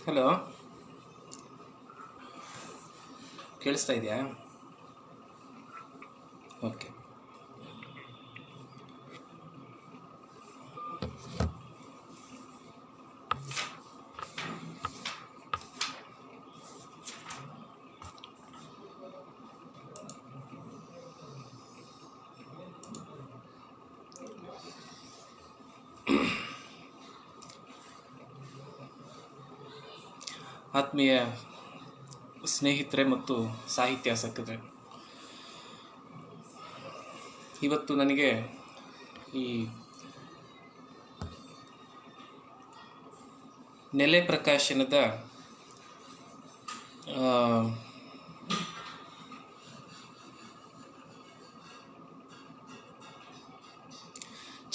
Hello, ಕೇಳಿಸ್ತಾ ಇದೆಯಾ? Okay. ಆತ್ಮೀಯ ಸ್ನೇಹಿತರೆ ಮತ್ತು ಸಾಹಿತ್ಯಾಸಕ್ತರೆ, ಇವತ್ತು ನನಗೆ ಈ ನೆಲೆ ಪ್ರಕಾಶನದ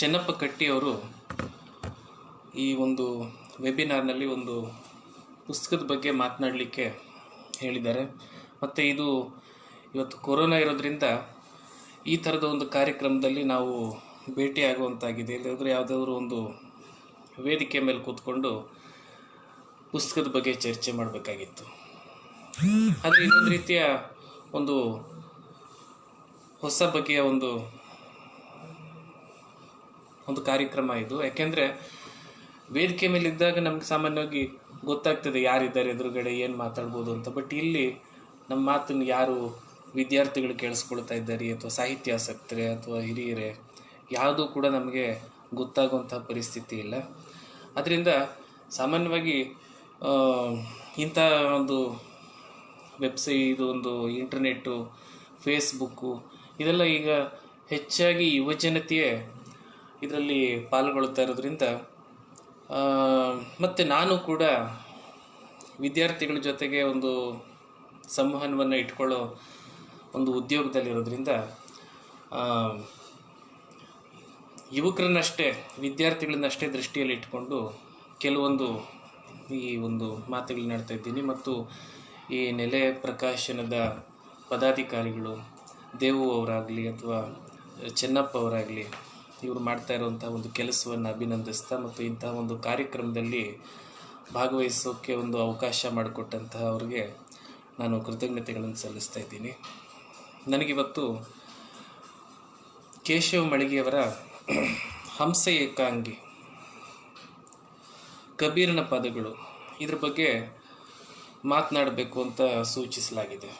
ಚೆನ್ನಪ್ಪ ಕಟ್ಟಿಯವರು ಈ ಒಂದು ವೆಬಿನಾರ್ನಲ್ಲಿ ಒಂದು ಪುಸ್ತಕದ ಬಗ್ಗೆ ಮಾತನಾಡಲಿಕ್ಕೆ ಹೇಳಿದ್ದಾರೆ. ಮತ್ತು ಇದು ಇವತ್ತು ಕೊರೋನಾ ಇರೋದ್ರಿಂದ ಈ ಥರದ ಒಂದು ಕಾರ್ಯಕ್ರಮದಲ್ಲಿ ನಾವು ಭೇಟಿಯಾಗುವಂತಾಗಿದೆ. ಇಲ್ಲದ್ರೆ ಯಾವುದಾದ್ರೂ ಒಂದು ವೇದಿಕೆ ಮೇಲೆ ಕೂತ್ಕೊಂಡು ಪುಸ್ತಕದ ಬಗ್ಗೆ ಚರ್ಚೆ ಮಾಡಬೇಕಾಗಿತ್ತು. ಆದರೆ ಇನ್ನೊಂದು ರೀತಿಯ ಒಂದು ಹೊಸ ಬಗೆಯ ಒಂದು ಕಾರ್ಯಕ್ರಮ ಇದು. ಯಾಕೆಂದರೆ ವೇದಿಕೆ ಮೇಲಿದ್ದಾಗ ನಮ್ಗೆ ಸಾಮಾನ್ಯವಾಗಿ ಗೊತ್ತಾಗ್ತದೆ ಯಾರಿದ್ದಾರೆ ಎದುರುಗಡೆ, ಏನು ಮಾತಾಡ್ಬೋದು ಅಂತ. ಬಟ್ ಇಲ್ಲಿ ನಮ್ಮ ಮಾತನ್ನು ಯಾರು ವಿದ್ಯಾರ್ಥಿಗಳು ಕೇಳಿಸ್ಕೊಳ್ತಾ ಇದ್ದಾರೆ ಅಥವಾ ಸಾಹಿತ್ಯಾಸಕ್ತರೆ ಅಥವಾ ಹಿರಿಯರೇ, ಯಾವುದೂ ಕೂಡ ನಮಗೆ ಗೊತ್ತಾಗುವಂಥ ಪರಿಸ್ಥಿತಿ ಇಲ್ಲ. ಅದರಿಂದ ಸಾಮಾನ್ಯವಾಗಿ ಇಂಥ ಒಂದು ವೆಬ್ಸೈಟ್, ಒಂದು ಇಂಟರ್ನೆಟ್ಟು, ಫೇಸ್ಬುಕ್ಕು ಇದೆಲ್ಲ ಈಗ ಹೆಚ್ಚಾಗಿ ಯುವಜನತೆಯೇ ಇದರಲ್ಲಿ ಪಾಲ್ಗೊಳ್ತಾ ಇರೋದ್ರಿಂದ, ಮತ್ತು ನಾನು ಕೂಡ ವಿದ್ಯಾರ್ಥಿಗಳ ಜೊತೆಗೆ ಒಂದು ಸಂವಹನವನ್ನು ಇಟ್ಕೊಳ್ಳೋ ಒಂದು ಉದ್ಯೋಗದಲ್ಲಿರೋದ್ರಿಂದ ಯುವಕರನ್ನಷ್ಟೇ, ವಿದ್ಯಾರ್ಥಿಗಳನ್ನಷ್ಟೇ ದೃಷ್ಟಿಯಲ್ಲಿ ಇಟ್ಕೊಂಡು ಕೆಲವೊಂದು ಈ ಒಂದು ಮಾತುಗಳನ್ನ ಆಡ್ತಾ ಇದ್ದೀನಿ. ಮತ್ತು ಈ ನೆಲೆ ಪ್ರಕಾಶನದ ಪದಾಧಿಕಾರಿಗಳು, ದೇವು ಅವರಾಗಲಿ ಅಥವಾ ಚೆನ್ನಪ್ಪ ಅವರಾಗಲಿ, ಇವರು ಮಾಡ್ತಾ ಇರುವಂಥ ಒಂದು ಕೆಲಸವನ್ನು ಅಭಿನಂದಿಸ್ತಾ ಮತ್ತು ಇಂತಹ ಒಂದು ಕಾರ್ಯಕ್ರಮದಲ್ಲಿ ಭಾಗವಹಿಸೋಕ್ಕೆ ಒಂದು ಅವಕಾಶ ಮಾಡಿಕೊಟ್ಟಂತಹ ಅವ್ರಿಗೆ ನಾನು ಕೃತಜ್ಞತೆಗಳನ್ನು ಸಲ್ಲಿಸ್ತಾ ಇದ್ದೀನಿ. ನನಗಿವತ್ತು ಕೇಶವ ಮಳಿಗೆಯವರ ಹಂಸ ಏಕಾಂಗಿ, ಕಬೀರನ ಪದಗಳು, ಇದ್ರ ಬಗ್ಗೆ ಮಾತನಾಡಬೇಕು ಅಂತ ಸೂಚಿಸಲಾಗಿದೆ.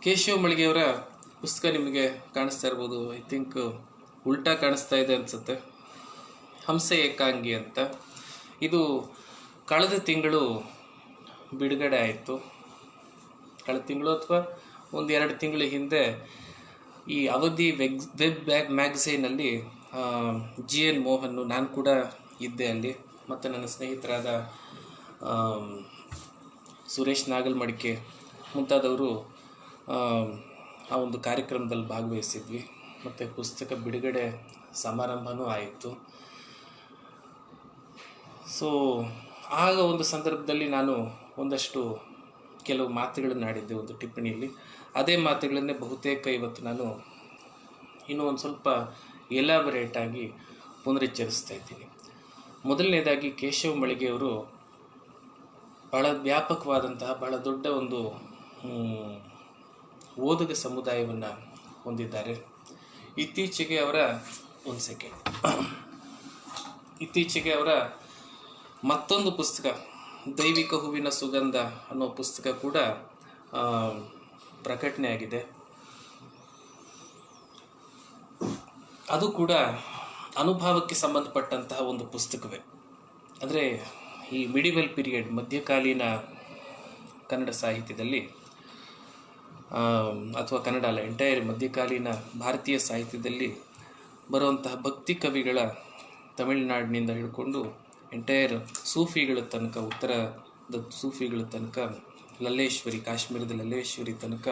ಕೇಶವ ಮಳಿಗೆಯವರ ಪುಸ್ತಕ ನಿಮಗೆ ಕಾಣಿಸ್ತಾ ಇರ್ಬೋದು. ಐ ಥಿಂಕ್ ಉಲ್ಟಾ ಕಾಣಿಸ್ತಾ ಇದೆ ಅನಿಸುತ್ತೆ. ಹಂಸ ಏಕಾಂಗಿ ಅಂತ. ಇದು ಕಳೆದ ತಿಂಗಳು ಬಿಡುಗಡೆ ಆಯಿತು. ಕಳೆದ ತಿಂಗಳು ಅಥವಾ ಒಂದು 2 ತಿಂಗಳ ಹಿಂದೆ ಈ ಅವಧಿ ವೆಬ್ ಮ್ಯಾಗಝೈನಲ್ಲಿ GN ಮೋಹನ್, ನಾನು ಕೂಡ ಇದ್ದೆ ಅಲ್ಲಿ, ಮತ್ತು ನನ್ನ ಸ್ನೇಹಿತರಾದ ಸುರೇಶ್ ನಾಗಲ್ಮಡಿಕೆ ಮುಂತಾದವರು ಆ ಒಂದು ಕಾರ್ಯಕ್ರಮದಲ್ಲಿ ಭಾಗವಹಿಸಿದ್ವಿ. ಮತ್ತು ಪುಸ್ತಕ ಬಿಡುಗಡೆ ಸಮಾರಂಭವೂ ಆಯಿತು. ಸೊ ಆಗ ಒಂದು ಸಂದರ್ಭದಲ್ಲಿ ನಾನು ಒಂದಷ್ಟು ಕೆಲವು ಮಾತುಗಳನ್ನು ಆಡಿದ್ದೆ ಒಂದು ಟಿಪ್ಪಣಿಯಲ್ಲಿ. ಅದೇ ಮಾತುಗಳನ್ನೇ ಬಹುತೇಕ ಇವತ್ತು ನಾನು ಇನ್ನೂ ಒಂದು ಸ್ವಲ್ಪ ಎಲಾಬರೇಟಾಗಿ ಪುನರುಚ್ಚರಿಸ್ತಾ ಇದ್ದೀನಿ. ಮೊದಲನೇದಾಗಿ ಕೇಶವ ಮಳಿಗೆಯವರು ಬಹಳ ವ್ಯಾಪಕವಾದಂತಹ, ಬಹಳ ದೊಡ್ಡ ಒಂದು ಓದುಗ ಸಮುದಾಯವನ್ನು ಹೊಂದಿದ್ದಾರೆ. ಇತ್ತೀಚೆಗೆ ಅವರ ಮತ್ತೊಂದು ಪುಸ್ತಕ, ದೈವಿಕ ಹೂವಿನ ಸುಗಂಧ ಅನ್ನೋ ಪುಸ್ತಕ ಕೂಡ ಪ್ರಕಟಣೆಯಾಗಿದೆ. ಅದು ಕೂಡ ಅನುಭವಕ್ಕೆ ಸಂಬಂಧಪಟ್ಟಂತಹ ಒಂದು ಪುಸ್ತಕವೇ. ಅಂದರೆ ಈ ಮಿಡಿವಲ್ ಪೀರಿಯಡ್, ಮಧ್ಯಕಾಲೀನ ಕನ್ನಡ ಸಾಹಿತ್ಯದಲ್ಲಿ ಅಥವಾ ಕನ್ನಡ ಅಲ್ಲ, ಎಂಟೈರ್ ಮಧ್ಯಕಾಲೀನ ಭಾರತೀಯ ಸಾಹಿತ್ಯದಲ್ಲಿ ಬರುವಂತಹ ಭಕ್ತಿ ಕವಿಗಳ, ತಮಿಳುನಾಡಿನಿಂದ ಹಿಡ್ಕೊಂಡು ಎಂಟೈರ್ ಸೂಫಿಗಳ ತನಕ, ಉತ್ತರದ ಸೂಫಿಗಳ ತನಕ, ಲಲ್ಲೇಶ್ವರಿ, ಕಾಶ್ಮೀರದ ಲಲ್ಲೇಶ್ವರಿ ತನಕ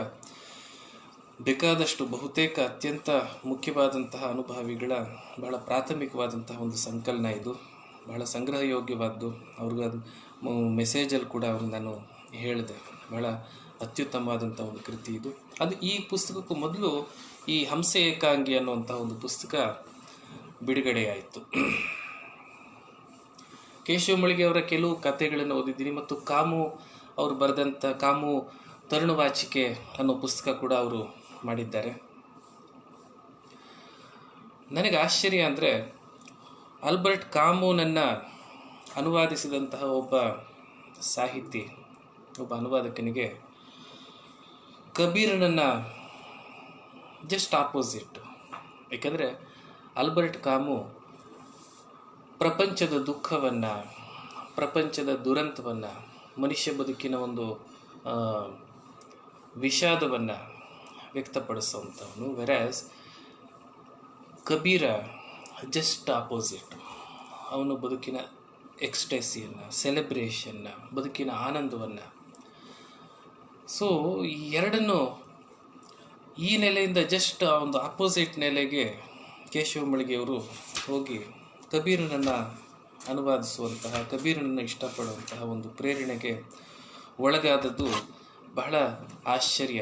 ಬೇಕಾದಷ್ಟು ಬಹುತೇಕ ಅತ್ಯಂತ ಮುಖ್ಯವಾದಂತಹ ಅನುಭವಿಗಳ ಬಹಳ ಪ್ರಾಥಮಿಕವಾದಂತಹ ಒಂದು ಸಂಕಲನ ಇದು. ಬಹಳ ಸಂಗ್ರಹಯೋಗ್ಯವಾದ್ದು. ಅವ್ರಿಗೆ ಮೆಸೇಜಲ್ಲಿ ಕೂಡ ಅವ್ರಿಗೆ ನಾನು ಹೇಳಿದೆ, ಬಹಳ ಅತ್ಯುತ್ತಮವಾದಂಥ ಒಂದು ಕೃತಿ ಇದು. ಅದು ಈ ಪುಸ್ತಕಕ್ಕೂ ಮೊದಲು ಈ ಹಂಸ ಏಕಾಂಗಿ ಅನ್ನುವಂಥ ಒಂದು ಪುಸ್ತಕ ಬಿಡುಗಡೆಯಾಯಿತು. ಕೇಶವ ಮಳಿಗೆ ಅವರ ಕೆಲವು ಕಥೆಗಳನ್ನು ಓದಿದ್ದೀನಿ ಮತ್ತು ಕಾಮು ಅವರು ಬರೆದಂಥ ಕಾಮು ತರುಣವಾಚಿಕೆ ಅನ್ನೋ ಪುಸ್ತಕ ಕೂಡ ಅವರು ಮಾಡಿದ್ದಾರೆ. ನನಗೆ ಆಶ್ಚರ್ಯ ಅಂದರೆ ಆಲ್ಬರ್ಟ್ ಕಾಮುನನ್ನು ಅನುವಾದಿಸಿದಂತಹ ಒಬ್ಬ ಸಾಹಿತಿ, ಒಬ್ಬ ಅನುವಾದಕನಿಗೆ ಕಬೀರನನ್ನು ಜಸ್ಟ್ ಆಪೋಸಿಟ್. ಏಕೆಂದರೆ ಆಲ್ಬರ್ಟ್ ಕಾಮು ಪ್ರಪಂಚದ ದುಃಖವನ್ನು, ಪ್ರಪಂಚದ ದುರಂತವನ್ನು, ಮನುಷ್ಯ ಬದುಕಿನ ಒಂದು ವಿಷಾದವನ್ನು ವ್ಯಕ್ತಪಡಿಸುವಂಥವನು. ವೆರಾಸ್ ಕಬೀರ ಜಸ್ಟ್ ಆಪೋಸಿಟ್. ಅವನು ಬದುಕಿನ ಎಕ್ಸ್ಟೆಸಿಯನ್ನು, ಸೆಲೆಬ್ರೇಷನ್ನ, ಬದುಕಿನ ಆನಂದವನ್ನು. ಸೊ ಈ ಎರಡನ್ನು ಈ ನೆಲೆಯಿಂದ ಜಸ್ಟ್ ಒಂದು ಆಪೋಸಿಟ್ ನೆಲೆಗೆ ಕೇಶವ ಮಳಿಗೆಯವರು ಹೋಗಿ ಕಬೀರನನ್ನು ಅನುವಾದಿಸುವಂತಹ, ಕಬೀರನನ್ನು ಇಷ್ಟಪಡುವಂತಹ ಒಂದು ಪ್ರೇರಣೆಗೆ ಒಳಗಾದದ್ದು ಬಹಳ ಆಶ್ಚರ್ಯ.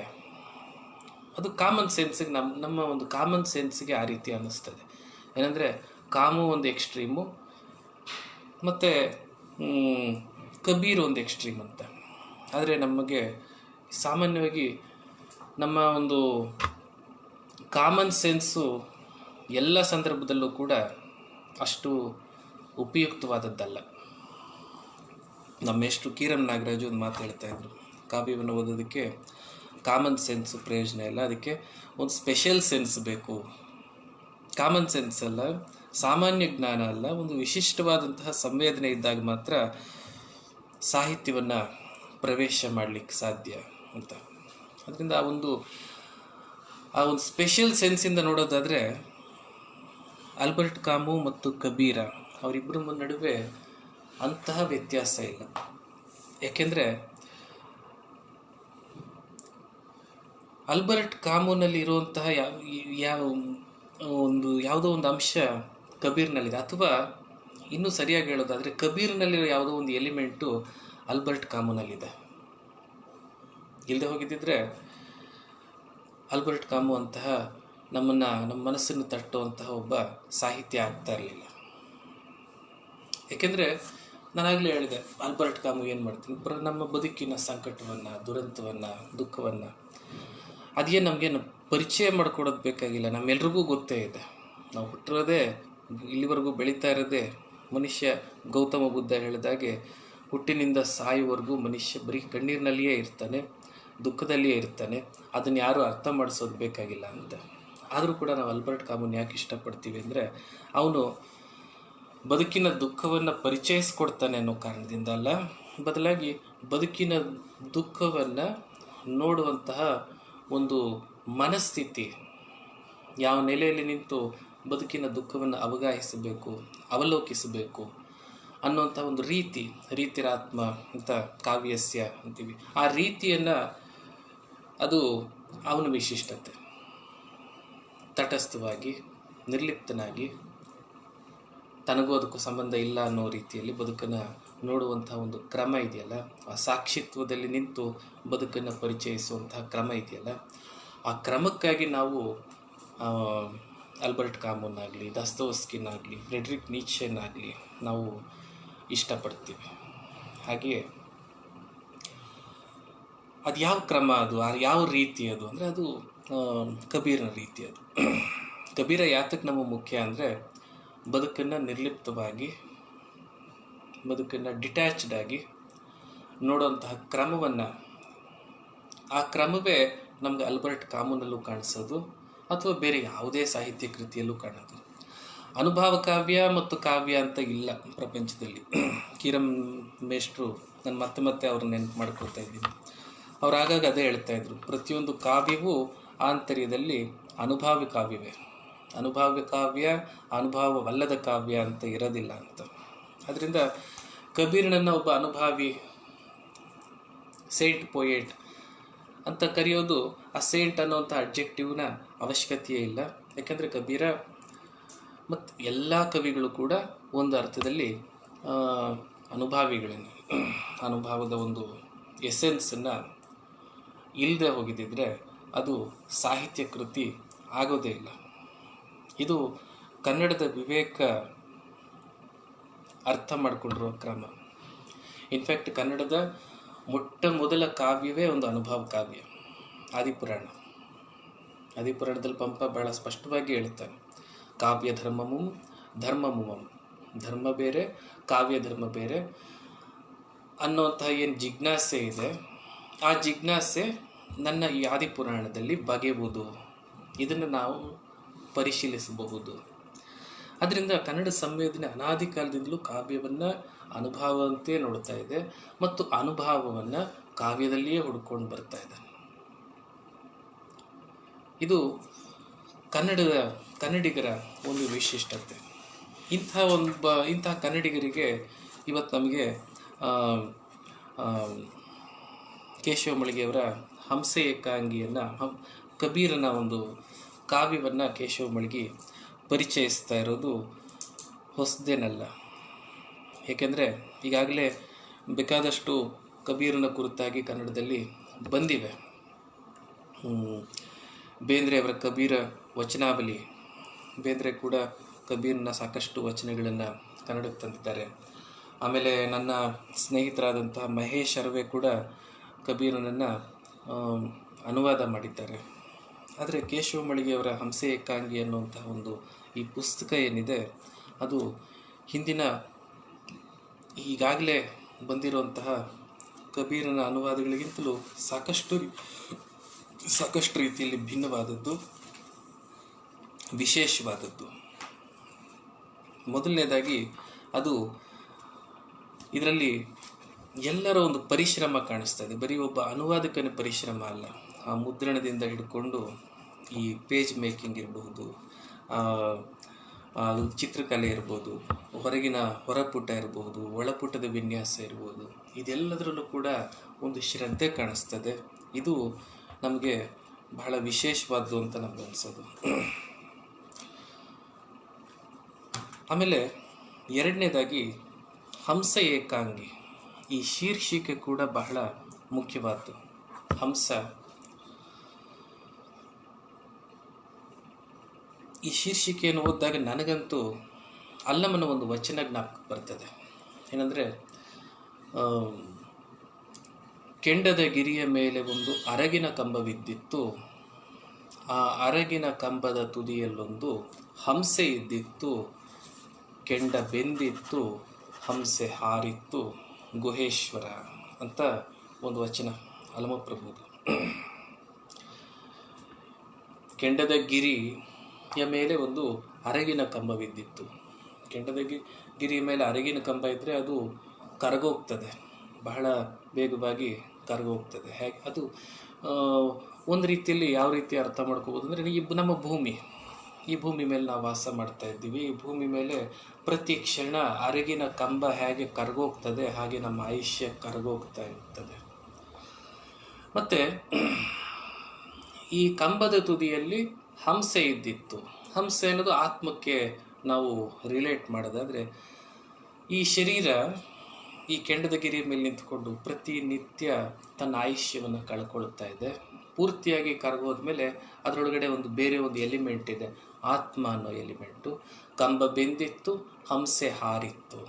ಅದು ಕಾಮನ್ ಸೆನ್ಸಿಗೆ, ನಮ್ಮ ಒಂದು ಕಾಮನ್ ಸೆನ್ಸಿಗೆ ಆ ರೀತಿ ಅನ್ನಿಸ್ತದೆ. ಏನಂದರೆ ಕಾಮು ಒಂದು ಎಕ್ಸ್ಟ್ರೀಮು ಮತ್ತು ಕಬೀರ್ ಒಂದು ಎಕ್ಸ್ಟ್ರೀಮ್ ಅಂತ. ಆದರೆ ನಮಗೆ ಸಾಮಾನ್ಯವಾಗಿ ನಮ್ಮ ಒಂದು ಕಾಮನ್ ಸೆನ್ಸು ಎಲ್ಲ ಸಂದರ್ಭದಲ್ಲೂ ಕೂಡ ಅಷ್ಟು ಉಪಯುಕ್ತವಾದದ್ದಲ್ಲ. ನಮ್ಮೆಷ್ಟು ಕಿರಂ ನಾಗರಾಜು ಒಂದು ಮಾತು ಹೇಳ್ತಾ ಇದ್ರು, ಕಾವ್ಯವನ್ನು ಓದೋದಕ್ಕೆ ಕಾಮನ್ ಸೆನ್ಸು ಪ್ರಯೋಜನ ಇಲ್ಲ, ಅದಕ್ಕೆ ಒಂದು ಸ್ಪೆಷಲ್ ಸೆನ್ಸ್ ಬೇಕು. ಕಾಮನ್ ಸೆನ್ಸ್ ಅಲ್ಲ, ಸಾಮಾನ್ಯ ಜ್ಞಾನ ಅಲ್ಲ, ಒಂದು ವಿಶಿಷ್ಟವಾದಂತಹ ಸಂವೇದನೆ ಇದ್ದಾಗ ಮಾತ್ರ ಸಾಹಿತ್ಯವನ್ನು ಪ್ರವೇಶ ಮಾಡಲಿಕ್ಕೆ ಸಾಧ್ಯ ಅಂತ. ಅದರಿಂದ ಆ ಒಂದು ಸ್ಪೆಷಲ್ ಸೆನ್ಸಿಂದ ನೋಡೋದಾದರೆ ಆಲ್ಬರ್ಟ್ ಕಾಮು ಮತ್ತು ಕಬೀರ ಅವರಿಬ್ಬರ ನಡುವೆ ಅಂತಹ ವ್ಯತ್ಯಾಸ ಇಲ್ಲ. ಏಕೆಂದರೆ ಆಲ್ಬರ್ಟ್ ಕಾಮುನಲ್ಲಿ ಇರುವಂತಹ ಯಾವುದೋ ಒಂದು ಅಂಶ ಕಬೀರ್ನಲ್ಲಿದೆ, ಅಥವಾ ಇನ್ನೂ ಸರಿಯಾಗಿ ಹೇಳೋದಾದರೆ ಕಬೀರ್ನಲ್ಲಿರೋ ಯಾವುದೋ ಒಂದು ಎಲಿಮೆಂಟು ಆಲ್ಬರ್ಟ್ ಕಾಮುನಲ್ಲಿದೆ. ಇಲ್ಲದೆ ಹೋಗಿದ್ದಿದ್ರೆ ಆಲ್ಬರ್ಟ್ ಕಾಮು ಅಂತಹ ನಮ್ಮ ಮನಸ್ಸನ್ನು ತಟ್ಟುವಂತಹ ಒಬ್ಬ ಸಾಹಿತ್ಯ ಆಗ್ತಾ ಇರಲಿಲ್ಲ. ಏಕೆಂದರೆ ನಾನಾಗಲೇ ಹೇಳಿದೆ, ಆಲ್ಬರ್ಟ್ ಕಾಮು ಏನು ಮಾಡ್ತೀನಿ, ನಮ್ಮ ಬದುಕಿನ ಸಂಕಟವನ್ನು, ದುರಂತವನ್ನು, ದುಃಖವನ್ನು ಅದೇನು ನಮಗೇನು ಪರಿಚಯ ಮಾಡಿಕೊಡೋದು ಬೇಕಾಗಿಲ್ಲ, ನಮ್ಮೆಲ್ರಿಗೂ ಗೊತ್ತೇ ಇದೆ. ನಾವು ಹುಟ್ಟಿರೋದೇ, ಇಲ್ಲಿವರೆಗೂ ಬೆಳೀತಾ ಇರೋದೇ ಮನುಷ್ಯ. ಗೌತಮ ಬುದ್ಧ ಹೇಳಿದಾಗೆ ಹುಟ್ಟಿನಿಂದ ಸಾಯುವವರೆಗೂ ಮನುಷ್ಯ ಬರೀ ಕಣ್ಣೀರಿನಲ್ಲಿಯೇ ಇರ್ತಾನೆ, ದುಃಖದಲ್ಲಿಯೇ ಇರ್ತಾನೆ. ಅದನ್ನು ಯಾರೂ ಅರ್ಥ ಮಾಡಿಸೋದು ಬೇಕಾಗಿಲ್ಲ ಅಂತ. ಆದರೂ ಕೂಡ ನಾವು ಆಲ್ಬರ್ಟ್ ಕಾಮುನ ಯಾಕೆ ಇಷ್ಟಪಡ್ತೀವಿ ಅಂದರೆ ಅವನು ಬದುಕಿನ ದುಃಖವನ್ನು ಪರಿಚಯಿಸ್ಕೊಡ್ತಾನೆ ಅನ್ನೋ ಕಾರಣದಿಂದ ಅಲ್ಲ, ಬದಲಾಗಿ ಬದುಕಿನ ದುಃಖವನ್ನು ನೋಡುವಂತಹ ಒಂದು ಮನಸ್ಥಿತಿ, ಯಾವ ನೆಲೆಯಲ್ಲಿ ನಿಂತು ಬದುಕಿನ ದುಃಖವನ್ನು ಅವಗಾಹಿಸಬೇಕು, ಅವಲೋಕಿಸಬೇಕು ಅನ್ನುವಂಥ ಒಂದು ರೀತಿರಾತ್ಮ ಅಂತ ಕಾವ್ಯಸ್ಯ ಅಂತೀವಿ. ಆ ರೀತಿಯನ್ನು, ಅದು ಅವನ ವಿಶಿಷ್ಟತೆ. ತಟಸ್ಥವಾಗಿ, ನಿರ್ಲಿಪ್ತನಾಗಿ, ತನಗೂ ಅದಕ್ಕೂ ಸಂಬಂಧ ಇಲ್ಲ ಅನ್ನೋ ರೀತಿಯಲ್ಲಿ ಬದುಕನ್ನು ನೋಡುವಂಥ ಒಂದು ಕ್ರಮ ಇದೆಯಲ್ಲ, ಆ ಸಾಕ್ಷಿತ್ವದಲ್ಲಿ ನಿಂತು ಬದುಕನ್ನು ಪರಿಚಯಿಸುವಂತಹ ಕ್ರಮ ಇದೆಯಲ್ಲ, ಆ ಕ್ರಮಕ್ಕಾಗಿ ನಾವು ಆಲ್ಬರ್ಟ್ ಕಾಮುನಾಗಲಿ, ದಾಸ್ತೋವ್ಸ್ಕಿನಾಗಲಿ, ಫ್ರೆಡ್ರಿಕ್ ನೀಟ್ಷೆನಾಗಲಿ ನಾವು ಇಷ್ಟಪಡ್ತೀವಿ. ಹಾಗೆಯೇ ಅದು ಯಾವ ಕ್ರಮ, ಅದು ಯಾವ ರೀತಿ ಅದು ಅಂದರೆ ಅದು ಕಬೀರನ ರೀತಿ. ಅದು ಕಬೀರ ಯಾತಕ್ಕೆ ನಮಗೆ ಮುಖ್ಯ ಅಂದರೆ ಬದುಕನ್ನು ನಿರ್ಲಿಪ್ತವಾಗಿ, ಬದುಕನ್ನು ಡಿಟ್ಯಾಚ್ಡ್ ಆಗಿ ನೋಡುವಂತಹ ಕ್ರಮವನ್ನು, ಆ ಕ್ರಮವೇ ನಮಗೆ ಆಲ್ಬರ್ಟ್ ಕಾಮುನಲ್ಲೂ ಕಾಣಿಸೋದು ಅಥವಾ ಬೇರೆ ಯಾವುದೇ ಸಾಹಿತ್ಯ ಕೃತಿಯಲ್ಲೂ ಕಾಣೋದು. ಅನುಭವ ಕಾವ್ಯ ಮತ್ತು ಕಾವ್ಯ ಅಂತ ಇಲ್ಲ ಪ್ರಪಂಚದಲ್ಲಿ. ಕಿರಂ ಮೇಷ್ಟ್ರು, ನಾನು ಮತ್ತೆ ಅವ್ರನ್ನ ನೆನಪು ಮಾಡ್ಕೊಳ್ತಾ ಇದ್ದೀನಿ. ಅವ್ರು ಆಗಾಗ ಅದೇ ಹೇಳ್ತಾ ಇದ್ರು, ಪ್ರತಿಯೊಂದು ಕಾವ್ಯವೂ ಆಂತರ್ಯದಲ್ಲಿ ಅನುಭಾವಿ ಕಾವ್ಯವೇ, ಅನುಭಾವ್ಯ ಕಾವ್ಯ, ಅನುಭವವಲ್ಲದ ಕಾವ್ಯ ಅಂತ ಇರೋದಿಲ್ಲ ಅಂತ. ಅದರಿಂದ ಕಬೀರನನ್ನು ಒಬ್ಬ ಅನುಭಾವಿ, ಸೇಂಟ್ ಪೊಯೆಟ್ ಅಂತ ಕರೆಯೋದು, ಆ ಸೇಂಟ್ ಅನ್ನೋಂಥ ಅಬ್ಜೆಕ್ಟಿವ್ನ ಅವಶ್ಯಕತೆಯೇ ಇಲ್ಲ. ಯಾಕೆಂದರೆ ಕಬೀರ ಮತ್ತು ಎಲ್ಲ ಕವಿಗಳು ಕೂಡ ಒಂದು ಅರ್ಥದಲ್ಲಿ ಅನುಭಾವಿಗಳೇನೆ. ಅನುಭವದ ಒಂದು ಎಸೆನ್ಸನ್ನು ಇಲ್ಲದೆ ಹೋಗಿದ್ದಿದ್ರೆ ಅದು ಸಾಹಿತ್ಯ ಕೃತಿ ಆಗೋದೇ ಇಲ್ಲ. ಇದು ಕನ್ನಡದ ವಿವೇಕ ಅರ್ಥ ಮಾಡಿಕೊಂಡಿರುವ ಕ್ರಮ. ಇನ್ಫ್ಯಾಕ್ಟ್ ಕನ್ನಡದ ಮೊಟ್ಟ ಮೊದಲ ಕಾವ್ಯವೇ ಒಂದು ಅನುಭವ ಕಾವ್ಯ, ಆದಿಪುರಾಣ. ಆದಿಪುರಾಣದಲ್ಲಿ ಪಂಪ ಬಹಳ ಸ್ಪಷ್ಟವಾಗಿ ಹೇಳ್ತಾನೆ, ಕಾವ್ಯ ಧರ್ಮಮುಂ ಧರ್ಮಮುಮಂ, ಧರ್ಮ ಬೇರೆ ಕಾವ್ಯ ಧರ್ಮ ಬೇರೆ ಅನ್ನೋಂತಹ ಏನು ಜಿಜ್ಞಾಸೆ ಇದೆ, ಆ ಜಿಜ್ಞಾಸೆ ನನ್ನ ಈ ಆದಿಪುರಾಣದಲ್ಲಿ ಬಗೆಯುವುದು, ಇದನ್ನು ನಾವು ಪರಿಶೀಲಿಸಬಹುದು. ಅದರಿಂದ ಕನ್ನಡ ಸಂವೇದನೆ ಅನಾದಿ ಕಾಲದಿಂದಲೂ ಕಾವ್ಯವನ್ನು ಅನುಭವವಂತೆ ನೋಡ್ತಾ ಇದೆ ಮತ್ತು ಅನುಭವವನ್ನು ಕಾವ್ಯದಲ್ಲಿಯೇ ಹುಡ್ಕೊಂಡು ಬರ್ತಾ ಇದೆ. ಇದು ಕನ್ನಡಿಗರ ಒಂದು ವಿಶಿಷ್ಟತೆ. ಇಂತಹ ಕನ್ನಡಿಗರಿಗೆ ಇವತ್ತು ನಮಗೆ ಕೇಶವ ಮಳಿಗೆಯವರ ಹಂಸೆ ಏಕಾಂಗಿಯನ್ನು, ಕಬೀರನ ಒಂದು ಕಾವ್ಯವನ್ನು ಕೇಶವ ಮಳಿಗೆ ಪರಿಚಯಿಸ್ತಾ ಇರೋದು ಹೊಸದೇನಲ್ಲ. ಏಕೆಂದರೆ ಈಗಾಗಲೇ ಬೇಕಾದಷ್ಟು ಕಬೀರನ ಕುರಿತಾಗಿ ಕನ್ನಡದಲ್ಲಿ ಬಂದಿವೆ. ಬೇಂದ್ರೆ ಅವರ ಕಬೀರ ವಚನಾವಲಿ, ಬೇಂದ್ರೆ ಕೂಡ ಕಬೀರನ ಸಾಕಷ್ಟು ವಚನಗಳನ್ನು ಕನ್ನಡಕ್ಕೆ ತಂದಿದ್ದಾರೆ. ಆಮೇಲೆ ನನ್ನ ಸ್ನೇಹಿತರಾದಂತಹ ಮಹೇಶ್ ಅರವೆ ಕೂಡ ಕಬೀರನನ್ನು ಅನುವಾದ ಮಾಡಿದ್ದಾರೆ. ಆದರೆ ಕೇಶವ ಮಳಿಗೆಯವರ ಹಂಸೆ ಏಕಾಂಗಿ ಅನ್ನುವಂತಹ ಒಂದು ಈ ಪುಸ್ತಕ ಏನಿದೆ, ಅದು ಹಿಂದಿನ ಈಗಾಗಲೇ ಬಂದಿರುವಂತಹ ಕಬೀರನ ಅನುವಾದಗಳಿಗಿಂತಲೂ ಸಾಕಷ್ಟು ರೀತಿಯಲ್ಲಿ ಭಿನ್ನವಾದದ್ದು, ವಿಶೇಷವಾದದ್ದು. ಮೊದಲನೇದಾಗಿ ಅದು ಇದರಲ್ಲಿ ಎಲ್ಲರ ಒಂದು ಪರಿಶ್ರಮ ಕಾಣಿಸ್ತಾ ಇದೆ. ಬರೀ ಒಬ್ಬ ಅನುವಾದಕನ ಪರಿಶ್ರಮ ಅಲ್ಲ, ಆ ಮುದ್ರಣದಿಂದ ಹಿಡ್ಕೊಂಡು ಈ ಪೇಜ್ ಮೇಕಿಂಗ್ ಇರಬಹುದು, ಚಿತ್ರಕಲೆ ಇರ್ಬೋದು, ಹೊರಪುಟ ಇರ್ಬೋದು, ಒಳಪುಟದ ವಿನ್ಯಾಸ ಇರ್ಬೋದು, ಇದೆಲ್ಲದರಲ್ಲೂ ಕೂಡ ಒಂದು ಶ್ರದ್ಧೆ ಕಾಣಿಸ್ತದೆ. ಇದು ನಮಗೆ ಬಹಳ ವಿಶೇಷವಾದ್ದು ಅಂತ ನಮ್ಗೆ ಅನಿಸೋದು. ಆಮೇಲೆ ಎರಡನೇದಾಗಿ ಹಂಸ ಏಕಾಂಗಿ, ಈ ಶೀರ್ಷಿಕೆ ಕೂಡ ಬಹಳ ಮುಖ್ಯವಾದ್ದು. ಹಂಸ, ಈ ಶೀರ್ಷಿಕೆಯನ್ನು ಓದಿದಾಗ ನನಗಂತೂ ಅಲ್ಲಮನ ಒಂದು ವಚನ ಜ್ಞಾಪಕ ಬರ್ತದೆ. ಏನಂದರೆ, ಕೆಂಡದ ಗಿರಿಯ ಮೇಲೆ ಒಂದು ಅರಗಿನ ಕಂಬವಿದ್ದಿತ್ತು, ಆ ಅರಗಿನ ಕಂಬದ ತುದಿಯಲ್ಲೊಂದು ಹಂಸೆ ಇದ್ದಿತ್ತು, ಕೆಂಡ ಬೆಂದಿತ್ತು, ಹಂಸೆ ಹಾರಿತ್ತು ಗುಹೇಶ್ವರ ಅಂತ ಒಂದು ವಚನ ಅಲಮಪ್ರಭುದು. ಕೆಂಡದ ಗಿರಿಯ ಮೇಲೆ ಒಂದು ಅರಗಿನ ಕಂಬವಿದ್ದಿತ್ತು. ಕೆಂಡದ ಗಿರಿಯ ಮೇಲೆ ಅರಗಿನ ಕಂಬ ಇದ್ದರೆ ಅದು ಕರಗೋಗ್ತದೆ, ಬಹಳ ಬೇಗವಾಗಿ ಕರಗೋಗ್ತದೆ. ಹೇಗೆ ಅದು ಒಂದು ರೀತಿಯಲ್ಲಿ ಯಾವ ರೀತಿ ಅರ್ಥ ಮಾಡ್ಕೋಬೋದು ಅಂದರೆ, ನಮ್ಮ ಈ ಭೂಮಿ ಮೇಲೆ ನಾವು ವಾಸ ಮಾಡ್ತಾ ಇದ್ದೀವಿ. ಈ ಭೂಮಿ ಮೇಲೆ ಪ್ರತಿ ಕ್ಷಣ ಅರಗಿನ ಕಂಬ ಹೇಗೆ ಕರಗೋಗ್ತದೆ, ಹಾಗೆ ನಮ್ಮ ಆಯುಷ್ಯ ಕರಗೋಗ್ತಾ ಇರ್ತದೆ. ಮತ್ತು ಈ ಕಂಬದ ತುದಿಯಲ್ಲಿ ಹಂಸೆ ಇದ್ದಿತ್ತು. ಹಂಸೆ ಅನ್ನೋದು ಆತ್ಮಕ್ಕೆ ನಾವು ರಿಲೇಟ್ ಮಾಡೋದಾದರೆ, ಈ ಶರೀರ ಈ ಕೆಂಡದ ಗಿರಿಯ ಮೇಲೆ ನಿಂತ್ಕೊಂಡು ಪ್ರತಿನಿತ್ಯ ತನ್ನ ಆಯುಷ್ಯವನ್ನು ಕಳ್ಕೊಳ್ತಾ ಇದೆ. ಪೂರ್ತಿಯಾಗಿ ಕರಗೋದ್ಮೇಲೆ ಅದರೊಳಗಡೆ ಬೇರೆ ಒಂದು ಎಲಿಮೆಂಟ್ ಇದೆ, ಆತ್ಮ ಅನ್ನೋ ಎಲಿಮೆಂಟು. ಕಂಬ ಬೆಂದಿತ್ತು, ಹಂಸೆ ಹಾರಿತ್ತು.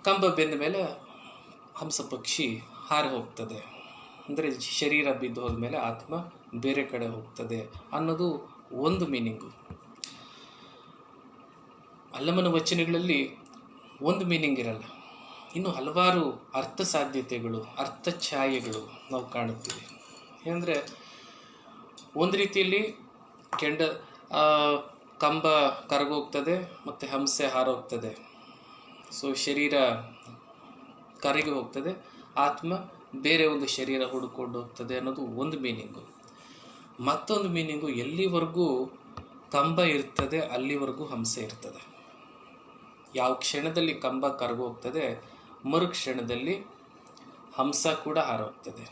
ಕಂಬ ಬೆಂದ ಮೇಲೆ ಹಂಸ ಪಕ್ಷಿ ಹಾರಿ ಹೋಗ್ತದೆ, ಅಂದರೆ ಶರೀರ ಬಿದ್ದು ಹೋದ್ಮೇಲೆ ಆತ್ಮ ಬೇರೆ ಕಡೆ ಹೋಗ್ತದೆ ಅನ್ನೋದು ಒಂದು ಮೀನಿಂಗು. ಅಲ್ಲಮನ ವಚನಗಳಲ್ಲಿ ಒಂದು ಮೀನಿಂಗ್ ಇರಲ್ಲ, ಇನ್ನು ಹಲವಾರು ಅರ್ಥ ಸಾಧ್ಯತೆಗಳು, ಅರ್ಥ ಛಾಯೆಗಳು ನಾವು ಕಾಣುತ್ತೀವಿ. ಏನಂದರೆ, ಒಂದು ರೀತಿಯಲ್ಲಿ ಕಂಬ ಕರಗೋಗ್ತದೆ ಮತ್ತು ಹಂಸೆ ಹಾರೋಗ್ತದೆ. ಸೊ ಶರೀರ ಕರಗಿ ಹೋಗ್ತದೆ, ಆತ್ಮ ಬೇರೆ ಒಂದು ಶರೀರ ಹುಡುಕೊಂಡು ಹೋಗ್ತದೆ ಅನ್ನೋದು ಒಂದು ಮೀನಿಂಗು. ಮತ್ತೊಂದು ಮೀನಿಂಗು, ಎಲ್ಲಿವರೆಗೂ ಕಂಬ ಇರ್ತದೆ ಅಲ್ಲಿವರೆಗೂ ಹಂಸೆ ಇರ್ತದೆ. ಯಾವ ಕ್ಷಣದಲ್ಲಿ ಕಂಬ ಕರಗೋಗ್ತದೆ, ಮರುಕ್ಷಣದಲ್ಲಿ ಹಂಸ ಕೂಡ ಹಾರೋಗ್ತದೆ.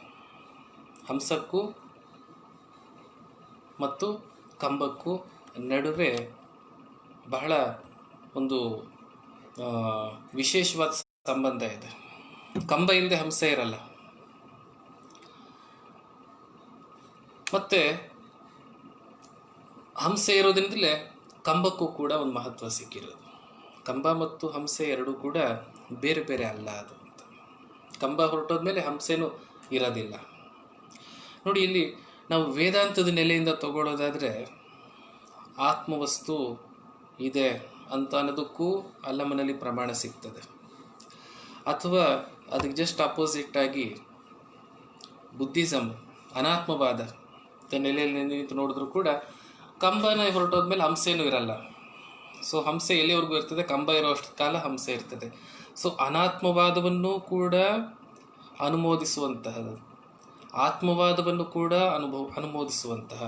ಹಂಸಕ್ಕೂ ಮತ್ತು ಕಂಬಕ್ಕೂ ನಡುವೆ ಬಹಳ ಒಂದು ವಿಶೇಷವಾದ ಸಂಬಂಧ ಇದೆ. ಕಂಬ ಇಲ್ಲದೆ ಹಂಸ ಇರಲ್ಲ. ಮತ್ತೆ ಹಂಸ ಇರೋದ್ರಿಂದಲೇ ಕಂಬಕ್ಕೂ ಕೂಡ ಒಂದು ಮಹತ್ವ ಸಿಕ್ಕಿರೋದು. ಕಂಬ ಮತ್ತು ಹಂಸೆ ಎರಡೂ ಕೂಡ ಬೇರೆ ಬೇರೆ ಅಲ್ಲ ಅದು ಅಂತ. ಕಂಬ ಹೊರಟೋದ್ಮೇಲೆ ಹಂಸೆನೂ ಇರೋದಿಲ್ಲ. ನೋಡಿ, ಇಲ್ಲಿ ನಾವು ವೇದಾಂತದ ನೆಲೆಯಿಂದ ತಗೊಳ್ಳೋದಾದರೆ ಆತ್ಮವಸ್ತು ಇದೆ ಅಂತ ಅನ್ನೋದಕ್ಕೂ ಅಲ್ಲಮನಲ್ಲಿ ಪ್ರಮಾಣ ಸಿಗ್ತದೆ. ಅಥವಾ ಅದಕ್ಕೆ ಜಸ್ಟ್ ಅಪೋಸಿಟ್ ಆಗಿ ಬುದ್ಧಿಸಮ್ ಅನಾತ್ಮವಾದ ನೆಲೆಯಲ್ಲಿ ನಿಂತು ನೋಡಿದ್ರು ಕೂಡ ಕಂಬನ ಹೊರಟೋದ್ಮೇಲೆ ಹಂಸೆನೂ ಇರಲ್ಲ. ಸೊ ಹಂಸೆ ಎಲ್ಲಿವರೆಗೂ ಇರ್ತದೆ? ಕಂಬ ಇರೋಷ್ಟು ಕಾಲ ಹಂಸೆ ಇರ್ತದೆ. ಸೊ ಅನಾತ್ಮವಾದವನ್ನು ಕೂಡ ಅನುಮೋದಿಸುವಂತಹ, ಆತ್ಮವಾದವನ್ನು ಕೂಡ ಅನುಮೋದಿಸುವಂತಹ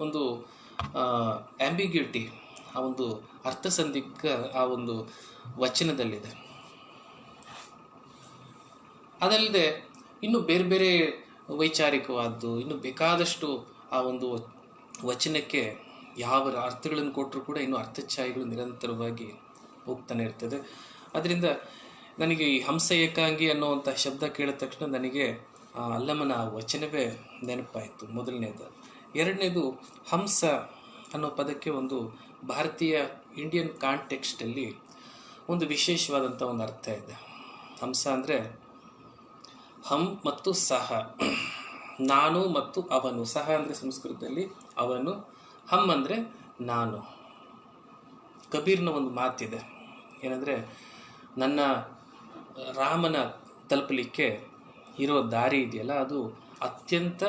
ಒಂದು ಆಂಬಿಗ್ಯೂಟಿ, ಆ ಒಂದು ಅರ್ಥಸಂದಿಗ್ಧ ಆ ಒಂದು ವಚನದಲ್ಲಿದೆ. ಅದಲ್ಲದೆ ಇನ್ನು ಬೇರೆ ಬೇರೆ ವೈಚಾರಿಕವಾದ್ದು ಇನ್ನು ಬೇಕಾದಷ್ಟು ಆ ಒಂದು ವಚನಕ್ಕೆ ಯಾವ ಅರ್ಥಗಳನ್ನು ಕೊಟ್ಟರೂ ಕೂಡ ಇನ್ನೂ ಅರ್ಥಛಾಯೆಗಳು ನಿರಂತರವಾಗಿ ಹೋಗ್ತಾನೆ ಇರ್ತದೆ. ಅದರಿಂದ ನನಗೆ ಈ ಹಂಸ ಏಕಾಂಗಿ ಅನ್ನುವಂಥ ಶಬ್ದ ಕೇಳಿದ ತಕ್ಷಣ ನನಗೆ ಅಲ್ಲಮನ ವಚನವೇ ನೆನಪಾಯಿತು, ಮೊದಲನೇದು. ಎರಡನೇದು, ಹಂಸ ಅನ್ನೋ ಪದಕ್ಕೆ ಒಂದು ಭಾರತೀಯ ಇಂಡಿಯನ್ ಕಾಂಟೆಕ್ಸ್ಟಲ್ಲಿ ಒಂದು ವಿಶೇಷವಾದಂಥ ಒಂದು ಅರ್ಥ ಇದೆ. ಹಂಸ ಅಂದರೆ ಹಂ ಮತ್ತು ಸಹ, ನಾನು ಮತ್ತು ಅವನು. ಸಹ ಅಂದರೆ ಸಂಸ್ಕೃತದಲ್ಲಿ ಅವನು, ಹಂ ಅಂದರೆ ನಾನು. ಕಬೀರ್ನ ಒಂದು ಮಾತಿದೆ, ಏನಂದರೆ ನನ್ನ ರಾಮನ ತಲುಪಲಿಕ್ಕೆ ಇರೋ ದಾರಿ ಇದೆಯಲ್ಲ, ಅದು ಅತ್ಯಂತ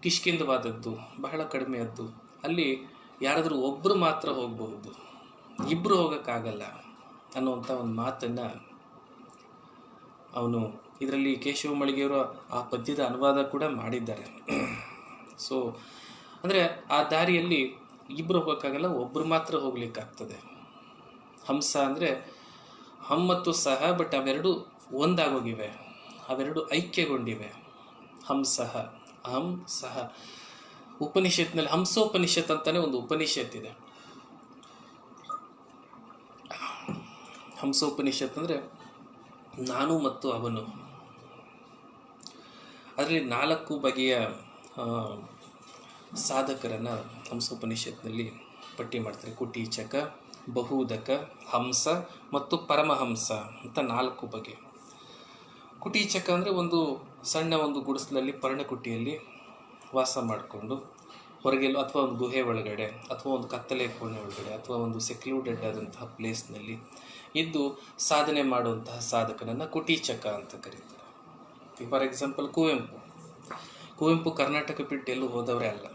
ಕಿಷ್ಕಿಂದವಾದದ್ದು, ಬಹಳ ಕಡಿಮೆಯದ್ದು. ಅಲ್ಲಿ ಯಾರಾದರೂ ಒಬ್ಬರು ಮಾತ್ರ ಹೋಗಬಹುದು, ಇಬ್ಬರು ಹೋಗೋಕ್ಕಾಗಲ್ಲ ಅನ್ನುವಂಥ ಒಂದು ಮಾತನ್ನು ಅವನು ಇದರಲ್ಲಿ ಕೇಶವ ಮಳಿಗೆಯವರು ಆ ಪದ್ಯದ ಅನುವಾದ ಕೂಡ ಮಾಡಿದ್ದಾರೆ. ಸೊ ಅಂದರೆ ಆ ದಾರಿಯಲ್ಲಿ ಇಬ್ಬರು ಹೋಗೋಕ್ಕಾಗಲ್ಲ, ಒಬ್ಬರು ಮಾತ್ರ ಹೋಗ್ಲಿಕ್ಕಾಗ್ತದೆ. ಹಂಸ ಅಂದರೆ ಹಂ ಮತ್ತು ಸಹ, ಬಟ್ ಅವೆರಡು ಒಂದಾಗೋಗಿವೆ, ಅವೆರಡು ಐಕ್ಯಗೊಂಡಿವೆ. ಹಂಸಃ ಅಹಂ ಸಹ. ಉಪನಿಷತ್ನಲ್ಲಿ ಹಂಸೋಪನಿಷತ್ ಅಂತಾನೆ ಒಂದು ಉಪನಿಷತ್ ಇದೆ. ಹಂಸೋಪನಿಷತ್ ಅಂದರೆ ನಾನು ಮತ್ತು ಅವನು. ಅದರಲ್ಲಿ 4 ಬಗೆಯ ಸಾಧಕರನ್ನು ಹಂಸೋಪನಿಷತ್ನಲ್ಲಿ ಪಟ್ಟಿ ಮಾಡ್ತಾರೆ. ಕುಟೀಚಕ, ಬಹುದಕ, ಹಂಸ ಮತ್ತು ಪರಮಹಂಸ ಅಂತ 4 ಬಗೆ. ಕುಟೀಚಕ ಅಂದರೆ ಒಂದು ಸಣ್ಣ ಒಂದು ಗುಡಿಸಲಲ್ಲಿ ಪರ್ಣಕುಟಿಯಲ್ಲಿ ವಾಸ ಮಾಡಿಕೊಂಡು ಹೊರಗೆಲ್ಲೋ ಅಥವಾ ಒಂದು ಗುಹೆ ಒಳಗಡೆ ಅಥವಾ ಒಂದು ಕತ್ತಲೆ ಕೋಣೆ ಒಳಗಡೆ ಅಥವಾ ಒಂದು ಸೆಕ್ಲೂಡೆಡ್ ಆದಂತಹ ಪ್ಲೇಸ್ನಲ್ಲಿ ಇದ್ದು ಸಾಧನೆ ಮಾಡುವಂತಹ ಸಾಧಕನನ್ನು ಕುಟೀಚಕ ಅಂತ ಕರೀತಾರೆ. ಫಾರ್ ಎಕ್ಸಾಂಪಲ್ ಕುವೆಂಪು ಕರ್ನಾಟಕ ಬಿಟ್ಟು ಎಲ್ಲೂ ಹೋದವರೇ ಅಲ್ಲ.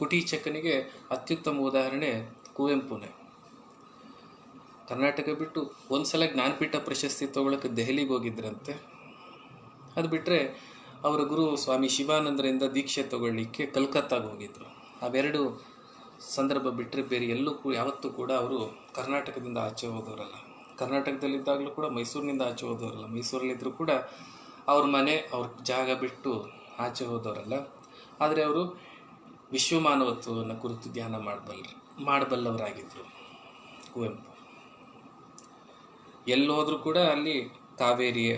ಕುಟೀಚಕನಿಗೆ ಅತ್ಯುತ್ತಮ ಉದಾಹರಣೆ ಕುವೆಂಪುನೇ. ಕರ್ನಾಟಕ ಬಿಟ್ಟು ಒಂದು ಸಲ ಜ್ಞಾನಪೀಠ ಪ್ರಶಸ್ತಿ ತೊಗೊಳಕ್ಕೆ ದೆಹಲಿಗೆ ಹೋಗಿದ್ರಂತೆ. ಅದು ಬಿಟ್ಟರೆ ಅವರ ಗುರು ಸ್ವಾಮಿ ಶಿವಾನಂದರಿಂದ ದೀಕ್ಷೆ ತಗೊಳ್ಳಿಕ್ಕೆ ಕಲ್ಕತ್ತಾಗೆ ಹೋಗಿದ್ರು. ಅವೆರಡು ಸಂದರ್ಭ ಬಿಟ್ಟರೆ ಬೇರೆ ಎಲ್ಲೂ ಯಾವತ್ತೂ ಕೂಡ ಅವರು ಕರ್ನಾಟಕದಿಂದ ಆಚೆ ಹೋದವರಲ್ಲ. ಕರ್ನಾಟಕದಲ್ಲಿದ್ದಾಗಲೂ ಕೂಡ ಮೈಸೂರಿನಿಂದ ಆಚೆ ಹೋದವರಲ್ಲ. ಮೈಸೂರಲ್ಲಿದ್ದರೂ ಕೂಡ ಅವ್ರ ಮನೆ ಅವ್ರ ಜಾಗ ಬಿಟ್ಟು ಆಚೆ ಹೋದವರಲ್ಲ. ಆದರೆ ಅವರು ವಿಶ್ವಮಾನವತ್ವವನ್ನು ಕುರಿತು ಧ್ಯಾನ ಮಾಡಬಲ್ಲವರಾಗಿದ್ದರು ಕುವೆಂಪು. ಎಲ್ಲೋದ್ರೂ ಕೂಡ ಅಲ್ಲಿ ಕಾವೇರಿಯೇ,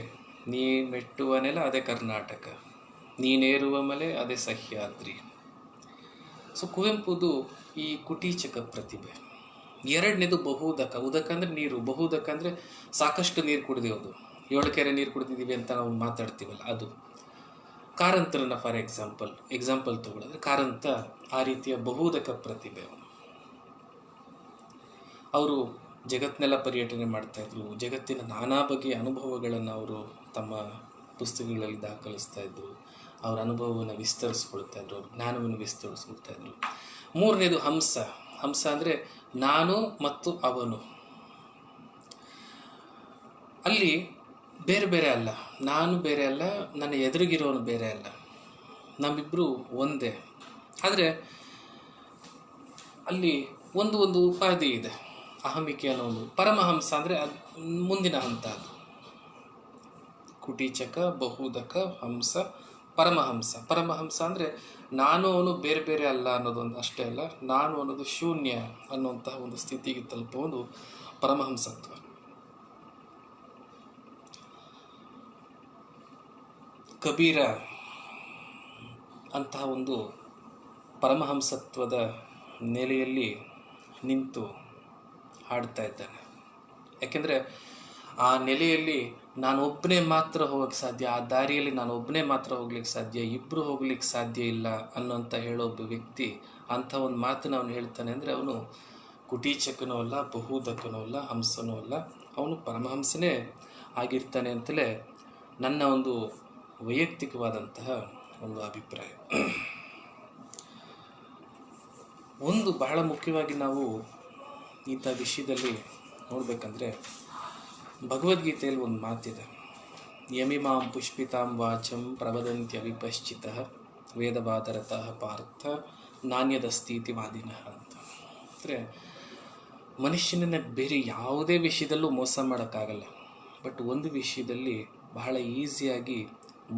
ನೀ ಮೆಟ್ಟುವ ನೆಲ ಅದೇ ಕರ್ನಾಟಕ, ನೀನೇರುವ ಮಲೆ ಅದೇ ಸಹ್ಯಾದ್ರಿ. ಸೊ ಕುವೆಂಪುದು ಈ ಕುಟೀಚಕ ಪ್ರತಿಭೆ. ಎರಡನೇದು ಬಹುದಕ. ಉದಕ ಅಂದರೆ ನೀರು, ಬಹುದಕ ಅಂದರೆ ಸಾಕಷ್ಟು ನೀರು ಕುಡಿದೇವುದು, 7 ಕೆರೆ ನೀರು ಕುಡಿದಿದ್ದೀವಿ ಅಂತ ನಾವು ಮಾತಾಡ್ತೀವಲ್ಲ ಅದು. ಕಾರಂತರನ್ನ ಫಾರ್ ಎಕ್ಸಾಂಪಲ್ ತಗೊಳ್ಳೋದ್ರೆ ಕಾರಂತ ಆ ರೀತಿಯ ಬಹುದಕ ಪ್ರತಿಭೆ. ಅವರು ಜಗತ್ತನ್ನೆಲ್ಲ ಪರ್ಯಟನೆ ಮಾಡ್ತಾಯಿದ್ರು. ಜಗತ್ತಿನ ನಾನಾ ಬಗೆಯ ಅನುಭವಗಳನ್ನು ಅವರು ತಮ್ಮ ಪುಸ್ತಕಗಳಲ್ಲಿ ದಾಖಲಿಸ್ತಾ ಇದ್ರು. ಅವರ ಅನುಭವವನ್ನು ವಿಸ್ತರಿಸ್ಕೊಳ್ತಾ ಇದ್ರು, ಅವ್ರ ಜ್ಞಾನವನ್ನು ವಿಸ್ತರಿಸ್ಕೊಳ್ತಾ ಇದ್ರು. ಮೂರನೇದು ಹಂಸ. ಹಂಸ ಅಂದರೆ ನಾನು ಮತ್ತು ಅವನು. ಅಲ್ಲಿ ಬೇರೆ ಬೇರೆ ಅಲ್ಲ, ನಾನು ಬೇರೆ ಅಲ್ಲ, ನನ್ನ ಎದುರಿಗಿರೋನು ಬೇರೆ ಅಲ್ಲ, ನಮ್ಮಿಬ್ಬರು ಒಂದೇ. ಆದರೆ ಅಲ್ಲಿ ಒಂದು ಉಪಾಧಿ ಇದೆ, ಅಹಮಿಕೆ ಅನ್ನೋ ಒಂದು. ಪರಮಹಂಸ ಅಂದರೆ ಅದು ಮುಂದಿನ ಹಂತ. ಅದು ಕುಟೀಚಕ, ಬಹುದಕ, ಹಂಸ, ಪರಮಹಂಸ ಅಂದರೆ ನಾನು ಅವನು ಬೇರೆ ಬೇರೆ ಅಲ್ಲ ಅನ್ನೋದೊಂದು ಅಷ್ಟೇ ಅಲ್ಲ, ನಾನು ಅನ್ನೋದು ಶೂನ್ಯ ಅನ್ನುವಂತಹ ಒಂದು ಸ್ಥಿತಿಗೆ ತಲುಪುವುದು ಪರಮಹಂಸತ್ವ. ಕಬೀರ ಅಂತಹ ಒಂದು ಪರಮಹಂಸತ್ವದ ನೆಲೆಯಲ್ಲಿ ನಿಂತು ಹಾಡ್ತಾ ಇದ್ದಾನೆ. ಯಾಕೆಂದರೆ ಆ ನೆಲೆಯಲ್ಲಿ ನಾನು ಒಬ್ಬನೇ ಮಾತ್ರ ಹೋಗಕ್ಕೆ ಸಾಧ್ಯ, ಆ ದಾರಿಯಲ್ಲಿ ನಾನು ಒಬ್ಬನೇ ಮಾತ್ರ ಹೋಗ್ಲಿಕ್ಕೆ ಸಾಧ್ಯ, ಇಬ್ಬರು ಹೋಗ್ಲಿಕ್ಕೆ ಸಾಧ್ಯ ಇಲ್ಲ ಅನ್ನೋಂಥ ಹೇಳೋ ಒಬ್ಬ ವ್ಯಕ್ತಿ ಅಂಥ ಒಂದು ಮಾತನ್ನು ಅವನು ಹೇಳ್ತಾನೆ ಅಂದರೆ ಅವನು ಕುಟೀಚಕನೂ ಅಲ್ಲ, ಬಹುದಕನೂ ಅಲ್ಲ, ಹಂಸನೂ ಅಲ್ಲ, ಅವನು ಪರಮಹಂಸನೇ ಆಗಿರ್ತಾನೆ ಅಂತಲೇ ನನ್ನ ಒಂದು ವೈಯಕ್ತಿಕವಾದಂತಹ ಒಂದು ಅಭಿಪ್ರಾಯ. ಒಂದು ಬಹಳ ಮುಖ್ಯವಾಗಿ ನಾವು ಇಂಥ ವಿಷಯದಲ್ಲಿ ನೋಡಬೇಕಂದ್ರೆ ಭಗವದ್ಗೀತೆಯಲ್ಲಿ ಒಂದು ಮಾತಿದೆ, ಯಮಿಮಾಂ ಪುಷ್ಪಿತಾಂ ವಾಚಂ ಪ್ರವದಂತ್ಯ ವಿಪಶ್ಚಿತಃ ವೇದವಾದರತಃ ಪಾರ್ಥ ನಾಣ್ಯದಸ್ತೀತಿ ವಾದಿನಃ ಅಂತ. ಅಂದರೆ ಮನುಷ್ಯನನ್ನು ಬೇರೆ ಯಾವುದೇ ವಿಷಯದಲ್ಲೂ ಮೋಸ ಮಾಡೋಕ್ಕಾಗಲ್ಲ, ಬಟ್ ಒಂದು ವಿಷಯದಲ್ಲಿ ಬಹಳ ಈಸಿಯಾಗಿ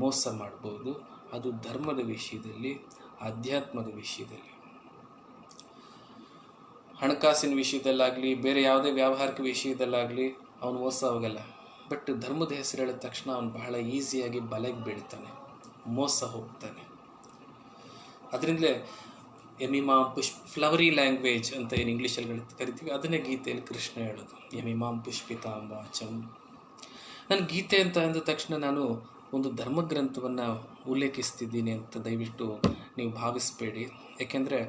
ಮೋಸ ಮಾಡ್ಬೋದು, ಅದು ಧರ್ಮದ ವಿಷಯದಲ್ಲಿ, ಆಧ್ಯಾತ್ಮದ ವಿಷಯದಲ್ಲಿ. ಹಣಕಾಸಿನ ವಿಷಯದಲ್ಲಾಗಲಿ, ಬೇರೆ ಯಾವುದೇ ವ್ಯಾವಹಾರಿಕ ವಿಷಯದಲ್ಲಾಗಲಿ ಅವನು ಮೋಸ ಹೋಗಲ್ಲ, ಬಟ್ ಧರ್ಮದ ಹೆಸರು ಹೇಳಿದ ತಕ್ಷಣ ಅವನು ಬಹಳ ಈಸಿಯಾಗಿ ಬಲೆಗೆ ಬೀಳ್ತಾನೆ, ಮೋಸ ಹೋಗ್ತಾನೆ. ಅದರಿಂದಲೇ ಯಮಿಮಾಂ ಫ್ಲವರಿ ಲ್ಯಾಂಗ್ವೇಜ್ ಅಂತ ಏನು ಇಂಗ್ಲೀಷಲ್ಲಿ ಕರಿತೀವಿ, ಅದನ್ನೇ ಗೀತೆಯಲ್ಲಿ ಕೃಷ್ಣ ಹೇಳೋದು, ಯಮಿಮಾಂ ಪುಷ್ಪಿತಾಂ ವಾಚಂ. ನಾನು ಗೀತೆ ಅಂತ ಅಂದ ತಕ್ಷಣ ನಾನು ಒಂದು ಧರ್ಮಗ್ರಂಥವನ್ನು ಉಲ್ಲೇಖಿಸ್ತಿದ್ದೀನಿ ಅಂತ ದಯವಿಟ್ಟು ನೀವು ಭಾವಿಸಬೇಡಿ. ಯಾಕೆಂದರೆ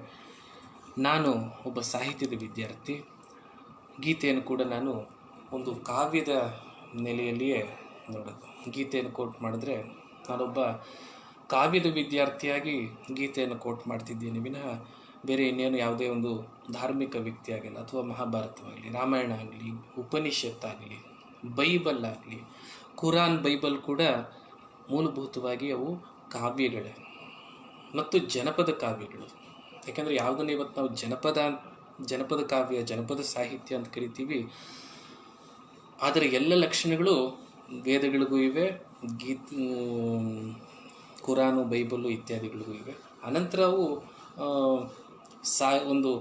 ನಾನು ಒಬ್ಬ ಸಾಹಿತ್ಯದ ವಿದ್ಯಾರ್ಥಿ. ಗೀತೆಯನ್ನು ಕೂಡ ನಾನು ಒಂದು ಕಾವ್ಯದ ನೆಲೆಯಲ್ಲಿಯೇ ನೋಡೋದು. ಗೀತೆಯನ್ನು ಕೋಟ್ ಮಾಡಿದ್ರೆ ನಾನೊಬ್ಬ ಕಾವ್ಯದ ವಿದ್ಯಾರ್ಥಿಯಾಗಿ ಗೀತೆಯನ್ನು ಕೋಟ್ ಮಾಡ್ತಿದ್ದೀನಿ ವಿನಃ ಬೇರೆ ಇನ್ನೇನು ಯಾವುದೇ ಒಂದು ಧಾರ್ಮಿಕ ವ್ಯಕ್ತಿ ಆಗಿಲ್ಲ, ಅಥವಾ ಮಹಾಭಾರತವಾಗಲಿ, ರಾಮಾಯಣ ಆಗಲಿ, ಉಪನಿಷತ್ತಾಗಲಿ, ಬೈಬಲ್ ಆಗಲಿ, ಕುರಾನ್ ಬೈಬಲ್ ಕೂಡ ಮೂಲಭೂತವಾಗಿ ಅವು ಕಾವ್ಯಗಳೇ ಮತ್ತು ಜನಪದ ಕಾವ್ಯಗಳು. ಯಾಕೆಂದರೆ ಯಾವುದನ್ನು ಇವತ್ತು ನಾವು ಜನಪದ ಕಾವ್ಯ, ಜನಪದ ಸಾಹಿತ್ಯ ಅಂತ ಕರಿತೀವಿ, ಆದರೆ ಎಲ್ಲ ಲಕ್ಷಣಗಳು ವೇದಗಳಿಗೂ ಇವೆ, ಕುರಾನು, ಬೈಬಲು ಇತ್ಯಾದಿಗಳಿಗೂ ಇವೆ. ಅನಂತರ ಅವು ಒಂದು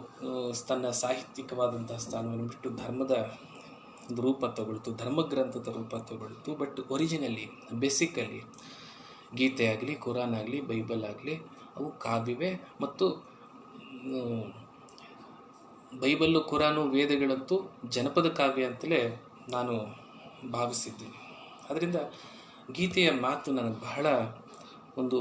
ತನ್ನ ಸಾಹಿತ್ಯಿಕವಾದಂತಹ ಸ್ಥಾನವನ್ನು ಬಿಟ್ಟು ಧರ್ಮದ ರೂಪ ತಗೊಳ್ತು, ಧರ್ಮಗ್ರಂಥದ ರೂಪ ತಗೊಳ್ತು. ಬಟ್ ಒರಿಜಿನಲಿ, ಬೇಸಿಕಲಿ ಗೀತೆ ಆಗಲಿ, ಕುರಾನ್ ಆಗಲಿ, ಬೈಬಲ್ ಆಗಲಿ ಅವು ಕಾವ್ಯವೇ. ಮತ್ತು ಬೈಬಲ್ಲು, ಕುರಾನು, ವೇದಗಳಂತೂ ಜನಪದ ಕಾವ್ಯ ಅಂತಲೇ ನಾನು ಭಾವಿಸಿದ್ದೀನಿ. ಅದರಿಂದ ಗೀತೆಯ ಮಾತು ನನಗೆ ಬಹಳ ಒಂದು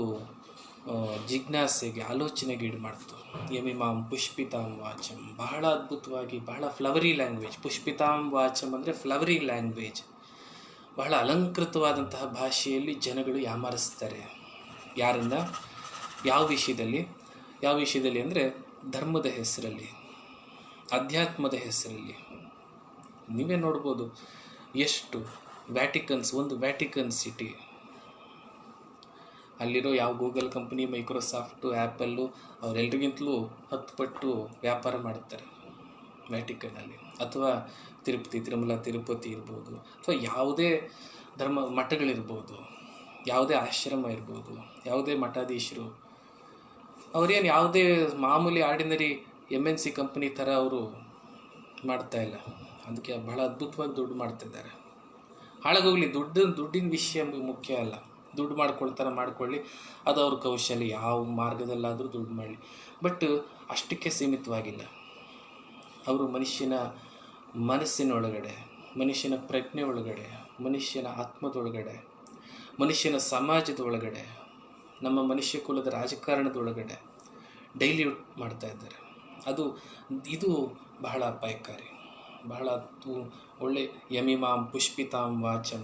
ಜಿಜ್ಞಾಸೆಗೆ, ಆಲೋಚನೆಗೆ ಈಡು ಮಾಡ್ತು. ಯಮಿಮಾಂ ಪುಷ್ಪಿತಾಂ ವಾಚಂ, ಬಹಳ ಅದ್ಭುತವಾಗಿ, ಬಹಳ ಫ್ಲವರಿ ಲ್ಯಾಂಗ್ವೇಜ್. ಪುಷ್ಪಿತಾಂ ವಾಚಂ ಅಂದರೆ ಫ್ಲವರಿ ಲ್ಯಾಂಗ್ವೇಜ್, ಬಹಳ ಅಲಂಕೃತವಾದಂತಹ ಭಾಷೆಯಲ್ಲಿ ಜನಗಳು ಯಾಮಾರಿಸ್ತಾರೆ. ಯಾರನ್ನ? ಯಾವ ವಿಷಯದಲ್ಲಿ ಅಂದರೆ ಧರ್ಮದ ಹೆಸರಲ್ಲಿ, ಅಧ್ಯಾತ್ಮದ ಹೆಸರಲ್ಲಿ. ನೀವೇ ನೋಡ್ಬೋದು ಎಷ್ಟು ಒಂದು ವ್ಯಾಟಿಕನ್ ಸಿಟಿ, ಅಲ್ಲಿರೋ ಯಾವ ಗೂಗಲ್ ಕಂಪ್ನಿ, ಮೈಕ್ರೋಸಾಫ್ಟು, ಆ್ಯಪಲ್ಲು ಅವರೆಲ್ಲರಿಗಿಂತಲೂ 10 ಪಟ್ಟು ವ್ಯಾಪಾರ ಮಾಡ್ತಾರೆ ವ್ಯಾಟಿಕನ್ನಲ್ಲಿ. ಅಥವಾ ತಿರುಮಲ ತಿರುಪತಿ ಇರ್ಬೋದು, ಅಥವಾ ಯಾವುದೇ ಧರ್ಮ ಮಠಗಳಿರ್ಬೋದು, ಯಾವುದೇ ಆಶ್ರಮ ಇರ್ಬೋದು, ಯಾವುದೇ ಮಠಾಧೀಶರು, ಅವರೇನು ಯಾವುದೇ ಮಾಮೂಲಿ ಆರ್ಡಿನರಿ MNC ಕಂಪ್ನಿ ಥರ ಅವರು ಮಾಡ್ತಾಯಿಲ್ಲ. ಅದಕ್ಕೆ ಬಹಳ ಅದ್ಭುತವಾಗಿ ದುಡ್ಡು ಮಾಡ್ತಿದ್ದಾರೆ. ಹಾಳಾಗೋಗಲಿ, ದುಡ್ಡಿನ ವಿಷಯ ಮುಖ್ಯ ಅಲ್ಲ. ದುಡ್ಡು ಮಾಡ್ಕೊಳ್ಳಿ, ಅದು ಅವ್ರ ಕೌಶಲ್ಯ, ಯಾವ ಮಾರ್ಗದಲ್ಲಾದರೂ ದುಡ್ಡು ಮಾಡಲಿ. ಬಟ್ ಅಷ್ಟಕ್ಕೆ ಸೀಮಿತವಾಗಿಲ್ಲ. ಅವರು ಮನುಷ್ಯನ ಮನಸ್ಸಿನೊಳಗಡೆ, ಮನುಷ್ಯನ ಪ್ರಜ್ಞೆ ಒಳಗಡೆ, ಮನುಷ್ಯನ ಆತ್ಮದೊಳಗಡೆ, ಮನುಷ್ಯನ ಸಮಾಜದ ಒಳಗಡೆ, ನಮ್ಮ ಮನುಷ್ಯ ಕುಲದ ರಾಜಕಾರಣದೊಳಗಡೆ ಡೈಲ್ಯೂಟ್ ಮಾಡ್ತಾ ಇದ್ದಾರೆ. ಇದು ಬಹಳ ಅಪಾಯಕಾರಿ. ಬಹಳ ಒಳ್ಳೆ ಯಮಿಮಾಂ ಪುಷ್ಪಿತಾಂ ವಾಚಂ,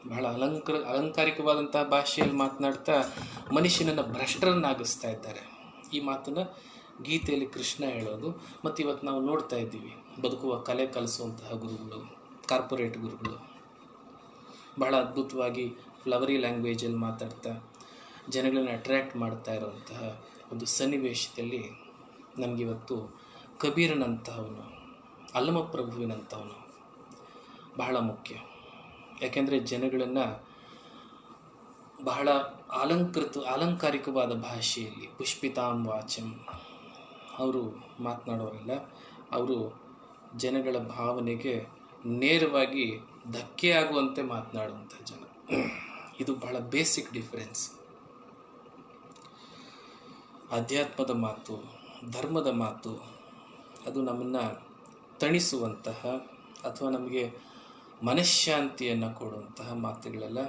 ಬಹಳ ಅಲಂಕಾರಿಕವಾದಂತಹ ಭಾಷೆಯಲ್ಲಿ ಮಾತನಾಡ್ತಾ ಮನುಷ್ಯನನ್ನು ಭ್ರಷ್ಟರನ್ನಾಗಿಸ್ತಾ ಇದ್ದಾರೆ. ಈ ಮಾತನ್ನು ಗೀತೆಯಲ್ಲಿ ಕೃಷ್ಣ ಹೇಳೋದು. ಮತ್ತು ಇವತ್ತು ನಾವು ನೋಡ್ತಾ ಇದ್ದೀವಿ, ಬದುಕುವ ಕಲೆ ಕಲಿಸುವಂತಹ ಗುರುಗಳು, ಕಾರ್ಪೊರೇಟ್ ಗುರುಗಳು ಬಹಳ ಅದ್ಭುತವಾಗಿ ಫ್ಲವರಿ ಲ್ಯಾಂಗ್ವೇಜಲ್ಲಿ ಮಾತಾಡ್ತಾ ಜನಗಳನ್ನ ಅಟ್ರ್ಯಾಕ್ಟ್ ಮಾಡ್ತಾ ಇರುವಂತಹ ಒಂದು ಸನ್ನಿವೇಶದಲ್ಲಿ ನನಗಿವತ್ತು ಕಬೀರನಂತಹವನು, ಅಲ್ಲಮಪ್ರಭುವಿನಂಥವನು ಬಹಳ ಮುಖ್ಯ. ಯಾಕೆಂದರೆ ಜನಗಳನ್ನು ಬಹಳ ಅಲಂಕಾರಿಕವಾದ ಭಾಷೆಯಲ್ಲಿ ಪುಷ್ಪಿತಾಂ ವಾಚಂ ಅವರು ಮಾತನಾಡೋರಲ್ಲ, ಅವರು ಜನಗಳ ಭಾವನೆಗೆ ನೇರವಾಗಿ ಧಕ್ಕೆ ಆಗುವಂತೆ ಮಾತನಾಡುವಂಥ ಜನ. ಇದು ಬಹಳ ಬೇಸಿಕ್ ಡಿಫರೆನ್ಸ್. ಅಧ್ಯಾತ್ಮದ ಮಾತು, ಧರ್ಮದ ಮಾತು, ಅದು ನಮ್ಮನ್ನು ತಣಿಸುವಂತಹ ಅಥವಾ ನಮಗೆ ಮನಃಶಾಂತಿಯನ್ನು ಕೊಡುವಂತಹ ಮಾತುಗಳೆಲ್ಲ,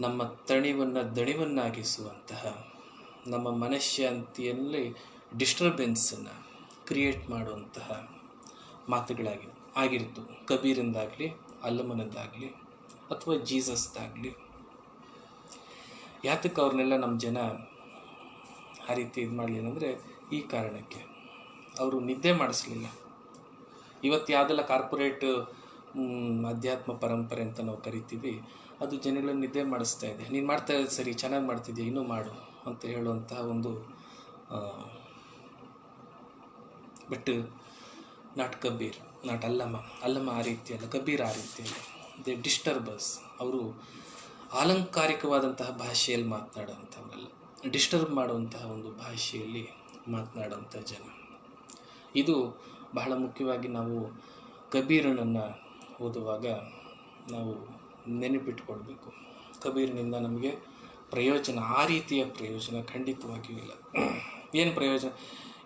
ನಮ್ಮ ದಣಿವನ್ನಾಗಿಸುವಂತಹ, ನಮ್ಮ ಮನಃಶಾಂತಿಯಲ್ಲಿ ಡಿಸ್ಟರ್ಬೆನ್ಸನ್ನು ಕ್ರಿಯೇಟ್ ಮಾಡುವಂತಹ ಆಗಿತ್ತು. ಕಬೀರಿಂದಾಗಲಿ, ಅಲ್ಲಮನದ್ದಾಗಲಿ ಅಥವಾ ಜೀಸಸ್ದಾಗಲಿ. ಯಾತಕ್ಕೆ ಅವ್ರನ್ನೆಲ್ಲ ನಮ್ಮ ಜನ ಆ ರೀತಿ ಇದು ಮಾಡಲಿಲ್ಲ ಅಂದರೆ ಈ ಕಾರಣಕ್ಕೆ. ಅವರು ನಿದ್ದೆ ಮಾಡಿಸ್ಲಿಲ್ಲ. ಇವತ್ತು ಯಾವುದೆಲ್ಲ ಕಾರ್ಪೊರೇಟ್ ಅಧ್ಯಾತ್ಮ ಪರಂಪರೆ ಅಂತ ನಾವು ಕರಿತೀವಿ, ಅದು ಜನಗಳನ್ನು ನಿದ್ದೆ ಮಾಡಿಸ್ತಾ ಇದೆ. ನೀನು ಮಾಡ್ತಾ ಇರೋದು ಸರಿ, ಚೆನ್ನಾಗಿ ಮಾಡ್ತಿದ್ಯಾ, ಇನ್ನೂ ಮಾಡು ಅಂತ ಹೇಳುವಂತಹ ಒಂದು but not Kabir, not Allama ಆ ರೀತಿಯಲ್ಲ, ಕಬೀರ್ ಆ ರೀತಿಯಲ್ಲ. ದೇ ಡಿಸ್ಟರ್ಬರ್ಸ್. ಅವರು ಆಲಂಕಾರಿಕವಾದಂತಹ ಭಾಷೆಯಲ್ಲಿ ಮಾತನಾಡುವಂಥವರಲ್ಲ, ಡಿಸ್ಟರ್ಬ್ ಮಾಡುವಂತಹ ಒಂದು ಭಾಷೆಯಲ್ಲಿ ಮಾತನಾಡುವಂಥ ಜನ. ಇದು ಬಹಳ ಮುಖ್ಯವಾಗಿ ನಾವು ಕಬೀರನನ್ನು ಓದುವಾಗ ನಾವು ನೆನಪಿಟ್ಕೊಳ್ಬೇಕು. ಕಬೀರನಿಂದ ನಮಗೆ ಪ್ರಯೋಜನ, ಆ ರೀತಿಯ ಪ್ರಯೋಜನ ಖಂಡಿತವಾಗಿಯೂ ಇಲ್ಲ. ಏನು ಪ್ರಯೋಜನ?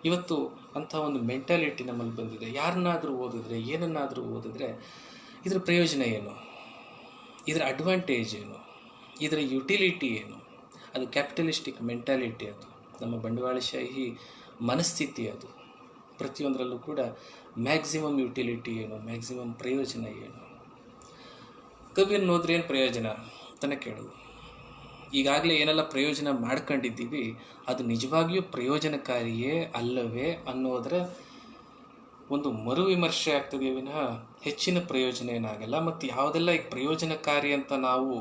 ಇವತ್ತು ಅಂಥ ಒಂದು ಮೆಂಟಾಲಿಟಿ ನಮ್ಮಲ್ಲಿ ಬಂದಿದೆ. ಯಾರನ್ನಾದರೂ ಓದಿದ್ರೆ, ಏನನ್ನಾದರೂ ಓದಿದ್ರೆ ಇದರ ಪ್ರಯೋಜನ ಏನು, ಇದರ ಅಡ್ವಾಂಟೇಜ್ ಏನು, ಇದರ ಯುಟಿಲಿಟಿ ಏನು? ಅದು ಕ್ಯಾಪಿಟಲಿಸ್ಟಿಕ್ ಮೆಂಟಾಲಿಟಿ, ಅದು ನಮ್ಮ ಬಂಡವಾಳಶಾಹಿ ಮನಸ್ಥಿತಿ. ಅದು ಪ್ರತಿಯೊಂದರಲ್ಲೂ ಕೂಡ ಮ್ಯಾಕ್ಸಿಮಮ್ ಯುಟಿಲಿಟಿ ಏನು, ಮ್ಯಾಕ್ಸಿಮಮ್ ಪ್ರಯೋಜನ ಏನು? ಕಬೀರ್ನ ಹೋದ್ರೆ ಏನು ಪ್ರಯೋಜನ ಅಂತಲೇ ಕೇಳೋದು. ಈಗಾಗಲೇ ಏನೆಲ್ಲ ಪ್ರಯೋಜನ ಮಾಡ್ಕೊಂಡಿದ್ದೀವಿ ಅದು ನಿಜವಾಗಿಯೂ ಪ್ರಯೋಜನಕಾರಿಯೇ ಅಲ್ಲವೇ ಅನ್ನೋದರ ಒಂದು ಮರು ವಿಮರ್ಶೆ ಆಗ್ತದೆ ವಿನಃ ಹೆಚ್ಚಿನ ಪ್ರಯೋಜನ ಏನಾಗಲ್ಲ. ಮತ್ತು ಯಾವುದೆಲ್ಲ ಈಗ ಪ್ರಯೋಜನಕಾರಿ ಅಂತ ನಾವು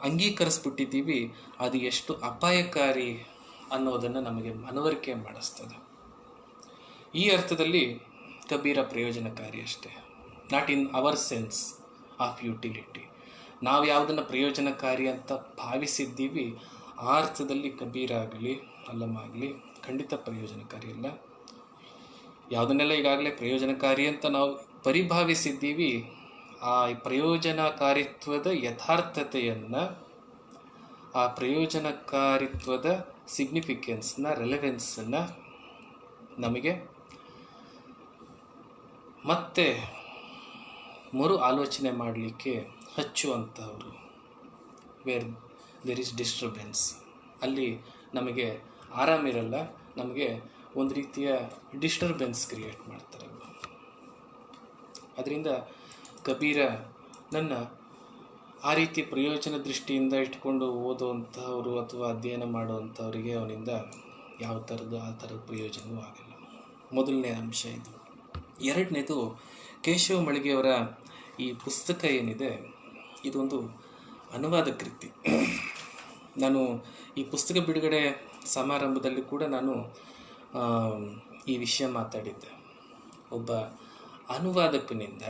ಅಂಗೀಕರಿಸ್ಬಿಟ್ಟಿದ್ದೀವಿ ಅದು ಎಷ್ಟು ಅಪಾಯಕಾರಿ ಅನ್ನೋದನ್ನು ನಮಗೆ ಮನವರಿಕೆ ಮಾಡಿಸ್ತದೆ. ಈ ಅರ್ಥದಲ್ಲಿ ಕಬೀರ ಪ್ರಯೋಜನಕಾರಿ ಅಷ್ಟೇ, not in our sense of utility. ನಾವು ಯಾವುದನ್ನು ಪ್ರಯೋಜನಕಾರಿ ಅಂತ ಭಾವಿಸಿದ್ದೀವಿ ಆ ಅರ್ಥದಲ್ಲಿ ಕಬೀರಾಗಲಿ ಅಲ್ಲಮಾಗಲಿ ಖಂಡಿತ ಪ್ರಯೋಜನಕಾರಿ ಅಲ್ಲ. ಯಾವುದನ್ನೆಲ್ಲ ಈಗಾಗಲೇ ಪ್ರಯೋಜನಕಾರಿ ಅಂತ ನಾವು ಪರಿಭಾವಿಸಿದ್ದೀವಿ ಆ ಪ್ರಯೋಜನಕಾರಿತ್ವದ ಯಥಾರ್ಥತೆಯನ್ನು, ಆ ಪ್ರಯೋಜನಕಾರಿತ್ವದ ಸಿಗ್ನಿಫಿಕೆನ್ಸ್ನ, ರೆಲೆವೆನ್ಸನ್ನು ನಮಗೆ ಮತ್ತೆ ಮರು ಆಲೋಚನೆ ಮಾಡಲಿಕ್ಕೆ ಹಚ್ಚುವಂಥವರು. ವೇರ್ ದೇರ್ ಇಸ್ ಡಿಸ್ಟರ್ಬೆನ್ಸ್, ಅಲ್ಲಿ ನಮಗೆ ಆರಾಮಿರಲ್ಲ, ನಮಗೆ ಒಂದು ರೀತಿಯ ಡಿಸ್ಟರ್ಬೆನ್ಸ್ ಕ್ರಿಯೇಟ್ ಮಾಡ್ತಾರೆ. ಅದರಿಂದ ಕಬೀರ ನನ್ನ ಆ ರೀತಿ ಪ್ರಯೋಜನ ದೃಷ್ಟಿಯಿಂದ ಇಟ್ಕೊಂಡು ಓದುವಂಥವರು ಅಥವಾ ಅಧ್ಯಯನ ಮಾಡುವಂಥವರಿಗೆ ಅವನಿಂದ ಯಾವ ಥರದ್ದು ಆ ಥರದ ಪ್ರಯೋಜನವೂ ಆಗಲ್ಲ. ಮೊದಲನೇ ಅಂಶ ಇದು. ಎರಡನೇದು, ಕೇಶವ ಮಳಿಗೆಯವರ ಈ ಪುಸ್ತಕ ಏನಿದೆ ಇದೊಂದು ಅನುವಾದ ಕೃತಿ. ನಾನು ಈ ಪುಸ್ತಕ ಬಿಡುಗಡೆ ಸಮಾರಂಭದಲ್ಲಿ ಕೂಡ ನಾನು ಈ ವಿಷಯ ಮಾತಾಡಿದ್ದೆ. ಒಬ್ಬ ಅನುವಾದಕನಿಂದ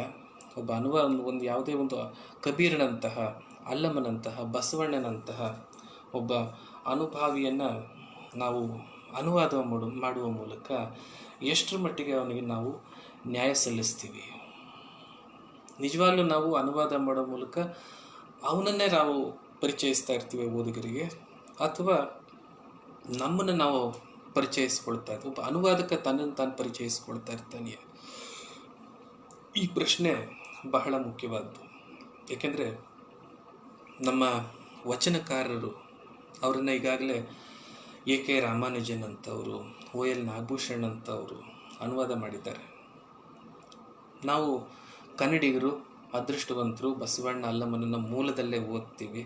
ಒಂದು ಯಾವುದೇ ಒಂದು ಕಬೀರನಂತಹ, ಅಲ್ಲಮನಂತಹ, ಬಸವಣ್ಣನಂತಹ ಒಬ್ಬ ಅನುಭಾವಿಯನ್ನು ನಾವು ಅನುವಾದ ಮಾಡುವ ಮೂಲಕ ಎಷ್ಟರ ಮಟ್ಟಿಗೆ ಅವನಿಗೆ ನಾವು ನ್ಯಾಯ ಸಲ್ಲಿಸ್ತೀವಿ. ನಿಜವಾಗ್ಲೂ ನಾವು ಅನುವಾದ ಮಾಡೋ ಮೂಲಕ ಅವನನ್ನೇ ನಾವು ಪರಿಚಯಿಸ್ತಾ ಇರ್ತೀವಿ ಓದುಗರಿಗೆ, ಅಥವಾ ನಮ್ಮನ್ನು ನಾವು ಪರಿಚಯಿಸ್ಕೊಳ್ತಾ ಇರ್ತೀವಿ. ಒಬ್ಬ ಅನುವಾದಕ ತನ್ನನ್ನು ತಾನು ಪರಿಚಯಿಸ್ಕೊಳ್ತಾ ಇರ್ತಾನೆ. ಈ ಪ್ರಶ್ನೆ ಬಹಳ ಮುಖ್ಯವಾದ್ದು. ಏಕೆಂದರೆ ನಮ್ಮ ವಚನಕಾರರು ಅವರನ್ನು ಈಗಾಗಲೇ ಎ.ಕೆ. ರಾಮಾನುಜನ್ ಅಂತವರು, O.L. ನಾಗಭೂಷಣ್ ಅಂತವರು ಅನುವಾದ ಮಾಡಿದ್ದಾರೆ. ನಾವು ಕನ್ನಡಿಗರು ಅದೃಷ್ಟವಂತರು, ಬಸವಣ್ಣ ಅಲ್ಲಮನನ್ನು ಮೂಲದಲ್ಲೇ ಓದ್ತೀವಿ.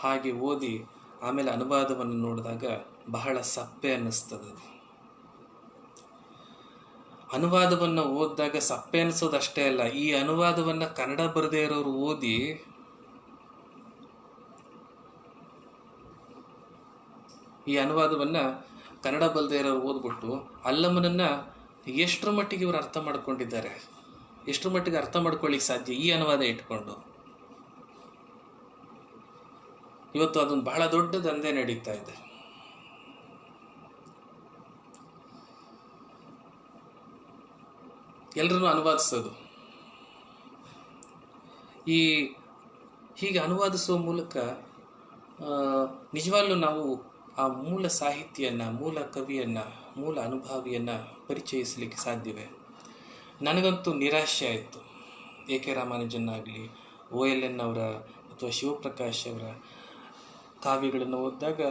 ಹಾಗೆ ಓದಿ ಆಮೇಲೆ ಅನುವಾದವನ್ನು ನೋಡಿದಾಗ ಬಹಳ ಸಪ್ಪೆ ಅನ್ನಿಸ್ತದೆ. ಅನುವಾದವನ್ನು ಓದಿದಾಗ ಸಪ್ಪೆ ಅನ್ನಿಸೋದು ಅಷ್ಟೇ ಅಲ್ಲ, ಈ ಅನುವಾದವನ್ನು ಕನ್ನಡ ಬರದೇ ಇರೋರು ಓದಿ ಈ ಅನುವಾದವನ್ನು ಕನ್ನಡ ಬಲ್ಲದೆ ಇರೋರು ಓದ್ಬಿಟ್ಟು ಅಲ್ಲಮನನ್ನು ಎಷ್ಟರ ಮಟ್ಟಿಗೆ ಇವರು ಅರ್ಥ ಮಾಡ್ಕೊಂಡಿದ್ದಾರೆ, ಎಷ್ಟರ ಮಟ್ಟಿಗೆ ಅರ್ಥ ಮಾಡ್ಕೊಳ್ಳಿಕ್ಕೆ ಸಾಧ್ಯ ಈ ಅನುವಾದ ಇಟ್ಕೊಂಡು. ಇವತ್ತು ಅದೊಂದು ಬಹಳ ದೊಡ್ಡ ದಂಧೆ ನಡೀತಾ ಇದೆ. ಎಲ್ಲರನ್ನು ಅನುವಾದಿಸೋದು. ಹೀಗೆ ಅನುವಾದಿಸುವ ಮೂಲಕ ನಿಜವಾಗ್ಲೂ ನಾವು ಆ ಮೂಲ ಸಾಹಿತ್ಯವನ್ನು, ಮೂಲ ಕವಿಯನ್ನು, ಮೂಲ ಅನುಭಾವಿಯನ್ನು ಪರಿಚಯಿಸಲಿಕ್ಕೆ ಸಾಧ್ಯವೇ? ನನಗಂತೂ ನಿರಾಶೆ ಆಯಿತು. ಎ ಕೆ ರಾಮಾನುಜನ್ನಾಗಲಿ, ಒ ಎಲ್ ಎನ್ ಅವರ ಅಥವಾ ಶಿವಪ್ರಕಾಶ್ ಅವರ ಕಾವ್ಯಗಳನ್ನು ಓದಿದಾಗ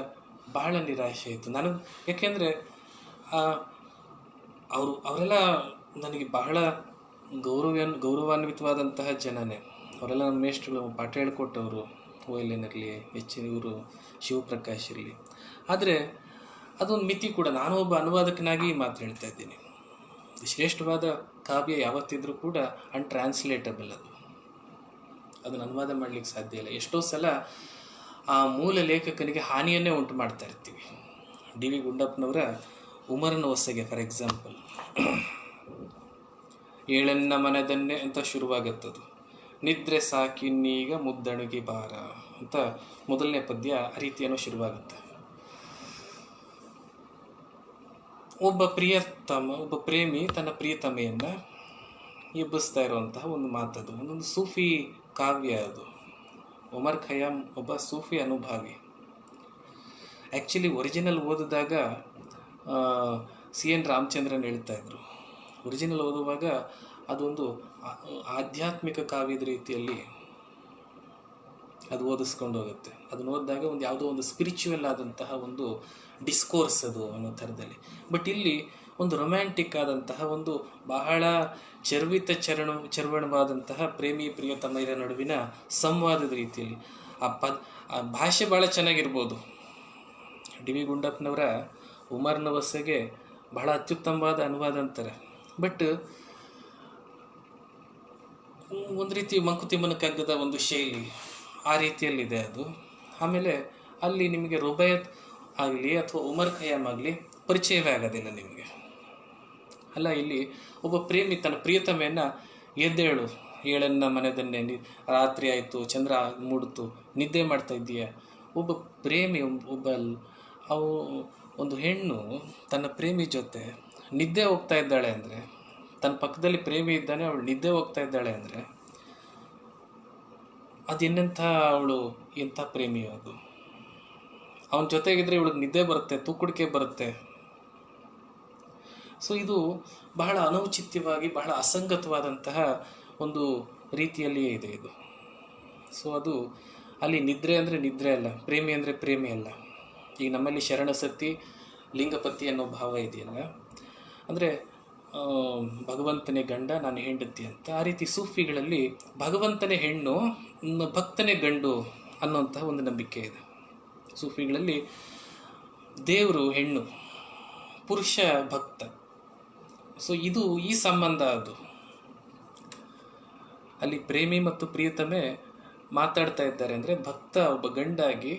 ಬಹಳ ನಿರಾಶೆ ಆಯಿತು ನನಗೆ. ಏಕೆಂದರೆ ಅವರೆಲ್ಲ ನನಗೆ ಬಹಳ ಗೌರವಾನ್ವಿತವಾದಂತಹ ಜನನೇ. ಅವರೆಲ್ಲ ನನ್ನ ಮೇಷ್ಟ್ರುಗಳು, ಪಾಠ ಹೇಳ್ಕೊಟ್ಟವರು. ಒ ಎಲ್ ಎನ್ ಇರಲಿ, ಇವರು ಶಿವಪ್ರಕಾಶ್ ಇರಲಿ. ಆದರೆ ಅದೊಂದು ಮಿತಿ ಕೂಡ. ನಾನು ಒಬ್ಬ ಅನುವಾದಕನಾಗಿ ಮಾತು ಹೇಳ್ತಾ ಇದ್ದೀನಿ. ಶ್ರೇಷ್ಠವಾದ ಕಾವ್ಯ ಯಾವತ್ತಿದ್ರೂ ಕೂಡ ಅನ್ಟ್ರಾನ್ಸ್ಲೇಟಬಲ್. ಅದನ್ನು ಅನುವಾದ ಮಾಡಲಿಕ್ಕೆ ಸಾಧ್ಯ ಇಲ್ಲ. ಎಷ್ಟೋ ಸಲ ಆ ಮೂಲ ಲೇಖಕನಿಗೆ ಹಾನಿಯನ್ನೇ ಉಂಟು ಮಾಡ್ತಾ ಇರ್ತೀವಿ. ಡಿ ವಿ ಗುಂಡಪ್ಪನವರ ಉಮರನ ಹೊಸಗೆ ಫಾರ್ ಎಕ್ಸಾಂಪಲ್, ಏಳೆನ್ನ ಮನದನ್ನೇ ಅಂತ ಶುರುವಾಗತ್ತದು. ನಿದ್ರೆ ಸಾಕಿನ್ನೀಗ ಮುದ್ದಣುಗೆ ಬಾರ ಅಂತ ಮೊದಲನೇ ಪದ್ಯ ಆ ರೀತಿಯೇನೋ ಶುರುವಾಗುತ್ತೆ. ಒಬ್ಬ ಪ್ರೇಮಿ ತನ್ನ ಪ್ರಿಯತಮೆಯನ್ನು ಎಬ್ಬಿಸ್ತಾ ಇರುವಂತಹ ಒಂದು ಮಾತದು. ಒಂದೊಂದು ಸೂಫಿ ಕಾವ್ಯ ಅದು. ಉಮರ್ ಖಯ್ಯಾಮ್ ಒಬ್ಬ ಸೂಫಿ ಅನುಭಾವಿ. ಆ್ಯಕ್ಚುಲಿ ಒರಿಜಿನಲ್ ಓದಿದಾಗ ಸಿ ಎನ್ ರಾಮಚಂದ್ರನ್ ಹೇಳ್ತಾ ಇದ್ರು, ಒರಿಜಿನಲ್ ಓದುವಾಗ ಅದೊಂದು ಆಧ್ಯಾತ್ಮಿಕ ಕಾವ್ಯದ ರೀತಿಯಲ್ಲಿ ಅದು ಓದಿಸ್ಕೊಂಡು ಹೋಗುತ್ತೆ. ಅದನ್ನು ಓದಿದಾಗ ಒಂದು ಯಾವುದೋ ಒಂದು ಸ್ಪಿರಿಚುವಲ್ ಆದಂತಹ ಒಂದು ಡಿಸ್ಕೋರ್ಸ್ ಅದು ಅನ್ನೋ ಥರದಲ್ಲಿ. ಬಟ್ ಇಲ್ಲಿ ಒಂದು ರೊಮ್ಯಾಂಟಿಕ್ ಆದಂತಹ ಒಂದು ಬಹಳ ಚರ್ವಣವಾದಂತಹ ಪ್ರೇಮಿ ಪ್ರಿಯತಮೆಯರ ನಡುವಿನ ಸಂವಾದದ ರೀತಿಯಲ್ಲಿ ಆ ಭಾಷೆ ಭಾಳ ಚೆನ್ನಾಗಿರ್ಬೋದು. ಡಿ ವಿ ಗುಂಡಪ್ಪನವರ ಉಮರ್ನ ಹೊಸಗೆ ಬಹಳ ಅತ್ಯುತ್ತಮವಾದ ಅನುವಾದ ಅಂತಾರೆ. ಬಟ್ ಒಂದು ರೀತಿ ಮಂಕುತಿಮ್ಮನ ಕಗ್ಗದ ಒಂದು ಶೈಲಿ ಆ ರೀತಿಯಲ್ಲಿದೆ ಅದು. ಆಮೇಲೆ ಅಲ್ಲಿ ನಿಮಗೆ ರುಬೈಯತ್ ಆಗಲಿ ಅಥವಾ ಉಮರ್ ಖಯ್ಯಾಮ್ ಆಗಲಿ ಪರಿಚಯವೇ ಆಗೋದಿಲ್ಲ ನಿಮಗೆ. ಅಲ್ಲ, ಇಲ್ಲಿ ಒಬ್ಬ ಪ್ರೇಮಿ ತನ್ನ ಪ್ರಿಯತಮೆಯನ್ನು ಎದ್ದೇಳು, ಏಳನ್ನ ಮನೆದನ್ನೇ, ರಾತ್ರಿ ಆಯಿತು, ಚಂದ್ರ ಮೂಡಿತು, ನಿದ್ದೆ ಮಾಡ್ತಾ ಇದ್ದೀಯ. ಒಬ್ಬ ಪ್ರೇಮಿ ಒಂದು ಹೆಣ್ಣು ತನ್ನ ಪ್ರೇಮಿ ಜೊತೆ ನಿದ್ದೆ ಹೋಗ್ತಾ ಇದ್ದಾಳೆ ಅಂದರೆ, ತನ್ನ ಪಕ್ಕದಲ್ಲಿ ಪ್ರೇಮಿ ಇದ್ದಾನೆ, ಅವಳು ನಿದ್ದೆ ಹೋಗ್ತಾ ಇದ್ದಾಳೆ ಅಂದರೆ ಅವಳು ಎಂಥ ಪ್ರೇಮಿ ಅದು. ಅವನ ಜೊತೆಗಿದ್ರೆ ಇವಳಿಗೆ ನಿದ್ದೆ ಬರುತ್ತೆ, ತೂಕುಡಿಕೆ ಬರುತ್ತೆ. ಸೊ ಇದು ಬಹಳ ಅನೌಚಿತ್ಯವಾಗಿ, ಬಹಳ ಅಸಂಗತವಾದಂತಹ ಒಂದು ರೀತಿಯಲ್ಲಿಯೇ ಇದೆ ಇದು. ಸೊ ಅದು ಅಲ್ಲಿ ನಿದ್ರೆ ಅಂದರೆ ನಿದ್ರೆ ಅಲ್ಲ, ಪ್ರೇಮಿ ಅಂದರೆ ಪ್ರೇಮಿ ಅಲ್ಲ. ಈಗ ನಮ್ಮಲ್ಲಿ ಶರಣಸತಿ ಲಿಂಗಪತಿ ಅನ್ನೋ ಭಾವ ಇದೆಯಲ್ಲ, ಅಂದರೆ ಭಗವಂತನೇ ಗಂಡ, ನಾನು ಹೆಂಡತಿ ಅಂತ. ಆ ರೀತಿ ಸೂಫಿಗಳಲ್ಲಿ ಭಗವಂತನೇ ಹೆಣ್ಣು, ಭಕ್ತನೇ ಗಂಡು ಅನ್ನೋಂತಹ ಒಂದು ನಂಬಿಕೆ ಇದೆ. ಸೂಫಿಗಳಲ್ಲಿ ದೇವರು ಹೆಣ್ಣು, ಪುರುಷ ಭಕ್ತ. ಸೊ ಇದು ಈ ಸಂಬಂಧ ಅದು. ಅಲ್ಲಿ ಪ್ರೇಮಿ ಮತ್ತು ಪ್ರಿಯತಮೆ ಮಾತಾಡ್ತಾ ಇದ್ದಾರೆ ಅಂದರೆ ಭಕ್ತ ಒಬ್ಬ ಗಂಡಾಗಿ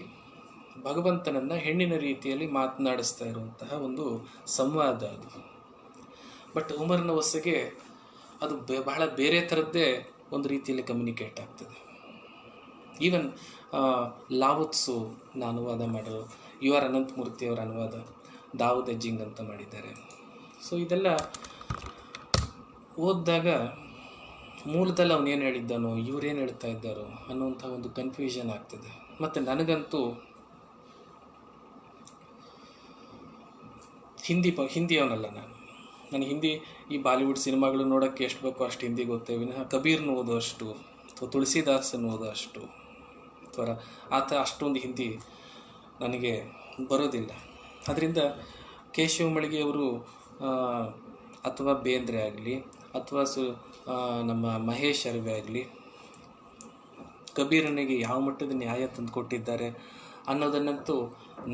ಭಗವಂತನನ್ನು ಹೆಣ್ಣಿನ ರೀತಿಯಲ್ಲಿ ಮಾತನಾಡಿಸ್ತಾ ಇರುವಂತಹ ಒಂದು ಸಂವಾದ ಅದು. ಬಟ್ ಉಮರ್ನ ಹೊಸಗೆ ಅದು ಬಹಳ ಬೇರೆ ಥರದ್ದೇ ಒಂದು ರೀತಿಯಲ್ಲಿ ಕಮ್ಯುನಿಕೇಟ್ ಆಗ್ತದೆ. ಈವನ್ ಲಾವುತ್ಸು ಅನುವಾದ ಮಾಡೋರು, ಯು ಆರ್ ಅನಂತಮೂರ್ತಿಯವರ ಅನುವಾದ ದಾವೂದ್ ಎಜ್ಜಿಂಗ್ ಅಂತ ಮಾಡಿದ್ದಾರೆ. ಸೊ ಇದೆಲ್ಲ ಓದಿದಾಗ ಮೂಲದಲ್ಲಿ ಅವನೇನು ಹೇಳಿದ್ದಾನೋ, ಇವರೇನು ಹೇಳ್ತಾ ಇದ್ದಾರೋ ಅನ್ನುವಂಥ ಒಂದು ಕನ್ಫ್ಯೂಷನ್ ಆಗ್ತದೆ. ಮತ್ತು ನನಗಂತೂ ಹಿಂದಿಯವನಲ್ಲ ನಾನು ಹಿಂದಿ ಈ ಬಾಲಿವುಡ್ ಸಿನಿಮಾಗಳು ನೋಡೋಕ್ಕೆ ಎಷ್ಟು ಬೇಕೋ ಅಷ್ಟು ಹಿಂದಿ ಗೊತ್ತೇ ವಿನಃ ಕಬೀರ್ನ ಓದೋ ಅಷ್ಟು ಅಥವಾ ತುಳಸಿದಾಸನ ಓದೋ ಅಷ್ಟು ಅಥವಾ ಅಷ್ಟೊಂದು ಹಿಂದಿ ನನಗೆ ಬರೋದಿಲ್ಲ. ಅದರಿಂದ ಕೇಶವ ಮಳಿಗೆಯವರು ಅಥವಾ ಬೇಂದ್ರೆ ಆಗಲಿ ಅಥವಾ ನಮ್ಮ ಮಹೇಶ್ ಅರವೆ ಆಗಲಿ ಕಬೀರನಿಗೆ ಯಾವ ಮಟ್ಟದ ನ್ಯಾಯ ತಂದು ಕೊಟ್ಟಿದ್ದಾರೆ ಅನ್ನೋದನ್ನಂತೂ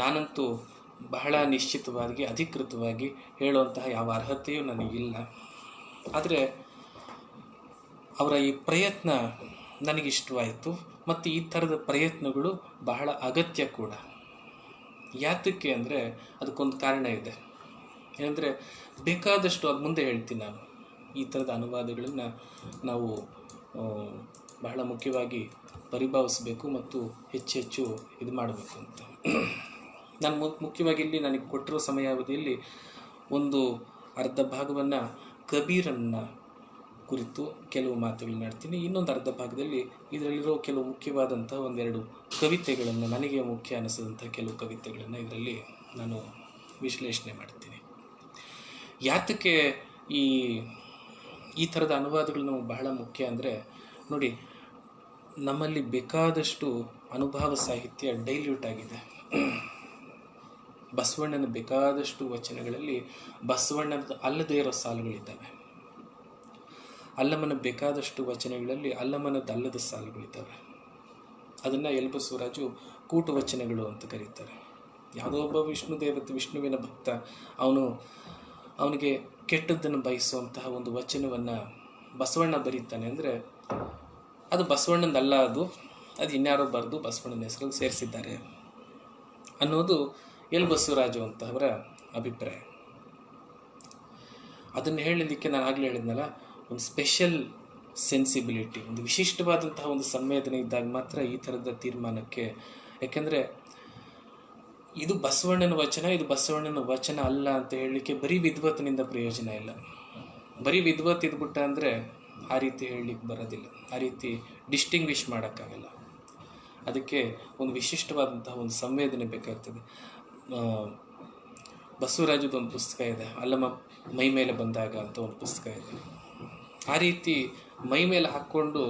ನಾನಂತೂ ಬಹಳ ನಿಶ್ಚಿತವಾಗಿ ಅಧಿಕೃತವಾಗಿ ಹೇಳುವಂತಹ ಯಾವ ಅರ್ಹತೆಯೂ ನನಗಿಲ್ಲ. ಆದರೆ ಅವರ ಈ ಪ್ರಯತ್ನ ನನಗಿಷ್ಟವಾಯಿತು ಮತ್ತು ಈ ಥರದ ಪ್ರಯತ್ನಗಳು ಬಹಳ ಅಗತ್ಯ ಕೂಡ. ಯಾತಕ್ಕೆ ಅಂದರೆ ಅದಕ್ಕೊಂದು ಕಾರಣ ಇದೆ. ಏನಂದರೆ ಬೇಕಾದಷ್ಟು ಅದು ಮುಂದೆ ಹೇಳ್ತೀನಿ ನಾನು, ಈ ಥರದ ಅನುವಾದಗಳನ್ನು ನಾವು ಬಹಳ ಮುಖ್ಯವಾಗಿ ಪರಿಭಾವಿಸಬೇಕು ಮತ್ತು ಹೆಚ್ಚು ಇದು ಮಾಡಬೇಕು ಅಂತ. ನಾನು ಮುಖ್ಯವಾಗಿ ಇಲ್ಲಿ ನನಗೆ ಕೊಟ್ಟಿರೋ ಸಮಯಾವಧಿಯಲ್ಲಿ ಒಂದು ಅರ್ಧ ಭಾಗವನ್ನು ಕಬೀರನ್ನ ಕುರಿತು ಕೆಲವು ಮಾತುಗಳನ್ನ ಆಡ್ತೀನಿ. ಇನ್ನೊಂದು ಅರ್ಧ ಭಾಗದಲ್ಲಿ ಇದರಲ್ಲಿರೋ ಕೆಲವು ಮುಖ್ಯವಾದಂಥ ಒಂದೆರಡು ಕವಿತೆಗಳನ್ನು, ನನಗೆ ಮುಖ್ಯ ಅನಿಸಿದಂಥ ಕೆಲವು ಕವಿತೆಗಳನ್ನು ಇದರಲ್ಲಿ ನಾನು ವಿಶ್ಲೇಷಣೆ ಮಾಡ್ತೀನಿ. ಯಾತಕ್ಕೆ ಈ ಈ ಥರದ ಅನುವಾದಗಳು ನಮಗೆ ಬಹಳ ಮುಖ್ಯ. ಅಂದರೆ ನೋಡಿ, ನಮ್ಮಲ್ಲಿ ಬೇಕಾದಷ್ಟು ಅನುಭವ ಸಾಹಿತ್ಯ ಡೈಲ್ಯೂಟ್ ಆಗಿದೆ. ಬಸವಣ್ಣನ ಬೇಕಾದಷ್ಟು ವಚನಗಳಲ್ಲಿ ಬಸವಣ್ಣನ ಅಲ್ಲದೇ ಇರೋ ಸಾಲುಗಳಿದ್ದಾವೆ. ಅಲ್ಲಮನ ಬೇಕಾದಷ್ಟು ವಚನಗಳಲ್ಲಿ ಅಲ್ಲಮನದಲ್ಲದ ಸಾಲುಗಳಿದ್ದಾವೆ. ಅದನ್ನು ಎಲ್ ಬಸವರಾಜು ಕೂಟು ವಚನಗಳು ಅಂತ ಕರೀತಾರೆ. ಯಾವುದೋ ಒಬ್ಬ ವಿಷ್ಣುವಿನ ಭಕ್ತ ಅವನಿಗೆ ಕೆಟ್ಟದ್ದನ್ನು ಬಯಸುವಂತಹ ಒಂದು ವಚನವನ್ನು ಬಸವಣ್ಣ ಬರೀತಾನೆ ಅಂದರೆ ಅದು ಬಸವಣ್ಣಂದಲ್ಲ, ಅದು ಇನ್ಯಾರೋ ಬರೆದು ಬಸವಣ್ಣನ ಹೆಸರಲ್ಲಿ ಸೇರಿಸಿದ್ದಾರೆ ಅನ್ನೋದು ಎಲ್ ಬಸವರಾಜು ಅಂತವರ ಅಭಿಪ್ರಾಯ. ಅದನ್ನು ಹೇಳಲಿಕ್ಕೆ ನಾನು ಆಗಲೇ ಹೇಳಿದ್ನಲ್ಲ, ಒಂದು ಸ್ಪೆಷಲ್ ಸೆನ್ಸಿಬಿಲಿಟಿ, ಒಂದು ವಿಶಿಷ್ಟವಾದಂತಹ ಒಂದು ಸಂವೇದನೆ ಇದ್ದಾಗ ಮಾತ್ರ ಈ ಥರದ ತೀರ್ಮಾನಕ್ಕೆ. ಯಾಕೆಂದರೆ ಇದು ಬಸವಣ್ಣನ ವಚನ, ಇದು ಬಸವಣ್ಣನ ವಚನ ಅಲ್ಲ ಅಂತ ಹೇಳಲಿಕ್ಕೆ ಬರೀ ವಿದ್ವತ್ನಿಂದ ಪ್ರಯೋಜನ ಇಲ್ಲ. ಬರೀ ವಿದ್ವತ್ ಇದ್ಬಿಟ್ಟ ಅಂದರೆ ಆ ರೀತಿ ಹೇಳಲಿಕ್ಕೆ ಬರೋದಿಲ್ಲ, ಆ ರೀತಿ ಡಿಸ್ಟಿಂಗ್ವಿಷ್ ಮಾಡೋಕ್ಕಾಗಲ್ಲ. ಅದಕ್ಕೆ ಒಂದು ವಿಶಿಷ್ಟವಾದಂತಹ ಒಂದು ಸಂವೇದನೆ ಬೇಕಾಗ್ತದೆ. ಬಸವರಾಜದ ಒಂದು ಪುಸ್ತಕ ಇದೆ, ಅಲ್ಲಮ ಮೈ ಮೇಲೆ ಬಂದಾಗ ಅಂತ ಒಂದು ಪುಸ್ತಕ ಇದೆ. ಆ ರೀತಿ ಮೈ ಮೇಲೆ ಹಾಕ್ಕೊಂಡು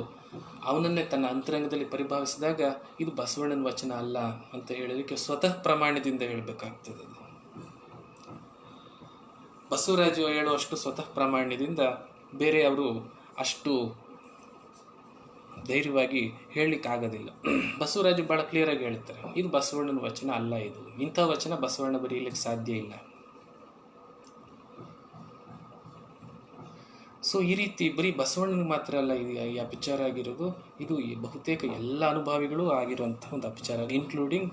ಅವನನ್ನೇ ತನ್ನ ಅಂತರಂಗದಲ್ಲಿ ಪರಿಭಾವಿಸಿದಾಗ ಇದು ಬಸವಣ್ಣನ ವಚನ ಅಲ್ಲ ಅಂತ ಹೇಳಲಿಕ್ಕೆ ಸ್ವತಃ ಪ್ರಮಾಣದಿಂದ ಹೇಳಬೇಕಾಗ್ತದೆ. ಬಸವರಾಜು ಹೇಳುವಷ್ಟು ಸ್ವತಃ ಪ್ರಾಮಾಣ್ಯದಿಂದ ಬೇರೆ ಅವರು ಅಷ್ಟು ಧೈರ್ಯವಾಗಿ ಹೇಳಲಿಕ್ಕೆ ಆಗೋದಿಲ್ಲ. ಬಸವರಾಜು ಭಾಳ ಕ್ಲಿಯರಾಗಿ ಹೇಳ್ತಾರೆ, ಇದು ಬಸವಣ್ಣನ ವಚನ ಅಲ್ಲ, ಇದು ಇಂಥ ವಚನ ಬಸವಣ್ಣ ಬರೀಲಿಕ್ಕೆ ಸಾಧ್ಯ ಇಲ್ಲ. ಸೊ ಈ ರೀತಿ ಬರೀ ಬಸವಣ್ಣನಿಗೆ ಮಾತ್ರ ಅಲ್ಲ ಈ ಅಪಚಾರ ಆಗಿರೋದು, ಇದು ಬಹುತೇಕ ಎಲ್ಲ ಅನುಭವಿಗಳು ಆಗಿರುವಂಥ ಒಂದು ಅಪಚಾರ, ಇನ್ಕ್ಲೂಡಿಂಗ್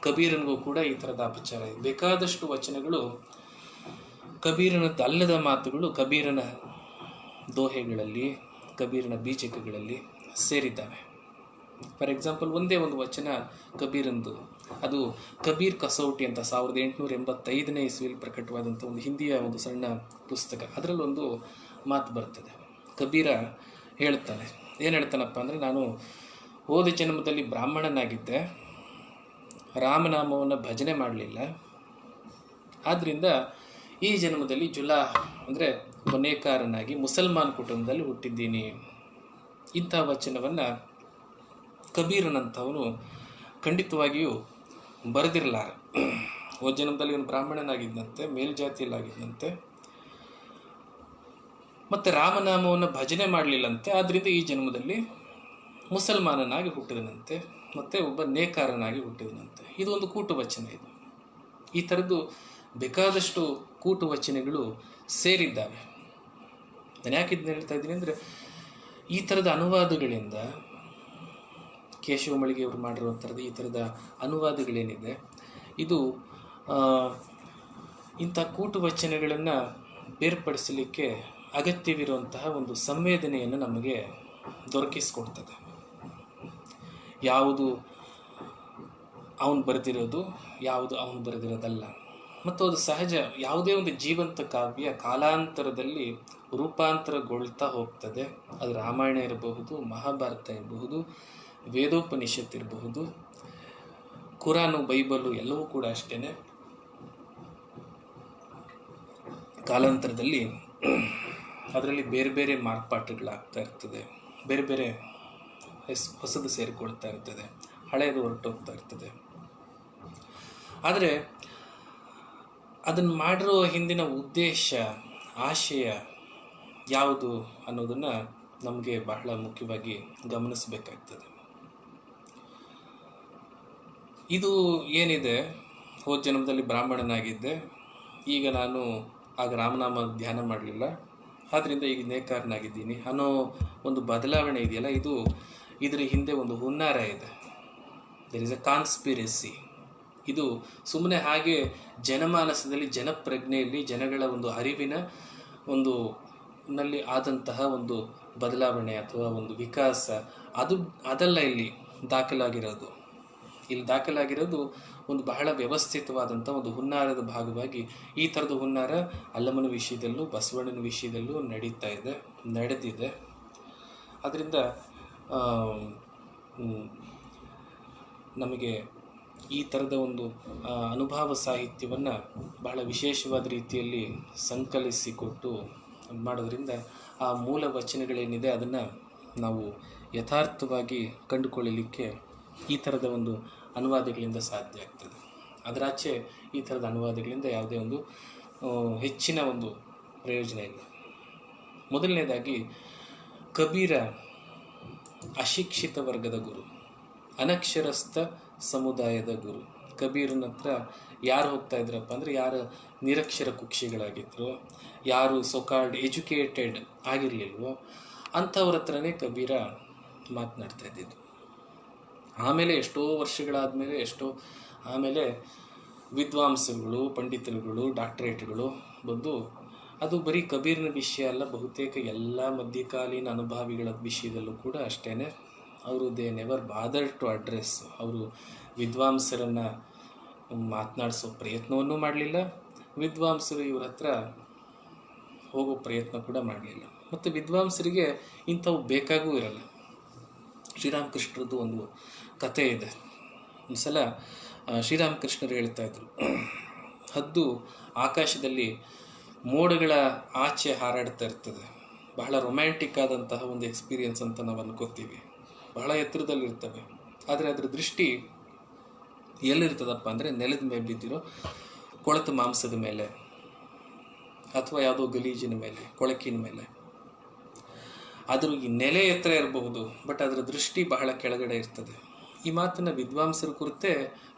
ಕಬೀರನಿಗೂ ಕೂಡ ಈ ಥರದ ಅಪಚಾರ ಇದೆ. ಬೇಕಾದಷ್ಟು ವಚನಗಳು ಕಬೀರನದ್ದು ಅಲ್ಲದ ಮಾತುಗಳು ಕಬೀರನ ದೋಹೆಗಳಲ್ಲಿ, ಕಬೀರನ ಬೀಜಕಗಳಲ್ಲಿ ಸೇರಿದ್ದಾವೆ. ಫಾರ್ ಎಕ್ಸಾಂಪಲ್, ಒಂದೇ ಒಂದು ವಚನ ಕಬೀರಂದು, ಅದು ಕಬೀರ್ ಕಸೌಟಿ ಅಂತ 1885ನೇ ಇಸ್ವಿಯಲ್ಲಿ ಪ್ರಕಟವಾದಂಥ ಒಂದು ಹಿಂದಿಯ ಒಂದು ಸಣ್ಣ ಪುಸ್ತಕ. ಅದರಲ್ಲೊಂದು ಮಾತು ಬರ್ತದೆ. ಕಬೀರ ಹೇಳ್ತಾನೆ, ಏನು ಹೇಳ್ತಾನಪ್ಪ ಅಂದರೆ, ನಾನು ಹೋದ ಜನ್ಮದಲ್ಲಿ ಬ್ರಾಹ್ಮಣನಾಗಿದ್ದೆ, ರಾಮನಾಮವನ್ನು ಭಜನೆ ಮಾಡಲಿಲ್ಲ, ಆದ್ದರಿಂದ ಈ ಜನ್ಮದಲ್ಲಿ ಜುಲಾ ಅಂದರೆ ನೇಕಾರನಾಗಿ ಮುಸಲ್ಮಾನ್ ಕುಟುಂಬದಲ್ಲಿ ಹುಟ್ಟಿದ್ದೀನಿ. ಇಂಥ ವಚನವನ್ನು ಕಬೀರನಂಥವನು ಖಂಡಿತವಾಗಿಯೂ ಬರೆದಿರಲಾರ. ಹೋದ ಜನ್ಮದಲ್ಲಿ ಇವನು ಬ್ರಾಹ್ಮಣನಾಗಿದ್ದಂತೆ, ಮೇಲ್ಜಾತಿಯಲ್ಲಾಗಿದ್ದಂತೆ, ಮತ್ತು ರಾಮನಾಮವನ್ನು ಭಜನೆ ಮಾಡಲಿಲ್ಲಂತೆ, ಆದ್ದರಿಂದ ಈ ಜನ್ಮದಲ್ಲಿ ಮುಸಲ್ಮಾನನಾಗಿ ಹುಟ್ಟಿದನಂತೆ, ಮತ್ತು ಒಬ್ಬ ನೇಕಾರನಾಗಿ ಹುಟ್ಟಿದನಂತೆ. ಇದು ಒಂದು ಕೂಟು ವಚನ. ಇದು ಈ ಥರದ್ದು ಬೇಕಾದಷ್ಟು ಕೂಟು ವಚನಗಳು ಸೇರಿದ್ದಾವೆ. ನಾನು ಯಾಕೆ ಇದನ್ನ ಹೇಳ್ತಾ ಇದ್ದೀನಿ ಅಂದರೆ, ಈ ಥರದ ಅನುವಾದಗಳಿಂದ ಕೇಶವ ಮಳಿಗೆಯವರು ಮಾಡಿರುವಂಥದ್ದು ಈ ಥರದ ಅನುವಾದಗಳೇನಿದೆ, ಇದು ಇಂಥ ಕೂಟು ವಚನಗಳನ್ನು ಬೇರ್ಪಡಿಸಲಿಕ್ಕೆ ಅಗತ್ಯವಿರುವಂತಹ ಒಂದು ಸಂವೇದನೆಯನ್ನು ನಮಗೆ ದೊರಕಿಸ್ಕೊಡ್ತದೆ. ಯಾವುದು ಅವನು ಬರೆದಿರೋದು, ಯಾವುದು ಅವನು ಬರೆದಿರೋದಲ್ಲ. ಮತ್ತು ಅದು ಸಹಜ. ಯಾವುದೇ ಒಂದು ಜೀವಂತ ಕಾವ್ಯ ಕಾಲಾಂತರದಲ್ಲಿ ರೂಪಾಂತರಗೊಳ್ತಾ ಹೋಗ್ತದೆ. ಅದು ರಾಮಾಯಣ ಇರಬಹುದು, ಮಹಾಭಾರತ ಇರಬಹುದು, ವೇದೋಪನಿಷತ್ ಇರಬಹುದು, ಕುರಾನು, ಬೈಬಲು ಎಲ್ಲವೂ ಕೂಡ ಅಷ್ಟೇ. ಕಾಲಾಂತರದಲ್ಲಿ ಅದರಲ್ಲಿ ಬೇರೆ ಬೇರೆ ಮಾರ್ಪಾಟುಗಳಾಗ್ತಾ ಇರ್ತದೆ, ಬೇರೆ ಬೇರೆ ಹೊಸದು ಸೇರಿಕೊಳ್ತಾ ಇರ್ತದೆ, ಹಳೆಯದು ಹೊರಟೋಗ್ತಾ ಇರ್ತದೆ. ಆದರೆ ಅದನ್ನು ಮಾಡಿರೋ ಹಿಂದಿನ ಉದ್ದೇಶ, ಆಶಯ ಯಾವುದು ಅನ್ನೋದನ್ನು ನಮಗೆ ಬಹಳ ಮುಖ್ಯವಾಗಿ ಗಮನಿಸಬೇಕಾಗ್ತದೆ. ಇದು ಏನಿದೆ, ಹೋದ ಜನ್ಮದಲ್ಲಿ ಬ್ರಾಹ್ಮಣನಾಗಿದ್ದೆ, ಈಗ ನಾನು ಆಗ ರಾಮನಾಮ ಧ್ಯಾನ ಮಾಡಲಿಲ್ಲ, ಆದ್ದರಿಂದ ಈಗ ನೇಕಾರನಾಗಿದ್ದೀನಿ ಅನ್ನೋ ಒಂದು ಬದಲಾವಣೆ ಇದೆಯಲ್ಲ, ಇದರ ಹಿಂದೆ ಒಂದು ಹುನ್ನಾರ ಇದೆ. There is a conspiracy. ಇದು ಸುಮ್ಮನೆ ಹಾಗೆ ಜನಮಾನಸದಲ್ಲಿ, ಜನಪ್ರಜ್ಞೆಯಲ್ಲಿ, ಜನಗಳ ಒಂದು ಅರಿವಿನ ಒಂದು ನಲ್ಲಿ ಆದಂತಹ ಒಂದು ಬದಲಾವಣೆ ಅಥವಾ ಒಂದು ವಿಕಾಸ, ಅದೆಲ್ಲ ಇಲ್ಲಿ ದಾಖಲಾಗಿರೋದು. ಇಲ್ಲಿ ದಾಖಲಾಗಿರೋದು ಒಂದು ಬಹಳ ವ್ಯವಸ್ಥಿತವಾದಂಥ ಒಂದು ಹುನ್ನಾರದ ಭಾಗವಾಗಿ. ಈ ಥರದ ಹುನ್ನಾರ ಅಲ್ಲಮನ ವಿಷಯದಲ್ಲೂ ಬಸವಣ್ಣನ ವಿಷಯದಲ್ಲೂ ನಡೆದಿದೆ. ಅದರಿಂದ ನಮಗೆ ಈ ಥರದ ಒಂದು ಅನುಭವ ಸಾಹಿತ್ಯವನ್ನು ಬಹಳ ವಿಶೇಷವಾದ ರೀತಿಯಲ್ಲಿ ಸಂಕಲಿಸಿಕೊಟ್ಟು ಮಾಡೋದ್ರಿಂದ ಆ ಮೂಲ ವಚನಗಳೇನಿದೆ ಅದನ್ನು ನಾವು ಯಥಾರ್ಥವಾಗಿ ಕಂಡುಕೊಳ್ಳಲಿಕ್ಕೆ ಈ ಥರದ ಒಂದು ಅನುವಾದಗಳಿಂದ ಸಾಧ್ಯ ಆಗ್ತದೆ. ಅದರಾಚೆ ಈ ಥರದ ಅನುವಾದಗಳಿಂದ ಯಾವುದೇ ಒಂದು ಹೆಚ್ಚಿನ ಒಂದು ಪ್ರಯೋಜನ ಇಲ್ಲ. ಮೊದಲನೇದಾಗಿ ಕಬೀರ ಅಶಿಕ್ಷಿತ ವರ್ಗದ ಗುರು, ಅನಕ್ಷರಸ್ಥ ಸಮುದಾಯದ ಗುರು. ಕಬೀರನ ಹತ್ರ ಯಾರು ಹೋಗ್ತಾ ಇದ್ರಪ್ಪ ಅಂದರೆ ಯಾರು ನಿರಕ್ಷರ ಕುಕ್ಷಿಗಳಾಗಿದ್ರು, ಯಾರು ಸೊಕಾಲ್ಡ್ ಎಜುಕೇಟೆಡ್ ಆಗಿರಲಿಲ್ವೋ ಅಂಥವ್ರ ಹತ್ರನೇ ಕಬೀರ ಮಾತನಾಡ್ತಾ ಇದ್ದಿದ್ದು. ಆಮೇಲೆ ಎಷ್ಟೋ ವರ್ಷಗಳಾದಮೇಲೆ ಆಮೇಲೆ ವಿದ್ವಾಂಸರುಗಳು, ಪಂಡಿತರುಗಳು, ಡಾಕ್ಟರೇಟ್ಗಳು ಬಂದು ಅದು ಬರೀ ಕಬೀರನ ವಿಷಯ ಅಲ್ಲ, ಬಹುತೇಕ ಎಲ್ಲ ಮಧ್ಯಕಾಲೀನ ಅನುಭಾವಿಗಳ ವಿಷಯದಲ್ಲೂ ಕೂಡ ಅಷ್ಟೇ. ಅವರು they never bother to address, ಅವರು ವಿದ್ವಾಂಸರನ್ನು ಮಾತನಾಡಿಸೋ ಪ್ರಯತ್ನವನ್ನೂ ಮಾಡಲಿಲ್ಲ, ವಿದ್ವಾಂಸರು ಇವ್ರ ಹತ್ರ ಹೋಗೋ ಪ್ರಯತ್ನ ಕೂಡ ಮಾಡಲಿಲ್ಲ. ಮತ್ತು ವಿದ್ವಾಂಸರಿಗೆ ಇಂಥವು ಬೇಕಾಗೂ ಇರಲ್ಲ. ಶ್ರೀರಾಮಕೃಷ್ಣರದ್ದು ಒಂದು ಕಥೆ ಇದೆ. ಒಂದು ಸಲ ಶ್ರೀರಾಮಕೃಷ್ಣರು ಹೇಳ್ತಾ ಇದ್ರು, ಹದ್ದು ಆಕಾಶದಲ್ಲಿ ಮೋಡಗಳ ಆಚೆ ಹಾರಾಡ್ತಾ ಇರ್ತದೆ. ಬಹಳ ರೊಮ್ಯಾಂಟಿಕ್ ಆದಂತಹ ಒಂದು ಎಕ್ಸ್ಪೀರಿಯನ್ಸ್ ಅಂತ ನಾವು ಅನ್ಕೋತೀವಿ, ಬಹಳ ಎತ್ತರದಲ್ಲಿರ್ತವೆ. ಆದರೆ ಅದರ ದೃಷ್ಟಿ ಎಲ್ಲಿರ್ತದಪ್ಪ ಅಂದರೆ ನೆಲದ ಮೇಲೆ ಬಿದ್ದಿರೋ ಕೊಳೆತ ಮಾಂಸದ ಮೇಲೆ ಅಥವಾ ಯಾವುದೋ ಗಲೀಜಿನ ಮೇಲೆ, ಕೊಳಕಿನ ಮೇಲೆ. ಅದ್ರ ಈ ನೆಲೆ ಎತ್ತರ ಇರಬಹುದು, ಬಟ್ ಅದರ ದೃಷ್ಟಿ ಬಹಳ ಕೆಳಗಡೆ ಇರ್ತದೆ. ಈ ಮಾತನ್ನು ವಿದ್ವಾಂಸರ ಕುರಿತೇ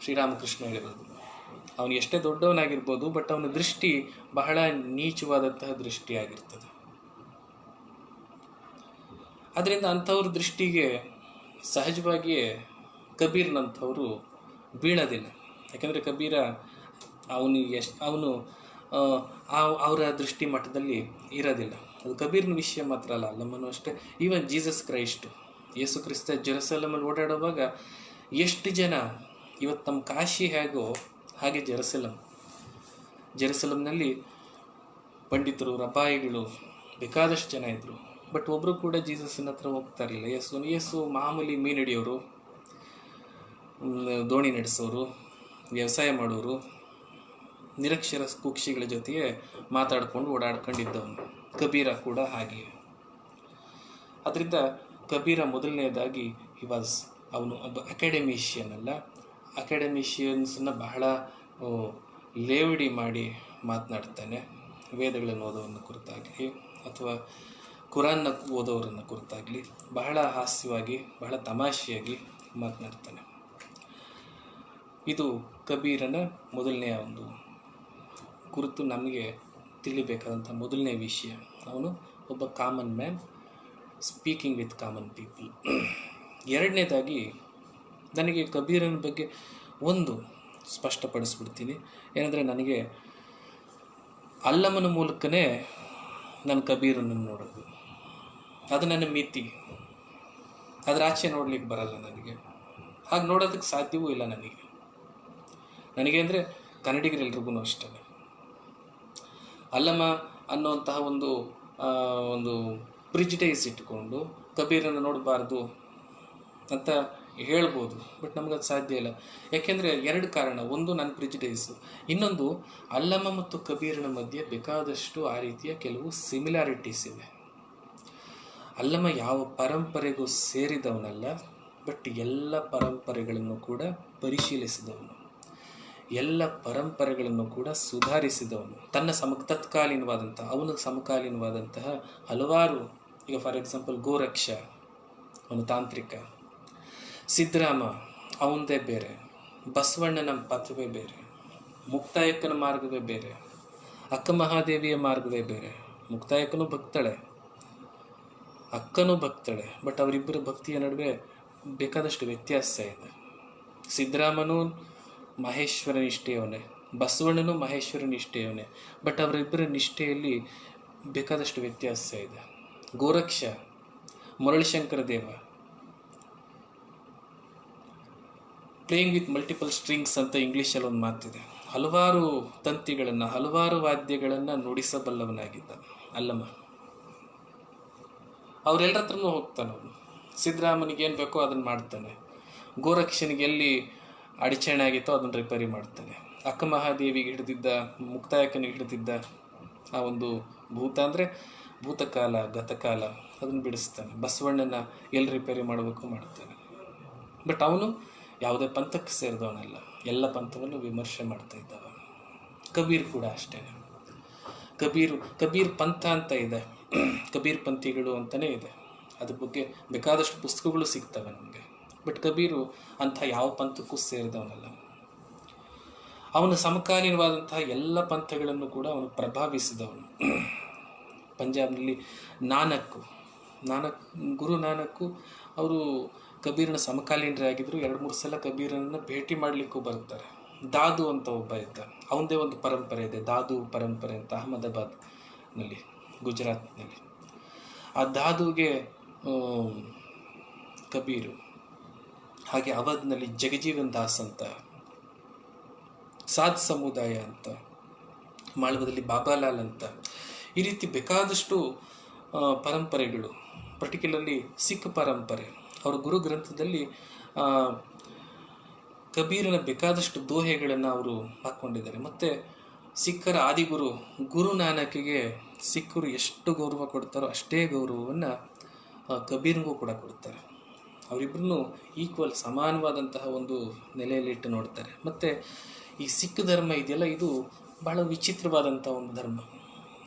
ಶ್ರೀರಾಮಕೃಷ್ಣ ಹೇಳಿರೋದು. ಅವನು ಎಷ್ಟೇ ದೊಡ್ಡವನಾಗಿರ್ಬೋದು, ಬಟ್ ಅವನ ದೃಷ್ಟಿ ಬಹಳ ನೀಚವಾದಂತಹ ದೃಷ್ಟಿಯಾಗಿರ್ತದೆ. ಅದರಿಂದ ಅಂಥವ್ರ ದೃಷ್ಟಿಗೆ ಸಹಜವಾಗಿಯೇ ಕಬೀರ್ನಂಥವರು ಬೀಳೋದಿಲ್ಲ. ಯಾಕೆಂದರೆ ಕಬೀರ ಅವನು ಅವರ ದೃಷ್ಟಿ ಮಟ್ಟದಲ್ಲಿ ಇರೋದಿಲ್ಲ. ಅದು ಕಬೀರ್ನ ವಿಷಯ ಮಾತ್ರ ಅಲ್ಲ, ಅಲ್ಲಮ್ಮನೂ ಅಷ್ಟೇ. Even Jesus Christ, Yesu Krista ಜೆರುಸಲೇಮಲ್ಲಿ ಓಡಾಡುವಾಗ ಎಷ್ಟು ಜನ, ಇವತ್ತು ನಮ್ಮ ಕಾಶಿ ಹೇಗೋ ಹಾಗೆ ಜೆರುಸಲೇಮ್ನಲ್ಲಿ ಪಂಡಿತರು, ರಬಾಯಿಗಳು ಬೇಕಾದಷ್ಟು ಜನ ಇದ್ದರು. ಬಟ್ ಒಬ್ಬರು ಕೂಡ ಜೀಸಸ್ನ ಹತ್ರ ಹೋಗ್ತಾ ಇರಲಿಲ್ಲ. ಯೇಸು ಮಾಮೂಲಿ ಮೀನು ಹಿಡಿಯೋರು, ದೋಣಿ ನಡೆಸೋರು, ವ್ಯವಸಾಯ ಮಾಡೋರು, ನಿರಕ್ಷರ ಕುಕ್ಷಿಗಳ ಜೊತೆಗೆ ಮಾತಾಡಿಕೊಂಡು ಓಡಾಡ್ಕೊಂಡಿದ್ದವನು. ಕಬೀರ ಕೂಡ ಹಾಗೆ. ಅದರಿಂದ ಕಬೀರ ಮೊದಲನೇದಾಗಿ ಅವನು ಒಬ್ಬ ಅಕಾಡೆಮಿಷಿಯನ್ ಅಲ್ಲ. ಅಕಾಡೆಮಿಷಿಯನ್ಸನ್ನ ಬಹಳ ಲೇವಡಿ ಮಾಡಿ ಮಾತನಾಡ್ತಾನೆ. ವೇದಗಳನ್ನು ಓದೋರನ್ನ ಕುರಿತಾಗಲಿ ಅಥವಾ ಕುರಾನ್ನ ಓದೋರನ್ನ ಕುರಿತಾಗಲಿ ಬಹಳ ಹಾಸ್ಯವಾಗಿ, ಬಹಳ ತಮಾಷೆಯಾಗಿ ಮಾತನಾಡ್ತಾನೆ. ಇದು ಕಬೀರನ ಮೊದಲನೆಯ ಒಂದು ಕುರಿತು ನಮಗೆ ತಿಳಿಬೇಕಾದಂಥ ಮೊದಲನೇ ವಿಷಯ. ಅವನು ಒಬ್ಬ common man speaking with common people. ಎರಡನೇದಾಗಿ ನನಗೆ ಕಬೀರನ ಬಗ್ಗೆ ಒಂದು ಸ್ಪಷ್ಟಪಡಿಸ್ಬಿಡ್ತೀನಿ. ಏನಂದರೆ, ನನಗೆ ಅಲ್ಲಮನ ಮೂಲಕನೇ ನಾನು ಕಬೀರನನ್ನು ನೋಡೋದು. ಅದು ನನ್ನ ಮಿತಿ, ಅದರ ಆಚೆ ನೋಡ್ಲಿಕ್ಕೆ ಬರಲ್ಲ ನನಗೆ. ಹಾಗೆ ನೋಡೋದಕ್ಕೆ ಸಾಧ್ಯವೂ ಇಲ್ಲ ನನಗೆ ಅಂದರೆ ಕನ್ನಡಿಗರೆಲ್ರಿಗೂ ಅಷ್ಟೇ. ಅಲ್ಲಮ ಅನ್ನುವಂತಹ ಒಂದು ಪ್ರಿಜಿಟೈಸ್ ಇಟ್ಕೊಂಡು ಕಬೀರನ್ನು ನೋಡಬಾರ್ದು ಅಂತ ಹೇಳ್ಬೋದು, ಬಟ್ ನಮಗದು ಸಾಧ್ಯ ಇಲ್ಲ. ಯಾಕೆಂದರೆ ಎರಡು ಕಾರಣ. ಒಂದು ನನ್ನ ಪ್ರಿಜಿಟೈಸು, ಇನ್ನೊಂದು ಅಲ್ಲಮ ಮತ್ತು ಕಬೀರನ ಮಧ್ಯೆ ಬೇಕಾದಷ್ಟು ಆ ರೀತಿಯ ಕೆಲವು ಸಿಮಿಲಾರಿಟೀಸ್ ಇವೆ. ಅಲ್ಲಮ ಯಾವ ಪರಂಪರೆಗೂ ಸೇರಿದವನಲ್ಲ, ಬಟ್ ಎಲ್ಲ ಪರಂಪರೆಗಳನ್ನು ಕೂಡ ಪರಿಶೀಲಿಸಿದವನು, ಎಲ್ಲ ಪರಂಪರೆಗಳನ್ನು ಕೂಡ ಸುಧಾರಿಸಿದವನು. ಅವನ ಸಮಕಾಲೀನವಾದಂತಹ ಹಲವಾರು, ಈಗ ಫಾರ್ ಎಕ್ಸಾಂಪಲ್ ಗೋರಕ್ಷ ಅವನು ತಾಂತ್ರಿಕ, ಸಿದ್ದರಾಮ ಅವನದೇ ಬೇರೆ, ಬಸವಣ್ಣನ ಪಥವೇ ಬೇರೆ, ಮುಕ್ತಾಯಕ್ಕನ ಮಾರ್ಗವೇ ಬೇರೆ, ಅಕ್ಕ ಮಹಾದೇವಿಯ ಮಾರ್ಗವೇ ಬೇರೆ. ಮುಕ್ತಾಯಕ್ಕನೂ ಭಕ್ತಳೆ, ಅಕ್ಕನೂ ಭಕ್ತಳೆ, ಬಟ್ ಅವರಿಬ್ಬರ ಭಕ್ತಿಯ ನಡುವೆ ಬೇಕಾದಷ್ಟು ವ್ಯತ್ಯಾಸ ಇದೆ. ಸಿದ್ದರಾಮನೂ ಮಹೇಶ್ವರ ನಿಷ್ಠೆಯವನೇ, ಬಸವಣ್ಣನೂ ಮಹೇಶ್ವರ ನಿಷ್ಠೆಯವನೇ, ಬಟ್ ಅವರಿಬ್ಬರ ನಿಷ್ಠೆಯಲ್ಲಿ ಬೇಕಾದಷ್ಟು ವ್ಯತ್ಯಾಸ ಇದೆ. ಗೋರಕ್ಷ ಮುರಳಿಶಂಕರ ದೇವ, ಪ್ಲೇಯಿಂಗ್ ವಿತ್ ಮಲ್ಟಿಪಲ್ ಸ್ಟ್ರಿಂಗ್ಸ್ ಅಂತ ಇಂಗ್ಲೀಷಲ್ಲಿ ಒಂದು ಮಾತಿದೆ. ಹಲವಾರು ತಂತಿಗಳನ್ನು, ಹಲವಾರು ವಾದ್ಯಗಳನ್ನು ನುಡಿಸಬಲ್ಲವನಾಗಿದ್ದ ಅಲ್ಲಮ. ಅವರೆಲ್ಲರ ಹತ್ರನೂ ಹೋಗ್ತಾನೆ ಅವನು. ಸಿದ್ದರಾಮನಿಗೆ ಏನು ಬೇಕೋ ಅದನ್ನು ಮಾಡ್ತಾನೆ, ಗೋರಕ್ಷನಿಗೆ ಎಲ್ಲಿ ಅಡಚಣೆ ಆಗಿತ್ತೋ ಅದನ್ನು ರಿಪೇರಿ ಮಾಡ್ತಾನೆ, ಅಕ್ಕ ಮಹಾದೇವಿಗೆ ಹಿಡಿದಿದ್ದ, ಮುಕ್ತಾಯಕ್ಕನಿಗೆ ಹಿಡಿದಿದ್ದ ಆ ಒಂದು ಭೂತ ಅಂದರೆ ಭೂತಕಾಲ ಗತಕಾಲ ಅದನ್ನು ಬಿಡಿಸ್ತಾನೆ. ಬಸವಣ್ಣನ ಎಲ್ಲಿ ರಿಪೇರಿ ಮಾಡಬೇಕು ಮಾಡ್ತಾನೆ. ಬಟ್ ಅವನು ಯಾವುದೇ ಪಂಥಕ್ಕೆ ಸೇರಿದವನಲ್ಲ, ಎಲ್ಲ ಪಂಥವನ್ನು ವಿಮರ್ಶೆ ಮಾಡ್ತಾ ಇದ್ದವ. ಕಬೀರ್ ಕೂಡ ಅಷ್ಟೇ. ಕಬೀರ್ ಪಂಥ ಅಂತ ಇದೆ, ಕಬೀರ್ ಪಂಥಿಗಳು ಅಂತಲೇ ಇದೆ. ಅದ್ರ ಬಗ್ಗೆ ಬೇಕಾದಷ್ಟು ಪುಸ್ತಕಗಳು ಸಿಗ್ತವೆ ನಮಗೆ. ಬಟ್ ಕಬೀರು ಅಂಥ ಯಾವ ಪಂಥಕ್ಕೂ ಸೇರಿದವನಲ್ಲ. ಅವನು ಸಮಕಾಲೀನವಾದಂತಹ ಎಲ್ಲ ಪಂಥಗಳನ್ನು ಕೂಡ ಅವನು ಪ್ರಭಾವಿಸಿದವನು. ಪಂಜಾಬ್ನಲ್ಲಿ ಗುರು ನಾನಕ್ಕು ಅವರು ಕಬೀರನ ಸಮಕಾಲೀನರಾಗಿದ್ದರು. 2-3 ಸಲ ಕಬೀರನನ್ನು ಭೇಟಿ ಮಾಡಲಿಕ್ಕೂ ಬರ್ತಾರೆ. ದಾದು ಅಂತ ಒಬ್ಬ ಇದ್ದ, ಅವನದೇ ಒಂದು ಪರಂಪರೆ ಇದೆ, ದಾದು ಪರಂಪರೆ ಅಂತ, ಅಹಮದಾಬಾದ್ನಲ್ಲಿ, ಗುಜರಾತ್ನಲ್ಲಿ. ಆ ದಾದುಗೆ ಕಬೀರು, ಹಾಗೆ ಅವಧ್ನಲ್ಲಿ ಜಗಜೀವನ್ ದಾಸ್ ಅಂತ, ಸಾಧ್ ಸಮುದಾಯ ಅಂತ, ಮಾಳ್ವದಲ್ಲಿ ಬಾಬಾಲಾಲ್ ಅಂತ, ಈ ರೀತಿ ಬೇಕಾದಷ್ಟು ಪರಂಪರೆಗಳು, ಪರ್ಟಿಕ್ಯುಲರ್ಲಿ ಸಿಖ್ ಪರಂಪರೆ. ಅವರ ಗುರು ಗ್ರಂಥದಲ್ಲಿ ಕಬೀರನ ಬೇಕಾದಷ್ಟು ದೋಹೆಗಳನ್ನು ಅವರು ಹಾಕ್ಕೊಂಡಿದ್ದಾರೆ. ಮತ್ತು ಸಿಖ್ಖರ ಆದಿಗುರು ಗುರು ನಾನಕ್ಗೆ ಸಿಖ್ಖರು ಎಷ್ಟು ಗೌರವ ಕೊಡ್ತಾರೋ ಅಷ್ಟೇ ಗೌರವವನ್ನು ಕಬೀರ್ಗೂ ಕೂಡ ಕೊಡ್ತಾರೆ. ಅವರಿಬ್ಬರನ್ನು ಈಕ್ವಲ್, ಸಮಾನವಾದಂತಹ ಒಂದು ನೆಲೆಯಲ್ಲಿಟ್ಟು ನೋಡ್ತಾರೆ. ಮತ್ತು ಈ ಸಿಖ್ ಧರ್ಮ ಇದೆಯಲ್ಲ, ಇದು ಬಹಳ ವಿಚಿತ್ರವಾದಂಥ ಒಂದು ಧರ್ಮ.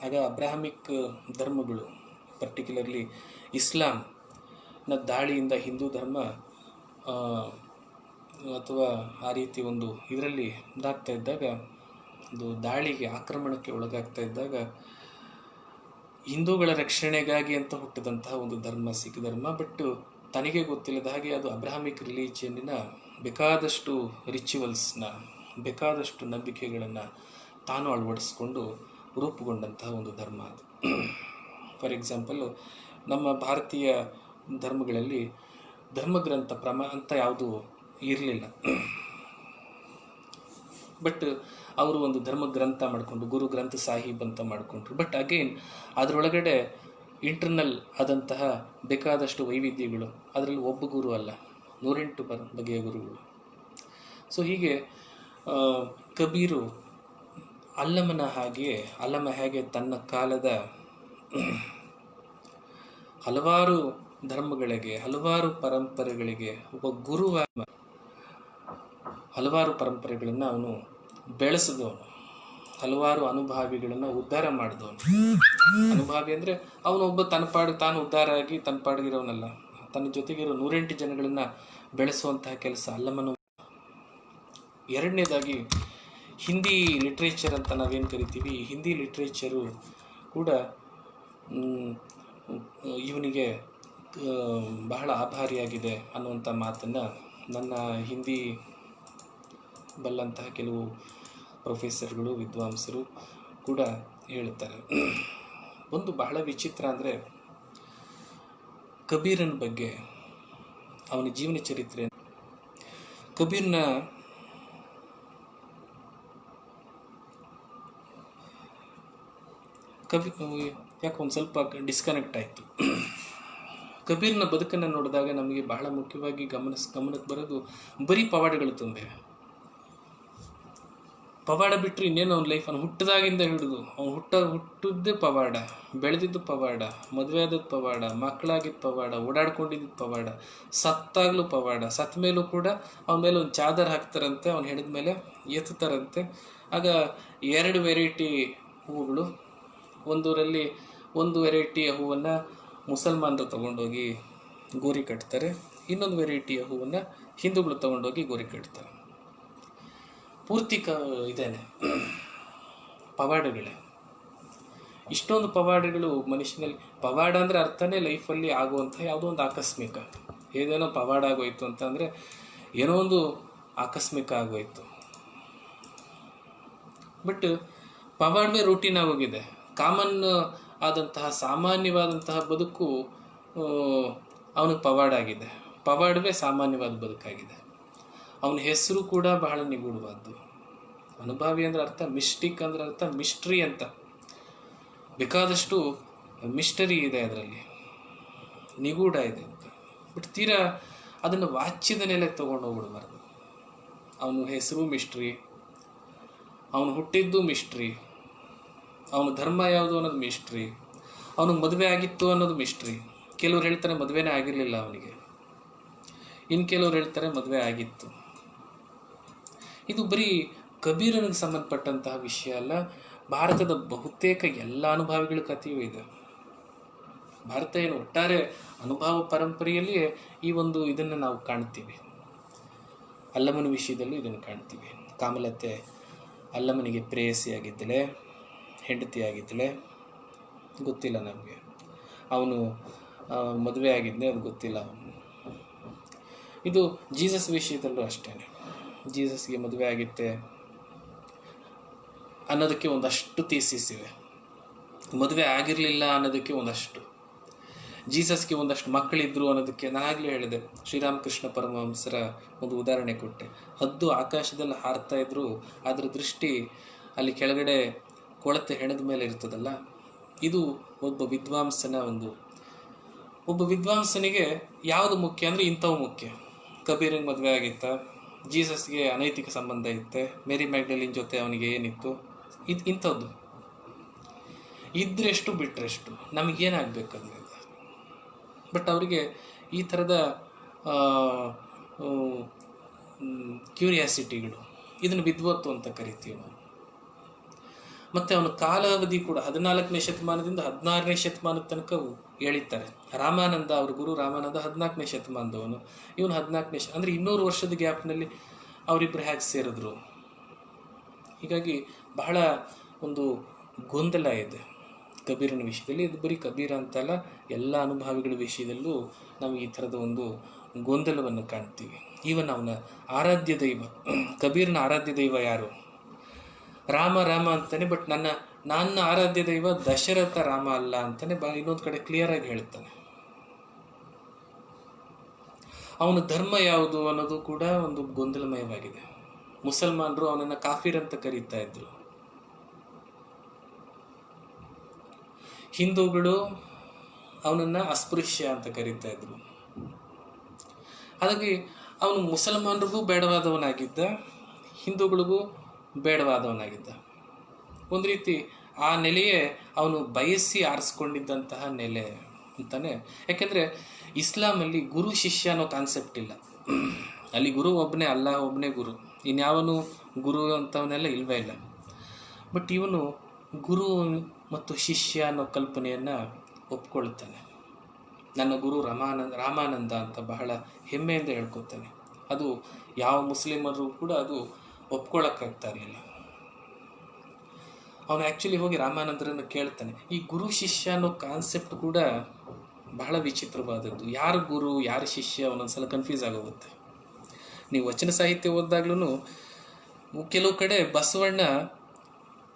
ಆಗ ಅಬ್ರಾಹಮಿಕ್ ಧರ್ಮಗಳು, ಪರ್ಟಿಕ್ಯುಲರ್ಲಿ ಇಸ್ಲಾಂನ ದಾಳಿಯಿಂದ ಹಿಂದೂ ಧರ್ಮ ಅಥವಾ ಆ ರೀತಿ ಒಂದು ಇದರಲ್ಲಿ ಇದಾಗ್ತಾ ಇದ್ದಾಗ, ಒಂದು ದಾಳಿಗೆ, ಆಕ್ರಮಣಕ್ಕೆ ಒಳಗಾಗ್ತಾ ಇದ್ದಾಗ, ಹಿಂದೂಗಳ ರಕ್ಷಣೆಗಾಗಿ ಅಂತ ಹುಟ್ಟಿದಂತಹ ಒಂದು ಧರ್ಮ ಸಿಖ್ ಧರ್ಮ. ಬಟ್ ತನಗೆ ಗೊತ್ತಿಲ್ಲದ ಹಾಗೆ ಅದು ಅಬ್ರಾಹಮಿಕ್ ರಿಲಿಜಿಯನ್ನಿನ ಬೇಕಾದಷ್ಟು ರಿಚುವಲ್ಸ್ನ, ಬೇಕಾದಷ್ಟು ನಂಬಿಕೆಗಳನ್ನು ತಾನು ಅಳವಡಿಸ್ಕೊಂಡು ರೂಪುಗೊಂಡಂತಹ ಒಂದು ಧರ್ಮ ಅದು. ಫಾರ್ ಎಕ್ಸಾಂಪಲ್ಲು, ನಮ್ಮ ಭಾರತೀಯ ಧರ್ಮಗಳಲ್ಲಿ ಧರ್ಮಗ್ರಂಥ ಅಂತ ಯಾವುದು ಇರಲಿಲ್ಲ. ಬಟ್ ಅವರು ಒಂದು ಧರ್ಮಗ್ರಂಥ ಮಾಡಿಕೊಂಡು, ಗುರು ಗ್ರಂಥ ಸಾಹಿಬ್ ಅಂತ ಮಾಡಿಕೊಂಡ್ರು. ಬಟ್ ಅಗೇನ್ ಅದರೊಳಗಡೆ ಇಂಟರ್ನಲ್ ಆದಂತಹ ಬೇಕಾದಷ್ಟು ವೈವಿಧ್ಯಗಳು. ಅದರಲ್ಲಿ ಒಬ್ಬ ಗುರು ಅಲ್ಲ, 108 ಬಗೆಯ ಗುರುಗಳು. ಸೊ ಹೀಗೆ ಕಬೀರು ಅಲ್ಲಮ ಹೇಗೆ ತನ್ನ ಕಾಲದ ಹಲವಾರು ಧರ್ಮಗಳಿಗೆ, ಹಲವಾರು ಪರಂಪರೆಗಳಿಗೆ ಒಬ್ಬ ಗುರುವಾದ, ಹಲವಾರು ಪರಂಪರೆಗಳನ್ನು ಅವನು ಬೆಳೆಸಿದವನು, ಹಲವಾರು ಅನುಭಾವಿಗಳನ್ನು ಉದ್ಧಾರ ಮಾಡಿದವನು. ಅನುಭಾವಿ ಅಂದರೆ ಅವನೊಬ್ಬ ತಾನು ಉದ್ಧಾರ ಆಗಿ ತನ್ನ ಪಾಡಿಗಿರೋನಲ್ಲ, ತನ್ನ ಜೊತೆಗಿರೋ 108 ಜನಗಳನ್ನು ಬೆಳೆಸುವಂತಹ ಕೆಲಸ ಅಲ್ಲಮನು. ಎರಡನೇದಾಗಿ ಹಿಂದಿ ಲಿಟ್ರೇಚರ್ ಅಂತ ನಾವೇನು ಕರಿತೀವಿ, ಹಿಂದಿ ಲಿಟ್ರೇಚರು ಕೂಡ ಇವನಿಗೆ ಬಹಳ ಆಭಾರಿಯಾಗಿದೆ ಅನ್ನುವಂಥ ಮಾತನ್ನು ನನ್ನ ಹಿಂದಿ ಬಲ್ಲಂತಹ ಕೆಲವು ಪ್ರೊಫೆಸರ್ಗಳು, ವಿದ್ವಾಂಸರು ಕೂಡ ಹೇಳ್ತಾರೆ. ಒಂದು ಬಹಳ ವಿಚಿತ್ರ ಅಂದರೆ, ಕಬೀರನ ಬಗ್ಗೆ, ಅವನ ಜೀವನ ಚರಿತ್ರೆ, ಕಬೀರ್ನ ಯಾಕೆ ಒಂದು ಸ್ವಲ್ಪ ಡಿಸ್ಕನೆಕ್ಟ್ ಆಯಿತು. ಕಬೀರ್ನ ಬದುಕನ್ನು ನೋಡಿದಾಗ ನಮಗೆ ಬಹಳ ಮುಖ್ಯವಾಗಿ ಗಮನಕ್ಕೆ ಬರೋದು ಬರೀ ಪವಾಡಗಳು ತುಂಬಿವೆ. ಪವಾಡ ಬಿಟ್ಟರೆ ಇನ್ನೇನು ಅವ್ನ ಲೈಫ್, ಅವ್ನು ಹುಟ್ಟಿದಾಗಿಂದ ಹಿಡಿದು ಅವ್ನು ಹುಟ್ಟಿದ್ದೇ ಪವಾಡ, ಬೆಳೆದಿದ್ದು ಪವಾಡ, ಮದುವೆ ಆದದ್ದು ಪವಾಡ, ಮಕ್ಕಳಾಗಿದ್ದು ಪವಾಡ, ಓಡಾಡ್ಕೊಂಡಿದ್ದು ಪವಾಡ, ಸತ್ತಾಗಲೂ ಪವಾಡ, ಸತ್ತ ಮೇಲೂ ಕೂಡ ಅವನ ಮೇಲೆ ಒಂದು ಚಾದರ್ ಹಾಕ್ತಾರಂತೆ, ಅವ್ನು ಹೆಣದ ಮೇಲೆ ಎತ್ತುತ್ತಾರಂತೆ. ಆಗ 2 ವೆರೈಟಿ ಹೂವುಗಳು, ಒಂದೂರಲ್ಲಿ ಒಂದು ವೆರೈಟಿಯ ಹೂವನ್ನು ಮುಸಲ್ಮಾನರು ತೊಗೊಂಡೋಗಿ ಗೋರಿ ಕಟ್ತಾರೆ, ಇನ್ನೊಂದು ವೆರೈಟಿಯ ಹೂವನ್ನು ಹಿಂದೂಗಳು ತೊಗೊಂಡೋಗಿ ಗೋರಿ ಕಟ್ತಾರೆ. ಪೂರ್ತಿ ಇದೇನೆ ಪವಾಡಗಳೇ. ಇಷ್ಟೊಂದು ಪವಾಡಗಳು ಮನುಷ್ಯನಲ್ಲಿ. ಪವಾಡ ಅಂದರೆ ಅರ್ಥನೇ ಲೈಫಲ್ಲಿ ಆಗುವಂಥ ಯಾವುದೋ ಒಂದು ಆಕಸ್ಮಿಕ, ಏನೇನೋ ಪವಾಡ ಆಗೋಯ್ತು ಅಂತಂದರೆ ಏನೋ ಒಂದು ಆಕಸ್ಮಿಕ ಆಗೋಯ್ತು. ಬಟ್ ಪವಾಡವೇ ರೂಟೀನ್ ಆಗೋಗಿದೆ. ಕಾಮನ್ ಆದಂತಹ ಸಾಮಾನ್ಯವಾದಂತಹ ಬದುಕು ಅವನಿಗೆ ಪವಾಡ ಆಗಿದೆ. ಪವಾಡವೇ ಸಾಮಾನ್ಯವಾದ ಬದುಕಾಗಿದೆ. ಅವನ ಹೆಸರು ಕೂಡ ಬಹಳ ನಿಗೂಢವಾದ್ದು. ಅನುಭಾವಿ ಅಂದರೆ ಅರ್ಥ, ಮಿಸ್ಟಿಕ್ ಅಂದರೆ ಅರ್ಥ ಮಿಸ್ಟ್ರಿ ಅಂತ. ಬೇಕಾದಷ್ಟು ಮಿಸ್ಟರಿ ಇದೆ ಅದರಲ್ಲಿ, ನಿಗೂಢ ಇದೆ ಅಂತ. ಬಟ್ ತೀರಾ ಅದನ್ನು ವಾಚ್ಯದ ನೆಲೆಗೆ ತೊಗೊಂಡೋಗ್ಬಿಡ್ಬಾರ್ದು. ಅವನ ಹೆಸರು ಮಿಸ್ಟ್ರಿ, ಅವನು ಹುಟ್ಟಿದ್ದು ಮಿಸ್ಟ್ರಿ, ಅವನ ಧರ್ಮ ಯಾವುದು ಅನ್ನೋದು ಮಿಸ್ಟ್ರಿ, ಅವನಿಗೆ ಮದುವೆ ಆಗಿತ್ತು ಅನ್ನೋದು ಮಿಸ್ಟ್ರಿ. ಕೆಲವ್ರು ಹೇಳ್ತಾರೆ ಮದುವೆನೇ ಆಗಿರಲಿಲ್ಲ ಅವನಿಗೆ, ಇನ್ನು ಕೆಲವ್ರು ಹೇಳ್ತಾರೆ ಮದುವೆ ಆಗಿತ್ತು. ಇದು ಬರೀ ಕಬೀರನಿಗೆ ಸಂಬಂಧಪಟ್ಟಂತಹ ವಿಷಯ ಅಲ್ಲ, ಭಾರತದ ಬಹುತೇಕ ಎಲ್ಲ ಅನುಭವಿಗಳ ಕಥೆಯೂ ಇದೆ. ಭಾರತ ಏನು ಒಟ್ಟಾರೆ ಅನುಭವ ಪರಂಪರೆಯಲ್ಲಿಯೇ ಈ ಒಂದು ಇದನ್ನು ನಾವು ಕಾಣ್ತೀವಿ. ಅಲ್ಲಮನ ವಿಷಯದಲ್ಲೂ ಇದನ್ನು ಕಾಣ್ತೀವಿ. ಕಾಮಲತೆ ಅಲ್ಲಮನಿಗೆ ಪ್ರೇಯಸಿಯಾಗಿದ್ದಳೆ, ಹೆಂಡತಿಯಾಗಿದ್ದಳೆ, ಗೊತ್ತಿಲ್ಲ ನಮಗೆ. ಅವನು ಮದುವೆ ಆಗಿದ್ದೆ, ಅದು ಗೊತ್ತಿಲ್ಲ ಅವನು. ಇದು ಜೀಸಸ್ ವಿಷಯದಲ್ಲೂ ಅಷ್ಟೇ. ಜೀಸಸ್ಗೆ ಮದುವೆ ಆಗಿತ್ತೆ ಅನ್ನೋದಕ್ಕೆ ಒಂದಷ್ಟು ಥೀಸಿಸ್ ಇವೆ, ಮದುವೆ ಆಗಿರಲಿಲ್ಲ ಅನ್ನೋದಕ್ಕೆ ಒಂದಷ್ಟು, ಜೀಸಸ್ಗೆ ಒಂದಷ್ಟು ಮಕ್ಕಳಿದ್ರು ಅನ್ನೋದಕ್ಕೆ. ನಾನಾಗಲೇ ಹೇಳಿದೆ, ಶ್ರೀರಾಮಕೃಷ್ಣ ಪರಮಹಂಸರ ಒಂದು ಉದಾಹರಣೆ ಕೊಟ್ಟೆ. ಹದ್ದು ಆಕಾಶದಲ್ಲಿ ಹಾರ್ತಾ ಇದ್ರು, ಅದರ ದೃಷ್ಟಿ ಅಲ್ಲಿ ಕೆಳಗಡೆ ಕೊಳತೆ ಹೆಣದ ಮೇಲೆ ಇರ್ತದಲ್ಲ. ಇದು ಒಬ್ಬ ವಿದ್ವಾಂಸನಿಗೆ ಯಾವುದು ಮುಖ್ಯ ಅಂದರೆ ಇಂಥವು ಮುಖ್ಯ. ಕಬೀರಂಗೆ ಮದುವೆ ಆಗಿತ್ತ, ಜೀಸಸ್ಗೆ ಅನೈತಿಕ ಸಂಬಂಧ ಇತ್ತೆ, ಮೇರಿ ಮ್ಯಾಗ್ಡಲಿನ್ ಜೊತೆ ಅವನಿಗೆ ಏನಿತ್ತು, ಇಂಥದ್ದು ಇದ್ರೆಷ್ಟು ಬಿಟ್ರೆಷ್ಟು, ನಮಗೇನಾಗಬೇಕಂದ್ರೆ. ಬಟ್ ಅವರಿಗೆ ಈ ಥರದ ಕ್ಯೂರಿಯಾಸಿಟಿಗಳು, ಇದನ್ನು ವಿದ್ವತ್ತು ಅಂತ ಕರಿತೀವಿ ನಾವು. ಮತ್ತು ಅವನ ಕಾಲಾವಧಿ ಕೂಡ 14ನೇ ಶತಮಾನದಿಂದ 16ನೇ ಶತಮಾನದ ತನಕ ಹೇಳಿದ್ದಾರೆ. ರಾಮಾನಂದ, ಅವ್ರ ಗುರು ರಾಮಾನಂದ 14ನೇ ಶತಮಾನದವನು, ಇವನು 14ನೇ ಅಂದರೆ 200 ವರ್ಷದ ಗ್ಯಾಪ್ನಲ್ಲಿ ಅವರಿಬ್ಬರು ಹೇಗೆ ಸೇರಿದ್ರು. ಹೀಗಾಗಿ ಬಹಳ ಒಂದು ಗೊಂದಲ ಇದೆ ಕಬೀರನ ವಿಷಯದಲ್ಲಿ. ಇದು ಬರೀ ಕಬೀರ ಅಂತಲ್ಲ, ಎಲ್ಲ ಅನುಭವಿಗಳ ವಿಷಯದಲ್ಲೂ ನಾವು ಈ ಥರದ ಒಂದು ಗೊಂದಲವನ್ನು ಕಾಣ್ತೀವಿ. ಈವನ್ ಅವನ ಆರಾಧ್ಯ ದೈವ, ಕಬೀರನ ಆರಾಧ್ಯ ದೈವ ಯಾರು? ರಾಮ ಅಂತಾನೆ, ಬಟ್ ನನ್ನ ಆರಾಧ್ಯ ದೈವ ದಶರಥ ರಾಮ ಅಲ್ಲ ಅಂತಾನೆ ಇನ್ನೊಂದು ಕಡೆ ಕ್ಲಿಯರ್ ಆಗಿ ಹೇಳ್ತಾನೆ. ಅವನ ಧರ್ಮ ಯಾವುದು ಅನ್ನೋದು ಕೂಡ ಒಂದು ಗೊಂದಲಮಯವಾಗಿದೆ. ಮುಸಲ್ಮಾನರು ಅವನನ್ನು ಕಾಫಿರ್ ಅಂತ ಕರೀತಾ ಇದ್ರು, ಹಿಂದೂಗಳು ಅವನನ್ನು ಅಸ್ಪೃಶ್ಯ ಅಂತ ಕರೀತಾ ಇದ್ರು. ಹಾಗಾಗಿ ಅವನು ಮುಸಲ್ಮಾನರಿಗೂ ಬೇಡವಾದವನಾಗಿದ್ದ, ಹಿಂದೂಗಳಿಗೂ ಬೇಡವಾದವನಾಗಿದ್ದ. ಒಂದು ರೀತಿ ಆ ನೆಲೆಯೇ ಅವನು ಬಯಸಿ ಆರಿಸ್ಕೊಂಡಿದ್ದಂತಹ ನೆಲೆ ಅಂತಾನೆ. ಯಾಕೆಂದರೆ ಇಸ್ಲಾಮಲ್ಲಿ ಗುರು ಶಿಷ್ಯ ಅನ್ನೋ ಕಾನ್ಸೆಪ್ಟ್ ಇಲ್ಲ. ಅಲ್ಲಿ ಗುರು ಒಬ್ಬನೇ, ಅಲ್ಲ ಒಬ್ಬನೇ ಗುರು, ಇನ್ಯಾವನು ಗುರು ಅಂತವನ್ನೆಲ್ಲ ಇಲ್ವೇ ಇಲ್ಲ. ಬಟ್ ಇವನು ಗುರು ಮತ್ತು ಶಿಷ್ಯ ಅನ್ನೋ ಕಲ್ಪನೆಯನ್ನು ಒಪ್ಕೊಳ್ತಾನೆ. ನನ್ನ ಗುರು ರಾಮಾನಂದ ಅಂತ ಬಹಳ ಹೆಮ್ಮೆಯಿಂದ ಹೇಳ್ಕೊತಾನೆ. ಅದು ಯಾವ ಮುಸ್ಲಿಮರು ಕೂಡ ಅದು ಒಪ್ಕೊಳ್ಳೋಕ್ಕಾಗ್ತಾ ಇರಲಿಲ್ಲ. ಅವನು ಆ್ಯಕ್ಚುಲಿ ಹೋಗಿ ರಾಮಾನಂದರನ್ನು ಕೇಳ್ತಾನೆ. ಈ ಗುರು ಶಿಷ್ಯ ಅನ್ನೋ ಕಾನ್ಸೆಪ್ಟ್ ಕೂಡ ಬಹಳ ವಿಚಿತ್ರವಾದದ್ದು. ಯಾರು ಗುರು ಯಾರು ಶಿಷ್ಯ ಒಂದೊಂದ್ಸಲ ಕನ್ಫ್ಯೂಸ್ ಆಗೋಗುತ್ತೆ. ನೀವು ವಚನ ಸಾಹಿತ್ಯ ಓದಿದಾಗ್ಲೂ ಕೆಲವು ಕಡೆ ಬಸವಣ್ಣ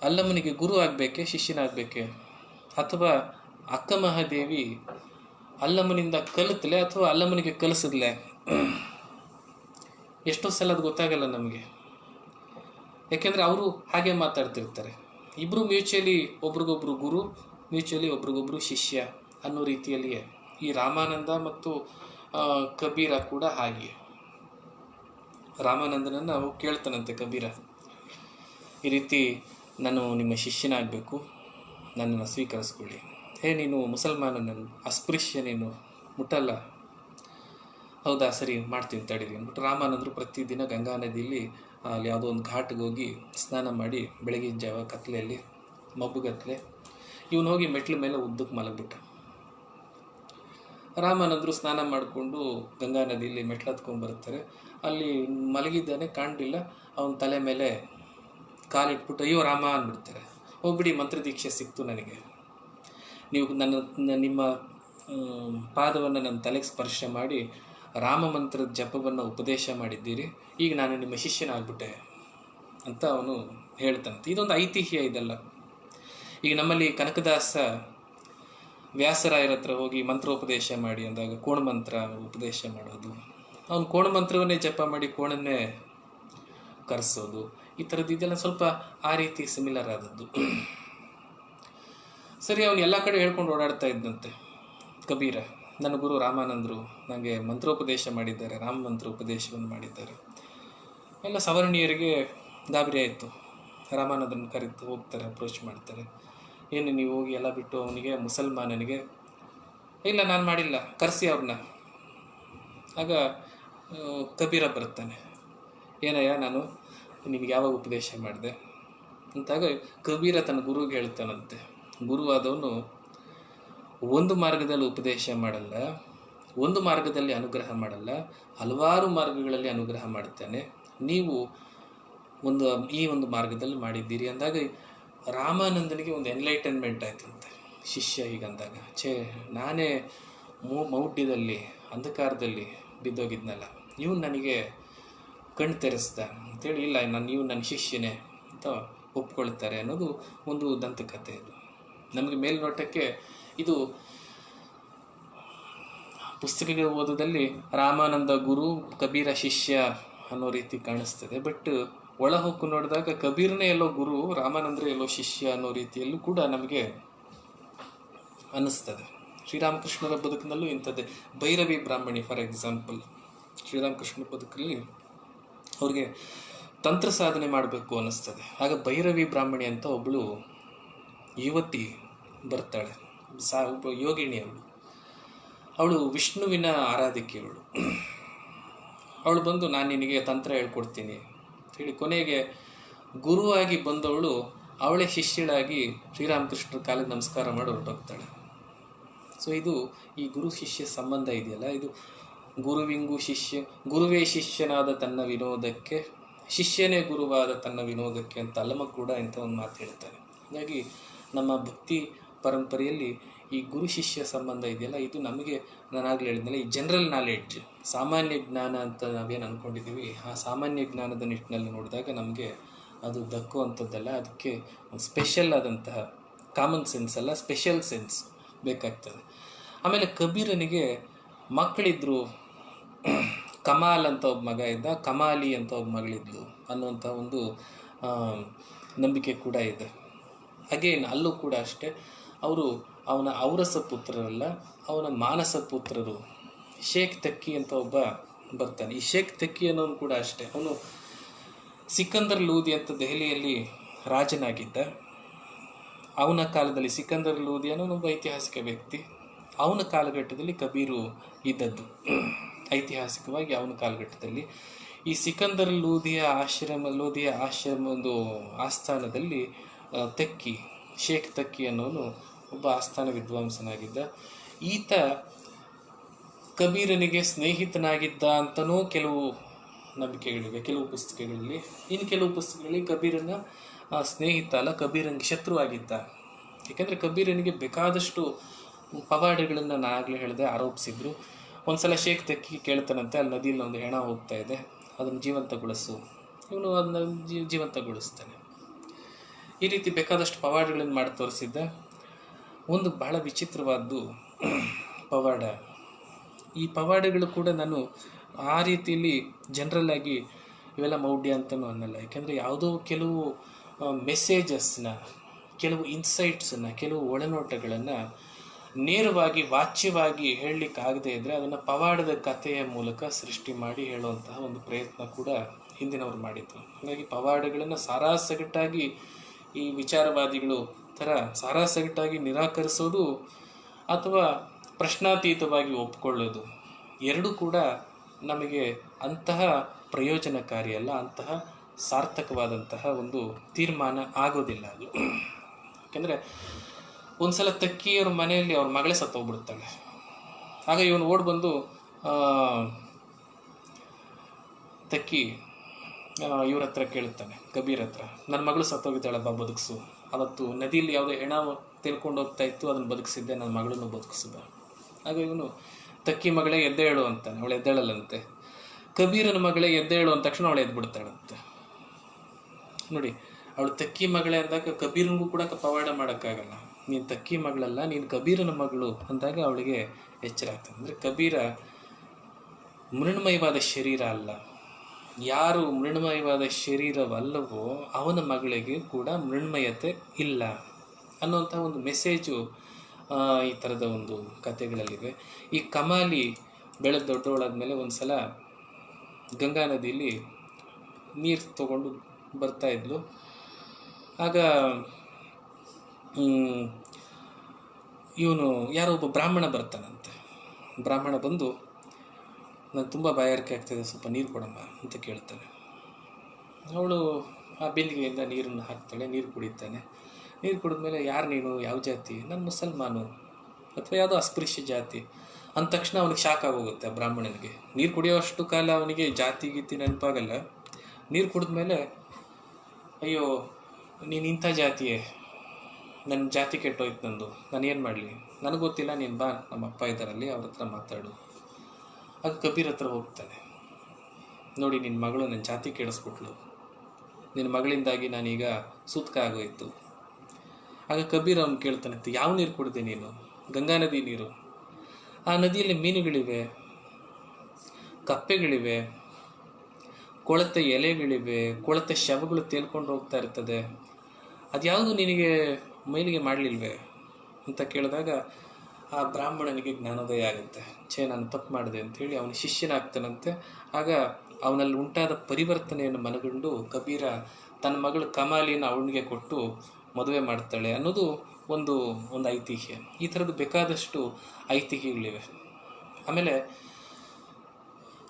ಅಲ್ಲಮ್ಮನಿಗೆ ಗುರು ಆಗಬೇಕೆ ಶಿಷ್ಯನಾಗಬೇಕೆ, ಅಥವಾ ಅಕ್ಕ ಮಹಾದೇವಿ ಅಲ್ಲಮ್ಮನಿಂದ ಕಲಿತಲೆ ಅಥವಾ ಅಲ್ಲಮ್ಮನಿಗೆ ಕಲಿಸಿದ್ಲೆ, ಎಷ್ಟೋ ಸಲ ಅದು ಗೊತ್ತಾಗಲ್ಲ ನಮಗೆ. ಯಾಕೆಂದರೆ ಅವರು ಹಾಗೆ ಮಾತಾಡ್ತಿರ್ತಾರೆ. ಇಬ್ಬರು ಮ್ಯೂಚುವಲಿ ಒಬ್ರಿಗೊಬ್ರು ಗುರು, ಮ್ಯೂಚುವಲಿ ಒಬ್ರಿಗೊಬ್ರು ಶಿಷ್ಯ ಅನ್ನೋ ರೀತಿಯಲ್ಲಿಯೇ ಈ ರಾಮಾನಂದ ಮತ್ತು ಕಬೀರ ಕೂಡ ಹಾಗೆ. ರಾಮಾನಂದನನ್ನು ಅವು ಕೇಳ್ತಾನಂತೆ ಕಬೀರ, ಈ ರೀತಿ ನಾನು ನಿಮ್ಮ ಶಿಷ್ಯನಾಗಬೇಕು, ನನ್ನನ್ನು ಸ್ವೀಕರಿಸ್ಕೊಳ್ಳಿ. ನೀನು ಮುಸಲ್ಮಾನನನ್ನು ಅಸ್ಪೃಶ್ಯ, ನೀನು ಮುಟ್ಟಲ್ಲ. ಹೌದಾ, ಸರಿ ಮಾಡ್ತೀನಿ ತಡೀರಿ ಅಂದ್ಬಿಟ್ಟು ರಾಮಾನಂದರು ಪ್ರತಿದಿನ ಗಂಗಾ ನದಿಯಲ್ಲಿ ಅಲ್ಲಿ ಯಾವುದೋ ಒಂದು ಘಾಟ್ಗೆ ಹೋಗಿ ಸ್ನಾನ ಮಾಡಿ ಬೆಳಗಿನ ಜಾವ ಕತ್ಲೆಯಲ್ಲಿ ಮಬ್ಬುಗತ್ಲೆ ಇವನು ಹೋಗಿ ಮೆಟ್ಲ ಮೇಲೆ ಉದ್ದಕ್ಕೆ ಮಲಗಿಬಿಟ್ಟ. ರಾಮಾನಂದರು ಸ್ನಾನ ಮಾಡಿಕೊಂಡು ಗಂಗಾ ನದಿಯಲ್ಲಿ ಮೆಟ್ಲು ಹತ್ಕೊಂಡ್ಬರ್ತಾರೆ. ಅಲ್ಲಿ ಮಲಗಿದ್ದಾನೆ, ಕಾಣಲಿಲ್ಲ. ಅವನ ತಲೆ ಮೇಲೆ ಕಾಲಿಟ್ಬಿಟ್ಟು ಅಯ್ಯೋ ರಾಮ ಅಂದ್ಬಿಡ್ತಾರೆ. ಹೋಗ್ಬಿಡಿ, ಮಂತ್ರದೀಕ್ಷೆ ಸಿಕ್ತು ನನಗೆ, ನೀವು ನಿಮ್ಮ ಪಾದವನ್ನು ನನ್ನ ತಲೆಗೆ ಸ್ಪರ್ಶ ಮಾಡಿ ರಾಮ ಮಂತ್ರದ ಜಪವನ್ನು ಉಪದೇಶ ಮಾಡಿದ್ದೀರಿ, ಈಗ ನಾನು ನಿಮ್ಮ ಶಿಷ್ಯನಾಗ್ಬಿಟ್ಟೆ ಅಂತ ಅವನು ಹೇಳ್ತಾನಂತೆ. ಇದೊಂದು ಐತಿಹ್ಯ ಇದೆಲ್ಲ. ಈಗ ನಮ್ಮಲ್ಲಿ ಕನಕದಾಸ ವ್ಯಾಸರಾಯರ ಹತ್ರ ಹೋಗಿ ಮಂತ್ರೋಪದೇಶ ಮಾಡಿ ಅಂದಾಗ ಕೋಣ ಮಂತ್ರ ಉಪದೇಶ ಮಾಡೋದು, ಅವನು ಕೋಣ ಮಂತ್ರವನ್ನೇ ಜಪ ಮಾಡಿ ಕೋಣನ್ನೇ ಕರೆಸೋದು, ಈ ಥರದ್ದು ಇದೆಲ್ಲ ಸ್ವಲ್ಪ ಆ ರೀತಿ ಸಿಮಿಲರ್ ಆದದ್ದು. ಸರಿ, ಅವನು ಎಲ್ಲ ಕಡೆ ಹೇಳ್ಕೊಂಡು ಓಡಾಡ್ತಾ ಇದ್ದಂತೆ ಕಬೀರ. ನನ್ನ ಗುರು ರಾಮಾನಂದರು ನನಗೆ ಮಂತ್ರೋಪದೇಶ ಮಾಡಿದ್ದಾರೆ, ರಾಮ ಮಂತ್ರ ಉಪದೇಶವನ್ನು ಮಾಡಿದ್ದಾರೆ. ಎಲ್ಲ ಸವರ್ಣೀಯರಿಗೆ ಗಾಬರಿ ಆಯಿತು. ರಾಮಾನಂದರನ್ನು ಕರೆದು ಹೋಗ್ತಾರೆ, ಅಪ್ರೋಚ್ ಮಾಡ್ತಾರೆ. ಏನು ನೀವು ಹೋಗಿ ಎಲ್ಲ ಬಿಟ್ಟು ಅವನಿಗೆ ಮುಸಲ್ಮಾನನಿಗೆ, ಇಲ್ಲ ನಾನು ಮಾಡಿಲ್ಲ, ಕರೆಸಿ ಅವ್ರನ್ನ. ಆಗ ಕಬೀರ ಬರ್ತಾನೆ, ಏನಯ್ಯ ನಾನು ನಿನಗೆ ಯಾವಾಗ ಉಪದೇಶ ಮಾಡಿದೆ ಅಂತಾಗ ಕಬೀರ ತನ್ನ ಗುರುಗೆ ಹೇಳ್ತಾನಂತೆ, ಗುರುವಾದವನು ಒಂದು ಮಾರ್ಗದಲ್ಲಿ ಉಪದೇಶ ಮಾಡಲ್ಲ, ಒಂದು ಮಾರ್ಗದಲ್ಲಿ ಅನುಗ್ರಹ ಮಾಡಲ್ಲ, ಹಲವಾರು ಮಾರ್ಗಗಳಲ್ಲಿ ಅನುಗ್ರಹ ಮಾಡ್ತಾನೆ. ನೀವು ಈ ಒಂದು ಮಾರ್ಗದಲ್ಲಿ ಮಾಡಿದ್ದೀರಿ ಅಂದಾಗ ರಾಮಾನಂದನಿಗೆ ಒಂದು ಎನ್ಲೈಟನ್ಮೆಂಟ್ ಆಯ್ತಂತೆ. ಶಿಷ್ಯ ಹೀಗಂದಾಗ, ನಾನೇ ಮೌಢ್ಯದಲ್ಲಿ ಅಂಧಕಾರದಲ್ಲಿ ಬಿದ್ದೋಗಿದ್ನಲ್ಲ, ಇವನು ನನಗೆ ಕಣ್ಣು ತೆರೆಸ್ದ ಅಂತೇಳಿ, ಇಲ್ಲ ನೀವು ನನ್ನ ಶಿಷ್ಯನೇ ಅಂತ ಒಪ್ಕೊಳ್ತಾರೆ ಅನ್ನೋದು ಒಂದು ದಂತಕಥೆ. ಇದು ನಮಗೆ ಮೇಲ್ನೋಟಕ್ಕೆ ಇದು ಪುಸ್ತಕಗಳ ಓದೋದಲ್ಲಿ ರಾಮಾನಂದ ಗುರು, ಕಬೀರ ಶಿಷ್ಯ ಅನ್ನೋ ರೀತಿ ಕಾಣಿಸ್ತದೆ. ಬಟ್ ಒಳ ಹೊಕ್ಕು ನೋಡಿದಾಗ ಕಬೀರನೇ ಎಲ್ಲೋ ಗುರು, ರಾಮಾನಂದ್ರೆ ಎಲ್ಲೋ ಶಿಷ್ಯ ಅನ್ನೋ ರೀತಿಯಲ್ಲೂ ಕೂಡ ನಮಗೆ ಅನ್ನಿಸ್ತದೆ. ಶ್ರೀರಾಮಕೃಷ್ಣರ ಬದುಕಿನಲ್ಲೂ ಇಂಥದ್ದೇ. ಭೈರವಿ ಬ್ರಾಹ್ಮಣಿ ಫಾರ್ ಎಕ್ಸಾಂಪಲ್, ಶ್ರೀರಾಮಕೃಷ್ಣರ ಬದುಕಲ್ಲಿ ಅವ್ರಿಗೆ ತಂತ್ರ ಸಾಧನೆ ಮಾಡಬೇಕು ಅನ್ನಿಸ್ತದೆ. ಆಗ ಭೈರವಿ ಬ್ರಾಹ್ಮಣಿ ಅಂತ ಒಬ್ಬಳು ಯುವತಿ ಬರ್ತಾಳೆ, ಒಬ್ಬ ಯೋಗಿಣಿ. ಅವಳು ವಿಷ್ಣುವಿನ ಆರಾಧಿಕೆಯವಳು. ಅವಳು ಬಂದು ನಾನು ನಿನಗೆ ತಂತ್ರ ಹೇಳ್ಕೊಡ್ತೀನಿ ಹೇಳಿ ಕೊನೆಗೆ ಗುರುವಾಗಿ ಬಂದವಳು ಅವಳೇ ಶಿಷ್ಯಳಾಗಿ ಶ್ರೀರಾಮಕೃಷ್ಣರ ಕಾಲಿಗೆ ನಮಸ್ಕಾರ ಮಾಡಿ ಹೊರಟೋಗ್ತಾಳೆ. ಸೊ ಇದು ಈ ಗುರು ಶಿಷ್ಯ ಸಂಬಂಧ ಇದೆಯಲ್ಲ, ಇದು ಗುರುವೇ ಶಿಷ್ಯನಾದ ತನ್ನ ವಿನೋದಕ್ಕೆ, ಶಿಷ್ಯನೇ ಗುರುವಾದ ತನ್ನ ವಿನೋದಕ್ಕೆ ಅಂತ ಅಲ್ಲಮ ಕೂಡ ಇಂಥ ಒಂದು ಮಾತು ಹೇಳ್ತಾರೆ. ಹಾಗಾಗಿ ನಮ್ಮ ಭಕ್ತಿ ಪರಂಪರೆಯಲ್ಲಿ ಈ ಗುರು ಶಿಷ್ಯ ಸಂಬಂಧ ಇದೆಯಲ್ಲ, ಇದು ನಮಗೆ ನಾನಾಗಲೇ ಹೇಳಿದ್ನಲ್ಲ, ಈ ಜನರಲ್ ನಾಲೆಡ್ಜ್, ಸಾಮಾನ್ಯ ಜ್ಞಾನ ಅಂತ ನಾವೇನು ಅಂದ್ಕೊಂಡಿದ್ದೀವಿ, ಆ ಸಾಮಾನ್ಯ ಜ್ಞಾನದ ನಿಟ್ಟಿನಲ್ಲಿ ನೋಡಿದಾಗ ನಮಗೆ ಅದು ದಕ್ಕುವಂಥದ್ದಲ್ಲ. ಅದಕ್ಕೆ ಸ್ಪೆಷಲ್ ಆದಂತಹ ಕಾಮನ್ ಸೆನ್ಸ್ ಅಲ್ಲ, ಸ್ಪೆಷಲ್ ಸೆನ್ಸ್ ಬೇಕಾಗ್ತದೆ. ಆಮೇಲೆ ಕಬೀರನಿಗೆ ಮಕ್ಕಳಿದ್ರು. ಕಮಾಲ್ ಅಂತ ಒಬ್ಬ ಮಗ ಇದ್ದ, ಕಮಾಲಿ ಅಂತ ಒಬ್ಬ ಮಗಳಿದ್ಲು ಅನ್ನುವಂಥ ಒಂದು ನಂಬಿಕೆ ಕೂಡ ಇದೆ. ಅಗೇನ್ ಅಲ್ಲೂ ಕೂಡ ಅಷ್ಟೇ, ಅವರು ಅವನ ಔರಸ ಪುತ್ರರಲ್ಲ, ಅವನ ಮಾನಸ ಪುತ್ರರು. ಶೇಖ್ ತಕ್ಕಿ ಅಂತ ಒಬ್ಬ ಬರ್ತಾನೆ. ಈ ಶೇಖ್ ತಕ್ಕಿ ಅನ್ನೋನು ಕೂಡ ಅಷ್ಟೇ, ಅವನು ಸಿಕಂದರ್ ಲೂದಿ ಅಂತ ದೆಹಲಿಯಲ್ಲಿ ರಾಜನಾಗಿದ್ದ. ಅವನ ಕಾಲದಲ್ಲಿ ಸಿಕಂದರ್ ಲೂದಿ ಅನ್ನೋ ಒಬ್ಬ ಐತಿಹಾಸಿಕ ವ್ಯಕ್ತಿ. ಅವನ ಕಾಲಘಟ್ಟದಲ್ಲಿ ಕಬೀರು ಇದ್ದದ್ದು. ಐತಿಹಾಸಿಕವಾಗಿ ಅವನ ಕಾಲಘಟ್ಟದಲ್ಲಿ ಈ ಸಿಕಂದರ್ ಲೂದಿಯ ಆಶ್ರಮದ ಆಸ್ಥಾನದಲ್ಲಿ ಶೇಖ್ ತಕ್ಕಿ ಅನ್ನೋನು ಒಬ್ಬ ಆಸ್ಥಾನ ವಿದ್ವಾಂಸನಾಗಿದ್ದ. ಈತ ಕಬೀರನಿಗೆ ಸ್ನೇಹಿತನಾಗಿದ್ದ ಅಂತನೂ ಕೆಲವು ನಂಬಿಕೆಗಳಿವೆ ಕೆಲವು ಪುಸ್ತಕಗಳಲ್ಲಿ. ಇನ್ನು ಕೆಲವು ಪುಸ್ತಕಗಳಲ್ಲಿ ಕಬೀರನ ಸ್ನೇಹಿತ ಅಲ್ಲ, ಕಬೀರನಿಗೆ ಶತ್ರುವಾಗಿದ್ದ. ಯಾಕೆಂದರೆ ಕಬೀರನಿಗೆ ಬೇಕಾದಷ್ಟು ಪವಾಡಗಳನ್ನು ನಾನಾಗಲೇ ಹೇಳಿದೆ ಆರೋಪಿಸಿದ್ರು. ಒಂದ್ಸಲ ಶೇಖ್ ತಕ್ಕಿ ಕೇಳ್ತಾನಂತೆ, ಅಲ್ಲಿ ನದಿಯಲ್ಲಿ ಒಂದು ಹೆಣ ಹೋಗ್ತಾ ಇದೆ, ಅದನ್ನು ಜೀವಂತಗೊಳಿಸು. ಇವನು ಅದನ್ನ ಜೀವಂತಗೊಳಿಸ್ತಾನೆ. ಈ ರೀತಿ ಬೇಕಾದಷ್ಟು ಪವಾಡಗಳನ್ನು ಮಾಡಿ ತೋರಿಸಿದ್ದ. ಒಂದು ಬಹಳ ವಿಚಿತ್ರವಾದ್ದು ಪವಾಡ. ಈ ಪವಾಡಗಳು ಕೂಡ ನಾನು ಆ ರೀತಿಯಲ್ಲಿ ಜನರಲ್ ಆಗಿ ಇವೆಲ್ಲ ಮೌಢ್ಯ ಅಂತಲೂ ಅನ್ನಲ್ಲ. ಯಾಕೆಂದರೆ ಯಾವುದೋ ಕೆಲವು ಮೆಸೇಜಸ್ನ, ಕೆಲವು ಇನ್ಸೈಟ್ಸನ್ನು, ಕೆಲವು ಒಳನೋಟಗಳನ್ನು ನೇರವಾಗಿ ವಾಚ್ಯವಾಗಿ ಹೇಳಲಿಕ್ಕಾಗದೇ ಇದ್ದರೆ ಅದನ್ನು ಪವಾಡದ ಕಥೆಯ ಮೂಲಕ ಸೃಷ್ಟಿ ಮಾಡಿ ಹೇಳುವಂತಹ ಒಂದು ಪ್ರಯತ್ನ ಕೂಡ ಹಿಂದಿನವರು ಮಾಡಿದ್ರು. ಹಾಗಾಗಿ ಪವಾಡಗಳನ್ನು ಸಾರಾಸಗಟ್ಟಾಗಿ ಈ ವಿಚಾರವಾದಿಗಳು ಥರ ಸಾರಾಸಗಟ್ಟಾಗಿ ನಿರಾಕರಿಸೋದು ಅಥವಾ ಪ್ರಶ್ನಾತೀತವಾಗಿ ಒಪ್ಕೊಳ್ಳೋದು ಎರಡೂ ಕೂಡ ನಮಗೆ ಅಂತಹ ಪ್ರಯೋಜನಕಾರಿ ಅಲ್ಲ, ಅಂತಹ ಸಾರ್ಥಕವಾದಂತಹ ಒಂದು ತೀರ್ಮಾನ ಆಗೋದಿಲ್ಲ ಅದು. ಯಾಕೆಂದರೆ ಒಂದು ಸಲ ತಕ್ಕಿಯವ್ರ ಮನೆಯಲ್ಲಿ ಅವ್ರ ಮಗಳೇ ಸತ್ತೋಗ್ಬಿಡ್ತಾಳೆ. ಆಗ ಇವನು ಓಡಿ ಬಂದು ತಕ್ಕಿ ಇವ್ರ ಹತ್ರ ಕೇಳ್ತಾನೆ, ಕಬೀರ್ ಹತ್ರ, ನನ್ನ ಮಗಳು ಸತ್ತೋಗಿದ್ದಾಳೆ, ಬಾ ಬದುಕಿಸು. ಅವತ್ತು ನದಿಯಲ್ಲಿ ಯಾವುದೋ ಹೆಣ ತಿಳ್ಕೊಂಡು ಹೋಗ್ತಾ ಇತ್ತು, ಅದನ್ನು ಬದುಕಿಸಿದ್ದೆ, ನನ್ನ ಮಗಳನ್ನು ಬದುಕಿಸಿದ. ಆಗ ಇವನು ತಕ್ಕಿ ಮಗಳೇ ಎದ್ದೇಳು ಅಂತಾನೆ. ಅವಳು ಎದ್ದೇಳಲ್ಲಂತೆ. ಕಬೀರನ ಮಗಳೇ ಎದ್ದೇಳು ಅಂದ ತಕ್ಷಣ ಅವಳು ಎದ್ಬಿಡ್ತಾಳಂತೆ. ನೋಡಿ, ಅವಳು ತಕ್ಕಿ ಮಗಳೇ ಅಂದಾಗ ಕಬೀರನಿಗೂ ಕೂಡ ಪವಾಡ ಮಾಡೋಕ್ಕಾಗಲ್ಲ. ನೀನು ತಕ್ಕಿ ಮಗಳಲ್ಲ, ನೀನು ಕಬೀರನ ಮಗಳು ಅಂದಾಗ ಅವಳಿಗೆ ಎಚ್ಚರ ಆಗ್ತದೆ. ಅಂದರೆ ಕಬೀರ ಮೃಣ್ಮಯವಾದ ಶರೀರ ಅಲ್ಲ. ಯಾರು ಮೃಣ್ಮಯವಾದ ಶರೀರವಲ್ಲವೋ ಅವನ ಮಗಳಿಗೆ ಕೂಡ ಮೃಣ್ಮಯತೆ ಇಲ್ಲ ಅನ್ನುವಂಥ ಒಂದು ಮೆಸೇಜು ಈ ಥರದ ಒಂದು ಕಥೆಗಳಲ್ಲಿವೆ. ಈ ಕಮಾಲಿ ಬೆಳೆದ ದೊಡ್ಡವಳಾದ್ಮೇಲೆ ಒಂದು ಸಲ ಗಂಗಾ ನದಿಯಲ್ಲಿ ನೀರು ತಗೊಂಡು ಬರ್ತಾಯಿದ್ಲು. ಆಗ ಇವನು ಯಾರೋ ಒಬ್ಬ ಬ್ರಾಹ್ಮಣ ಬರ್ತಾನಂತೆ. ಬ್ರಾಹ್ಮಣ ಬಂದು, ನಾನು ತುಂಬ ಬಾಯಾರಿಕೆ ಆಗ್ತಾಯಿದೆ, ಸ್ವಲ್ಪ ನೀರು ಕೊಡಮ್ಮ ಅಂತ ಕೇಳ್ತಾನೆ. ಅವಳು ಆ ಬಿಂದಿಗೆಯಿಂದ ನೀರನ್ನು ಹಾಕ್ತಾಳೆ, ನೀರು ಕುಡಿತಾನೆ. ನೀರು ಕುಡಿದ್ಮೇಲೆ, ಯಾರು ನೀನು, ಯಾವ ಜಾತಿ? ನಾನು ಮುಸಲ್ಮಾನು ಅಥವಾ ಯಾವುದೋ ಅಸ್ಪೃಶ್ಯ ಜಾತಿ ಅಂದ ತಕ್ಷಣ ಅವನಿಗೆ ಶಾಕ್ ಆಗೋಗುತ್ತೆ ಆ ಬ್ರಾಹ್ಮಣನಿಗೆ. ನೀರು ಕುಡಿಯೋಷ್ಟು ಕಾಲ ಅವನಿಗೆ ಜಾತಿ ಗೀತಿ ನೆನಪಾಗಲ್ಲ. ನೀರು ಕುಡಿದ್ಮೇಲೆ, ಅಯ್ಯೋ ನೀನು ಇಂಥ ಜಾತಿಯೇ, ನನ್ನ ಜಾತಿ ಕೆಟ್ಟೋಯ್ತು ನಂದು, ನಾನು ಏನು ಮಾಡಲಿ, ನನಗೆ ಗೊತ್ತಿಲ್ಲ, ನೀನು ಬಾ, ನಮ್ಮ ಅಪ್ಪ ಇದ್ದಾರಲ್ಲಿ, ಅವ್ರ ಹತ್ರ ಮಾತಾಡು. ಆಗ ಕಬೀರ್ ಹತ್ರ ಹೋಗ್ತಾನೆ. ನೋಡಿ, ನಿನ್ನ ಮಗಳು ನನ್ನ ಜಾತಿ ಕೆಡಿಸ್ಬಿಟ್ಲು, ನಿನ್ನ ಮಗಳಿಂದಾಗಿ ನಾನೀಗ ಸೂತ್ಕ ಆಗೋಯ್ತು. ಆಗ ಕಬೀರ್ ಅವನು ಕೇಳ್ತಾನಂತೆ, ಯಾವ ನೀರು ಕುಡಿದೆ ನೀನು? ಗಂಗಾ ನದಿ ನೀರು. ಆ ನದಿಯಲ್ಲಿ ಮೀನುಗಳಿವೆ, ಕಪ್ಪೆಗಳಿವೆ, ಕೊಳೆತ ಎಲೆಗಳಿವೆ, ಕೊಳೆತ ಶವಗಳು ತೇಲ್ಕೊಂಡು ಹೋಗ್ತಾ ಇರ್ತದೆ, ಅದ್ಯಾವುದು ನಿನಗೆ ಮೈಲಿಗೆ ಮಾಡಲಿಲ್ವೇ ಅಂತ ಕೇಳಿದಾಗ ಆ ಬ್ರಾಹ್ಮಣನಿಗೆ ಜ್ಞಾನೋದಯ ಆಗುತ್ತೆ. ನಾನು ತಪ್ಪು ಮಾಡಿದೆ ಅಂಥೇಳಿ ಅವನ ಶಿಷ್ಯನಾಗ್ತಾನಂತೆ. ಆಗ ಅವನಲ್ಲಿ ಉಂಟಾದ ಪರಿವರ್ತನೆಯನ್ನು ಮನಗಂಡು ಕಬೀರ ತನ್ನ ಮಗಳು ಕಮಾಲಿಯನ್ನು ಅವನಿಗೆ ಕೊಟ್ಟು ಮದುವೆ ಮಾಡ್ತಾಳೆ ಅನ್ನೋದು ಒಂದು ಐತಿಹ್ಯ. ಈ ಥರದ್ದು ಬೇಕಾದಷ್ಟು ಐತಿಹ್ಯಗಳಿವೆ. ಆಮೇಲೆ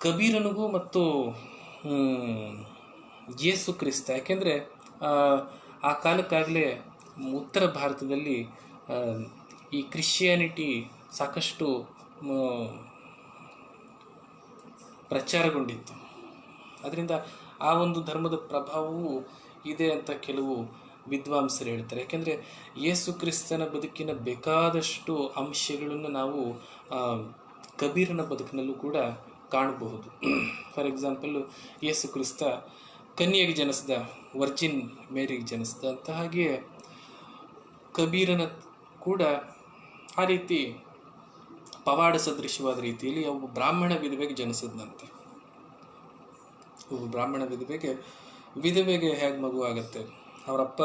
ಕಬೀರನಿಗೂ ಮತ್ತು ಯೇಸು ಕ್ರಿಸ್ತ, ಯಾಕೆಂದರೆ ಆ ಕಾಲಕ್ಕಾಗಲೇ ಉತ್ತರ ಭಾರತದಲ್ಲಿ ಈ ಕ್ರಿಶ್ಚಿಯಾನಿಟಿ ಸಾಕಷ್ಟು ಪ್ರಚಾರಗೊಂಡಿತ್ತು. ಅದರಿಂದ ಆ ಒಂದು ಧರ್ಮದ ಪ್ರಭಾವವೂ ಇದೆ ಅಂತ ಕೆಲವು ವಿದ್ವಾಂಸರು ಹೇಳ್ತಾರೆ. ಯಾಕೆಂದರೆ ಯೇಸು ಕ್ರಿಸ್ತನ ಬದುಕಿನ ಬೇಕಾದಷ್ಟು ಅಂಶಗಳನ್ನು ನಾವು ಕಬೀರನ ಬದುಕಿನಲ್ಲೂ ಕೂಡ ಕಾಣಬಹುದು. ಫಾರ್ ಎಕ್ಸಾಂಪಲ್ಲು, ಯೇಸು ಕ್ರಿಸ್ತ ಕನ್ಯೆಗೆ ಜನಿಸಿದ, ವರ್ಜಿನ್ ಮೇರಿಗೆ ಜನಿಸಿದ ಅಂತ. ಹಾಗೆಯೇ ಕಬೀರನ ಕೂಡ ಆ ರೀತಿ ಪವಾಡ ಸದೃಶವಾದ ರೀತಿಯಲ್ಲಿ ಒಬ್ಬ ಬ್ರಾಹ್ಮಣ ವಿಧವೆಗೆ ಜನಿಸಿದಂತೆ. ಒಬ್ಬ ಬ್ರಾಹ್ಮಣ ವಿಧವೆಗೆ ಹೇಗೆ ಮಗು ಆಗುತ್ತೆ? ಅವರಪ್ಪ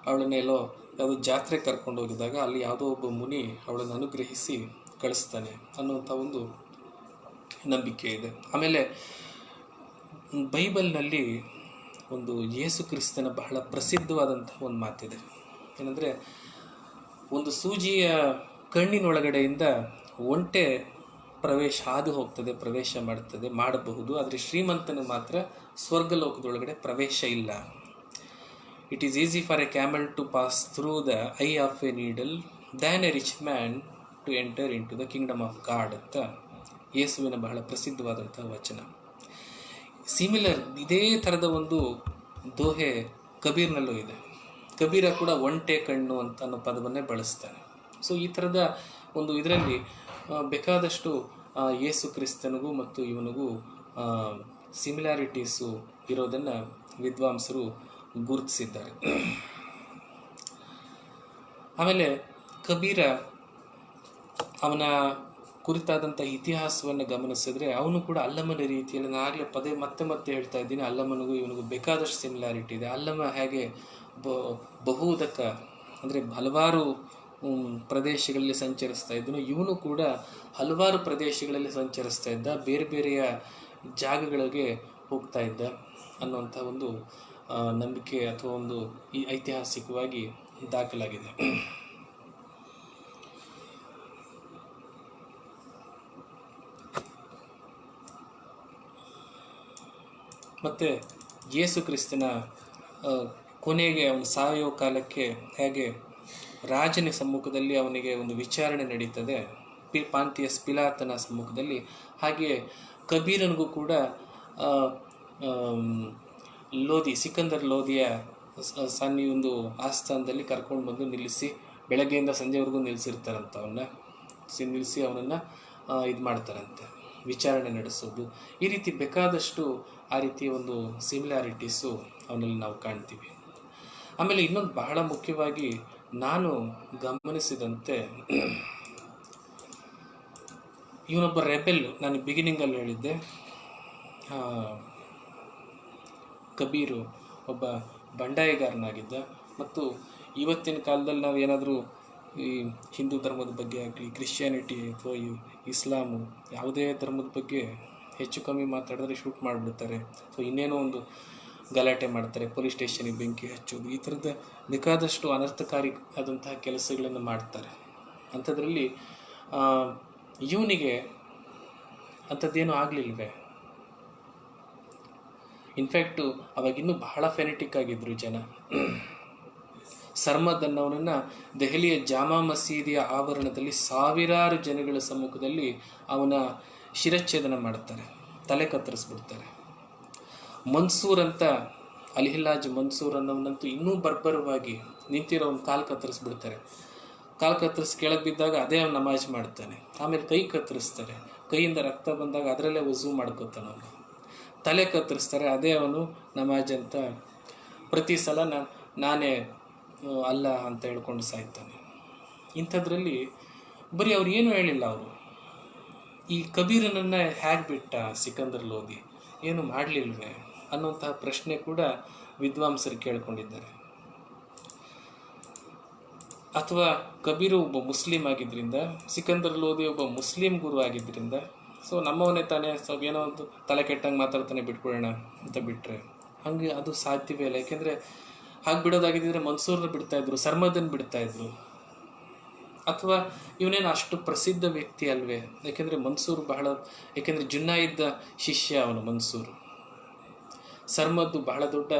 ಅವಳನ್ನೆಲ್ಲೋ ಯಾವುದೋ ಜಾತ್ರೆ ಕರ್ಕೊಂಡು ಹೋಗಿದಾಗ ಅಲ್ಲಿ ಯಾವುದೋ ಒಬ್ಬ ಮುನಿ ಅವಳನ್ನು ಅನುಗ್ರಹಿಸಿ ಕಳಿಸ್ತಾನೆ ಅನ್ನುವಂಥ ಒಂದು ನಂಬಿಕೆ ಇದೆ. ಆಮೇಲೆ ಬೈಬಲ್ನಲ್ಲಿ ಒಂದು ಯೇಸು ಕ್ರಿಸ್ತನ ಬಹಳ ಪ್ರಸಿದ್ಧವಾದಂಥ ಒಂದು ಮಾತಿದೆ. ಏನಂದರೆ, ಒಂದು ಸೂಜಿಯ ಕಣ್ಣಿನೊಳಗಡೆಯಿಂದ ಒಂಟೆ ಹಾದು ಹೋಗ್ತದೆ, ಪ್ರವೇಶ ಮಾಡಬಹುದು. ಆದರೆ ಶ್ರೀಮಂತನ ಮಾತ್ರ ಸ್ವರ್ಗಲೋಕದೊಳಗಡೆ ಪ್ರವೇಶ ಇಲ್ಲ. It is easy for a camel to pass through the eye of a needle than a rich man to enter into the kingdom of God ಅಂತ ಯೇಸುವಿನ ಬಹಳ ಪ್ರಸಿದ್ಧವಾದಂಥ ವಚನ. ಸಿಮಿಲರ್ ಇದೇ ಥರದ ಒಂದು ದೋಹೆ ಕಬೀರ್ನಲ್ಲೂ ಇದೆ. ಕಬೀರ ಕೂಡ ಒಂಟೆ ಕಣ್ಣು ಅಂತ ಅನ್ನೋ ಪದವನ್ನೇ ಬಳಸ್ತಾನೆ. ಸೊ ಈ ಥರದ ಒಂದು ಇದರಲ್ಲಿ ಬೇಕಾದಷ್ಟು ಯೇಸು ಕ್ರಿಸ್ತನಿಗೂ ಮತ್ತು ಇವನಿಗೂ ಸಿಮಿಲಾರಿಟೀಸು ಇರೋದನ್ನು ವಿದ್ವಾಂಸರು ಗುರುತಿಸಿದ್ದಾರೆ. ಆಮೇಲೆ ಕಬೀರ ಅವನ ಕುರಿತಾದಂಥ ಇತಿಹಾಸವನ್ನು ಗಮನಿಸಿದ್ರೆ ಅವನು ಕೂಡ ಅಲ್ಲಮನ ರೀತಿಯಲ್ಲಿ, ನಾನು ಆಗಲೇ ಮತ್ತೆ ಹೇಳ್ತಾ ಇದ್ದೀನಿ, ಅಲ್ಲಮನಿಗೂ ಇವನಿಗೂ ಬೇಕಾದಷ್ಟು ಸಿಮಿಲಾರಿಟಿ ಇದೆ. ಅಲ್ಲಮ ಹೇಗೆ ಬಹುದಕ ಅಂದರೆ ಹಲವಾರು ಪ್ರದೇಶಗಳಲ್ಲಿ ಸಂಚರಿಸ್ತಾ ಇದ್ದನು, ಇವನು ಕೂಡ ಹಲವಾರು ಪ್ರದೇಶಗಳಲ್ಲಿ ಸಂಚರಿಸ್ತಾ ಇದ್ದ, ಬೇರೆ ಬೇರೆಯ ಜಾಗಗಳಿಗೆ ಹೋಗ್ತಾ ಇದ್ದ ಅನ್ನುವಂಥ ಒಂದು ನಂಬಿಕೆ ಅಥವಾ ಒಂದು ಈ ಐತಿಹಾಸಿಕವಾಗಿ ದಾಖಲಾಗಿದೆ. ಮತ್ತು ಯೇಸು ಕ್ರಿಸ್ತನ ಕೊನೆಗೆ ಅವನು ಸಾಯುವ ಕಾಲಕ್ಕೆ ಹೇಗೆ ರಾಜನ ಸಮ್ಮುಖದಲ್ಲಿ ಅವನಿಗೆ ಒಂದು ವಿಚಾರಣೆ ನಡೀತದೆ, ಪಾಂತಿಯಸ್ ಪಿಲಾತನ ಸಮ್ಮುಖದಲ್ಲಿ, ಹಾಗೆಯೇ ಕಬೀರನಿಗೂ ಕೂಡ ಸಿಕಂದರ್ ಲೋದಿಯ ಒಂದು ಆಸ್ಥಾನದಲ್ಲಿ ಕರ್ಕೊಂಡು ಬಂದು ನಿಲ್ಲಿಸಿ, ಬೆಳಗ್ಗೆಯಿಂದ ಸಂಜೆವರೆಗೂ ನಿಲ್ಲಿಸಿರ್ತಾರಂತ. ನಿಲ್ಲಿಸಿ ಅವನನ್ನು ಇದು ಮಾಡ್ತಾರಂತೆ, ವಿಚಾರಣೆ ನಡೆಸೋದು. ಈ ರೀತಿ ಬೇಕಾದಷ್ಟು ಆ ರೀತಿಯ ಒಂದು ಸಿಮಿಲಾರಿಟೀಸು ಅವನಲ್ಲಿ ನಾವು ಕಾಣ್ತೀವಿ. ಆಮೇಲೆ ಇನ್ನೊಂದು ಬಹಳ ಮುಖ್ಯವಾಗಿ ನಾನು ಗಮನಿಸಿದಂತೆ, ಇವನೊಬ್ಬ ರೆಬೆಲ್. ನಾನು ಬಿಗಿನಿಂಗಲ್ಲಿ ಹೇಳಿದ್ದೆ, ಕಬೀರು ಒಬ್ಬ ಬಂಡಾಯಗಾರನಾಗಿದ್ದ. ಮತ್ತು ಇವತ್ತಿನ ಕಾಲದಲ್ಲಿ ನಾವು ಏನಾದರೂ ಈ ಹಿಂದೂ ಧರ್ಮದ ಬಗ್ಗೆ ಆಗಲಿ, ಕ್ರಿಶ್ಚಿಯಾನಿಟಿ ಅಥವಾ ಇಸ್ಲಾಮು ಯಾವುದೇ ಧರ್ಮದ ಬಗ್ಗೆ ಹೆಚ್ಚು ಕಮ್ಮಿ ಮಾತಾಡಿದ್ರೆ ಶೂಟ್ ಮಾಡಿಬಿಡ್ತಾರೆ. ಸೊ ಇನ್ನೇನೋ ಒಂದು ಗಲಾಟೆ ಮಾಡ್ತಾರೆ, ಪೊಲೀಸ್ ಸ್ಟೇಷನಿಗೆ ಬೆಂಕಿ ಹಚ್ಚೋದು, ಈ ಥರದ ಬೇಕಾದಷ್ಟು ಅನರ್ಥಕಾರಿ ಆದಂತಹ ಕೆಲಸಗಳನ್ನು ಮಾಡ್ತಾರೆ. ಅಂಥದ್ರಲ್ಲಿ ಇವನಿಗೆ ಅಂಥದ್ದೇನೂ ಆಗಲಿಲ್ವೇ? ಇನ್ಫ್ಯಾಕ್ಟು ಅವಾಗಿನ್ನೂ ಬಹಳ ಫೆನೆಟಿಕ್ ಆಗಿದ್ದರು ಜನ. ಸರ್ಮದ್ ಅನ್ನೋನನ್ನು ದೆಹಲಿಯ ಜಾಮಾ ಮಸೀದಿಯ ಆವರಣದಲ್ಲಿ ಸಾವಿರಾರು ಜನಗಳ ಸಮ್ಮುಖದಲ್ಲಿ ಅವನ ಶಿರಚ್ಛೇದನ ಮಾಡ್ತಾರೆ, ತಲೆ ಕತ್ತರಿಸ್ಬಿಡ್ತಾರೆ. ಮನ್ಸೂರ್ ಅಂತ, ಅಲಿಹಿಲ್ಲಾಜ್ ಮನ್ಸೂರ್ ಅನ್ನೋನಂತೂ ಇನ್ನೂ ಬರ್ಬರವಾಗಿ ನಿಂತಿರೋ ಅವ್ನ ಕಾಲು ಕತ್ತರಿಸ್ಬಿಡ್ತಾರೆ. ಕಾಲು ಕತ್ತರಿಸಿ ಕೆಳಗೆ ಬಿದ್ದಾಗ ಅದೇ ಅವ್ನು ನಮಾಜ್ ಮಾಡ್ತಾನೆ. ಆಮೇಲೆ ಕೈ ಕತ್ತರಿಸ್ತಾರೆ, ಕೈಯಿಂದ ರಕ್ತ ಬಂದಾಗ ಅದರಲ್ಲೇ ವಜೂ ಮಾಡ್ಕೋತಾನೆ ಅವನು. ತಲೆ ಕತ್ತರಿಸ್ತಾರೆ, ಅದೇ ಅವನು ನಮಾಜ್ ಅಂತ ಪ್ರತಿ ಸಲ ನಾನೇ ಅಲ್ಲ ಅಂತ ಹೇಳ್ಕೊಂಡು ಸಾಯ್ತಾನೆ. ಇಂಥದ್ರಲ್ಲಿ ಬರೀ ಅವ್ರು ಏನೂ ಹೇಳಿಲ್ಲ. ಅವರು ಈ ಕಬೀರನನ್ನು ಹೇಗೆ ಬಿಟ್ಟ ಸಿಕಂದರ್ ಲೋಧಿ, ಏನು ಮಾಡಲಿಲ್ವೇ ಅನ್ನುವಂತಹ ಪ್ರಶ್ನೆ ಕೂಡ ವಿದ್ವಾಂಸರು ಕೇಳ್ಕೊಂಡಿದ್ದಾರೆ. ಅಥವಾ ಕಬೀರು ಒಬ್ಬ ಮುಸ್ಲಿಂ ಆಗಿದ್ದರಿಂದ, ಸಿಕಂದರ್ ಲೋಧಿ ಒಬ್ಬ ಮುಸ್ಲಿಂ ಗುರು ಆಗಿದ್ದರಿಂದ, ಸೊ ನಮ್ಮವನೇ ತಾನೇ, ಸ್ವಲ್ಪ ಏನೋ ಒಂದು ತಲೆ ಕೆಟ್ಟಂಗೆ ಮಾತಾಡ್ತಾನೆ, ಬಿಟ್ಬಿಡೋಣ ಅಂತ ಬಿಟ್ಟರೆ ಹಾಗೆ ಅದು ಸಾಧ್ಯವೇ ಇಲ್ಲ. ಯಾಕೆಂದರೆ ಹಾಗೆ ಬಿಡೋದಾಗಿದ್ದರೆ ಮನ್ಸೂರ್ನ ಬಿಡ್ತಾಯಿದ್ರು, ಸರ್ಮದನ್ನು ಬಿಡ್ತಾಯಿದ್ರು. ಅಥವಾ ಇವನೇನು ಅಷ್ಟು ಪ್ರಸಿದ್ಧ ವ್ಯಕ್ತಿ ಅಲ್ವೇ? ಯಾಕೆಂದರೆ ಮನ್ಸೂರ್ ಯಾಕೆಂದರೆ ಜುನ್ನಾಯಿದ್ದ ಶಿಷ್ಯ ಅವನು ಮನ್ಸೂರ್. ಸರ್ಮದ್ದು ಬಹಳ ದೊಡ್ಡ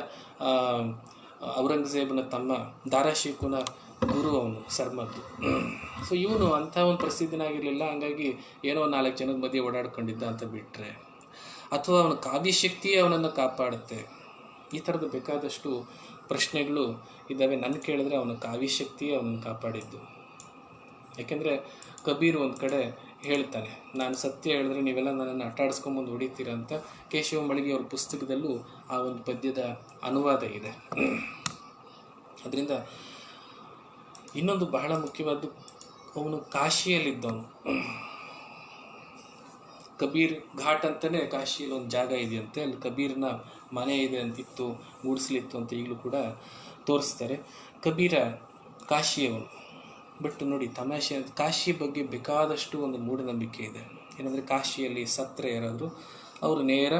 ಔರಂಗಜೇಬನ ತಮ್ಮ ದಾರಾಶಿಕುನ ಗುರು ಅವನು ಸರ್ಮದ್ದು. ಸೊ ಇವನು ಅಂಥ ಒಂದು ಪ್ರಸಿದ್ಧನಾಗಿರಲಿಲ್ಲ, ಹಂಗಾಗಿ ಏನೋ 4 ಜನದ ಮಧ್ಯೆ ಓಡಾಡ್ಕೊಂಡಿದ್ದ ಅಂತ ಬಿಟ್ಟರೆ. ಅಥವಾ ಅವನ ಕಾವ್ಯಶಕ್ತಿಯೇ ಅವನನ್ನು ಕಾಪಾಡುತ್ತೆ. ಈ ಥರದ ಬೇಕಾದಷ್ಟು ಪ್ರಶ್ನೆಗಳು ಇದ್ದಾವೆ. ನನ್ನ ಕೇಳಿದ್ರೆ ಅವನ ಕಾವ್ಯಶಕ್ತಿಯೇ ಅವನನ್ನು ಕಾಪಾಡಿದ್ದು. ಯಾಕೆಂದರೆ ಕಬೀರ್ ಒಂದು ಕಡೆ ಹೇಳ್ತಾನೆ, ನಾನು ಸತ್ಯ ಹೇಳಿದ್ರೆ ನೀವೆಲ್ಲ ನನ್ನನ್ನು ಆಟಾಡಿಸ್ಕೊಂಬಂದು ಹೊಡಿತೀರ ಅಂತ. ಕೇಶವ ಮಳಿಗೆ ಅವ್ರ ಪುಸ್ತಕದಲ್ಲೂ ಆ ಒಂದು ಪದ್ಯದ ಅನುವಾದ ಇದೆ. ಅದರಿಂದ ಇನ್ನೊಂದು ಬಹಳ ಮುಖ್ಯವಾದ್ದು, ಅವನು ಕಾಶಿಯಲ್ಲಿದ್ದವನು. ಕಬೀರ್ ಘಾಟ್ ಅಂತಲೇ ಕಾಶಿಯಲ್ಲಿ ಒಂದು ಜಾಗ ಇದೆಯಂತೆ, ಅಲ್ಲಿ ಕಬೀರ್ನ ಮನೆ ಇದೆ ಅಂತಿತ್ತು, ಗೂಡಿಸ್ಲಿತ್ತು ಅಂತ ಈಗಲೂ ಕೂಡ ತೋರಿಸ್ತಾರೆ. ಕಬೀರ ಕಾಶಿಯವನು. ಬಟ್ ನೋಡಿ ತಮಾಷೆ, ಕಾಶಿ ಬಗ್ಗೆ ಬೇಕಾದಷ್ಟು ಒಂದು ಮೂಢನಂಬಿಕೆ ಇದೆ. ಏನಂದರೆ ಕಾಶಿಯಲ್ಲಿ ಸತ್ತರೆ ಯಾರಾದರೂ ಅವರು ನೇರ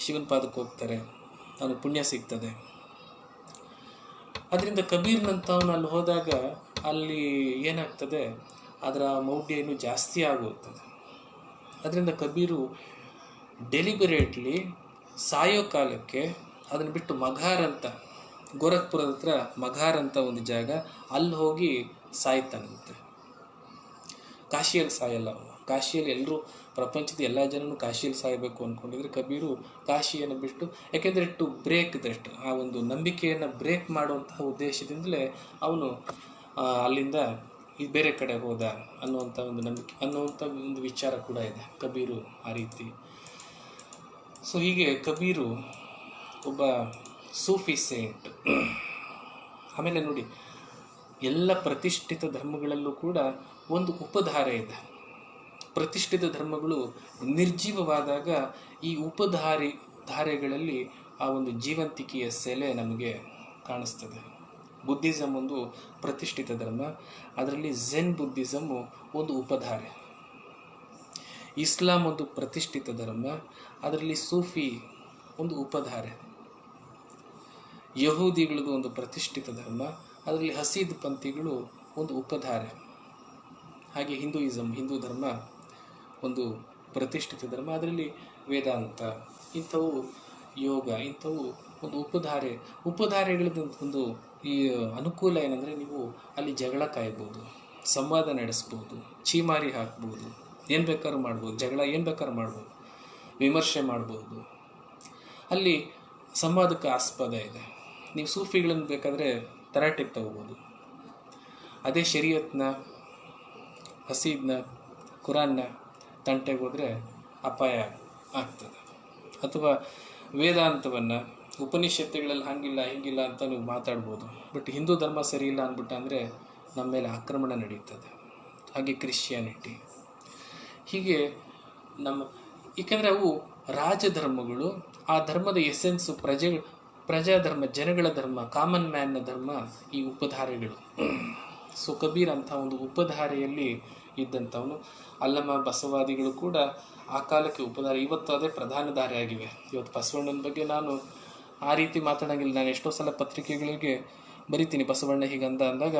ಶಿವನ ಪಾದಕ್ಕೆ ಹೋಗ್ತಾರೆ, ಅವನು ಪುಣ್ಯ ಸಿಗ್ತದೆ. ಅದರಿಂದ ಕಬೀರ್ನಂಥವನು ಅಲ್ಲಿ ಹೋದಾಗ ಅಲ್ಲಿ ಏನಾಗ್ತದೆ, ಅದರ ಮೌಢ್ಯ ಇನ್ನೂ ಜಾಸ್ತಿ ಆಗೋಗ್ತದೆ. ಅದರಿಂದ ಕಬೀರು ಡೆಲಿಬರೇಟ್ಲಿ ಸಾಯೋ ಕಾಲಕ್ಕೆ ಅದನ್ನು ಬಿಟ್ಟು ಮಘಾರ್ ಅಂತ, ಗೋರಖ್ಪುರದ ಹತ್ರ ಮಘಾರ್ ಅಂತ ಒಂದು ಜಾಗ, ಅಲ್ಲಿ ಹೋಗಿ ಸಾಯ್ತಾನಂತೆ. ಕಾಶಿಯಲ್ಲಿ ಸಾಯಲ್ಲ ಅವನು. ಕಾಶಿಯಲ್ಲಿ ಎಲ್ಲರೂ, ಪ್ರಪಂಚದ ಎಲ್ಲ ಜನನೂ ಕಾಶಿಯಲ್ಲಿ ಸಾಯಬೇಕು ಅಂದ್ಕೊಂಡಿದ್ರೆ ಕಬೀರು ಕಾಶಿಯನ್ನು ಬಿಟ್ಟು, ಯಾಕೆಂದರೆ ಟು ಬ್ರೇಕ್ ದಟ್, ಆ ಒಂದು ನಂಬಿಕೆಯನ್ನು ಬ್ರೇಕ್ ಮಾಡುವಂತಹ ಉದ್ದೇಶದಿಂದಲೇ ಅವನು ಅಲ್ಲಿಂದ ಬೇರೆ ಕಡೆ ಹೋದ ಅನ್ನುವಂಥ ಒಂದು ನಂಬಿಕೆ, ಅನ್ನುವಂಥ ಒಂದು ವಿಚಾರ ಕೂಡ ಇದೆ. ಕಬೀರು ಆ ರೀತಿ. ಸೊ ಹೀಗೆ ಕಬೀರು ಒಬ್ಬ ಸೂಫಿ ಸೇಂಟ್. ಆಮೇಲೆ ನೋಡಿ, ಎಲ್ಲ ಪ್ರತಿಷ್ಠಿತ ಧರ್ಮಗಳಲ್ಲೂ ಕೂಡ ಒಂದು ಉಪಧಾರೆ ಇದೆ. ಪ್ರತಿಷ್ಠಿತ ಧರ್ಮಗಳು ನಿರ್ಜೀವವಾದಾಗ ಈ ಧಾರೆಗಳಲ್ಲಿ ಆ ಒಂದು ಜೀವಂತಿಕೆಯ ಸೆಲೆ ನಮಗೆ ಕಾಣಿಸ್ತದೆ. ಬುದ್ಧಿಸಮ್ ಒಂದು ಪ್ರತಿಷ್ಠಿತ ಧರ್ಮ, ಅದರಲ್ಲಿ ಝೆನ್ ಬುದ್ಧಿಸಮ್ಮು ಒಂದು ಉಪಧಾರೆ. ಇಸ್ಲಾಂ ಒಂದು ಪ್ರತಿಷ್ಠಿತ ಧರ್ಮ, ಅದರಲ್ಲಿ ಸೂಫಿ ಒಂದು ಉಪಧಾರೆ. ಯಹೂದಿಗಳದು ಒಂದು ಪ್ರತಿಷ್ಠಿತ ಧರ್ಮ, ಅದರಲ್ಲಿ ಹಸೀದ್ ಪಂಥಿಗಳು ಒಂದು ಉಪಧಾರೆ. ಹಾಗೆ ಹಿಂದೂ ಧರ್ಮ ಒಂದು ಪ್ರತಿಷ್ಠಿತ ಧರ್ಮ, ಅದರಲ್ಲಿ ವೇದಾಂತ, ಇಂಥವು ಯೋಗ, ಇಂಥವು ಒಂದು ಉಪಧಾರೆಗಳದ್ದು ಒಂದು ಈ ಅನುಕೂಲ ಏನಂದರೆ, ನೀವು ಅಲ್ಲಿ ಜಗಳ ಕಾಯ್ಬೋದು, ಸಂವಾದ ನಡೆಸ್ಬೋದು, ಚೀಮಾರಿ ಹಾಕ್ಬೋದು, ಏನು ಬೇಕಾದ್ರೂ ಮಾಡ್ಬೋದು, ಜಗಳ ಏನು ಬೇಕಾದ್ರೂ ಮಾಡ್ಬೋದು, ವಿಮರ್ಶೆ ಮಾಡ್ಬೋದು. ಅಲ್ಲಿ ಸಂವಾದಕ್ಕೆ ಆಸ್ಪದ ಇದೆ. ನೀವು ಸೂಫಿಗಳನ್ನು ಬೇಕಾದರೆ ತರಾಟೆಗೆ ತಗೋಬೋದು. ಅದೇ ಶರೀಯತ್ನ, ಹಸೀದ್ನ, ಕುರಾನ್ನ ತಂಟೆಗೆ ಹೋದರೆ ಅಪಾಯ ಆಗ್ತದೆ. ಅಥವಾ ವೇದಾಂತವನ್ನು, ಉಪನಿಷತ್ತುಗಳಲ್ಲಿ ಹಂಗಿಲ್ಲ ಹಿಂಗಿಲ್ಲ ಅಂತ ನೀವು ಮಾತಾಡ್ಬೋದು. ಬಟ್ ಹಿಂದೂ ಧರ್ಮ ಸರಿ ಇಲ್ಲ ಅಂದ್ಬಿಟ್ಟು ಅಂದರೆ ನಮ್ಮ ಮೇಲೆ ಆಕ್ರಮಣ ನಡೀತದೆ. ಹಾಗೆ ಕ್ರಿಶ್ಚಿಯಾನಿಟಿ, ಹೀಗೆ ಏಕೆಂದರೆ ಅವು ರಾಜಧರ್ಮಗಳು. ಆ ಧರ್ಮದ ಎಸೆನ್ಸು ಪ್ರಜಾಧರ್ಮ, ಜನಗಳ ಧರ್ಮ, ಕಾಮನ್ ಮ್ಯಾನ್ನ ಧರ್ಮ ಈ ಉಪಧಾರೆಗಳು. ಸೊ ಕಬೀರ್ ಅಂಥ ಒಂದು ಉಪಧಾರೆಯಲ್ಲಿ ಇದ್ದಂಥವನು. ಅಲ್ಲಮ ಬಸವಾದಿಗಳು ಕೂಡ ಆ ಕಾಲಕ್ಕೆ ಉಪಧಾರೆ, ಇವತ್ತು ಅದೇ ಪ್ರಧಾನ ಧಾರೆ ಆಗಿವೆ. ಇವತ್ತು ಬಸವಣ್ಣನ ಬಗ್ಗೆ ನಾನು ಆ ರೀತಿ ಮಾತಾಡೋಂಗಿಲ್ಲ. ನಾನು ಎಷ್ಟೋ ಸಲ ಪತ್ರಿಕೆಗಳಿಗೆ ಬರಿತೀನಿ ಬಸವಣ್ಣ ಹೀಗಂದ ಅಂದಾಗ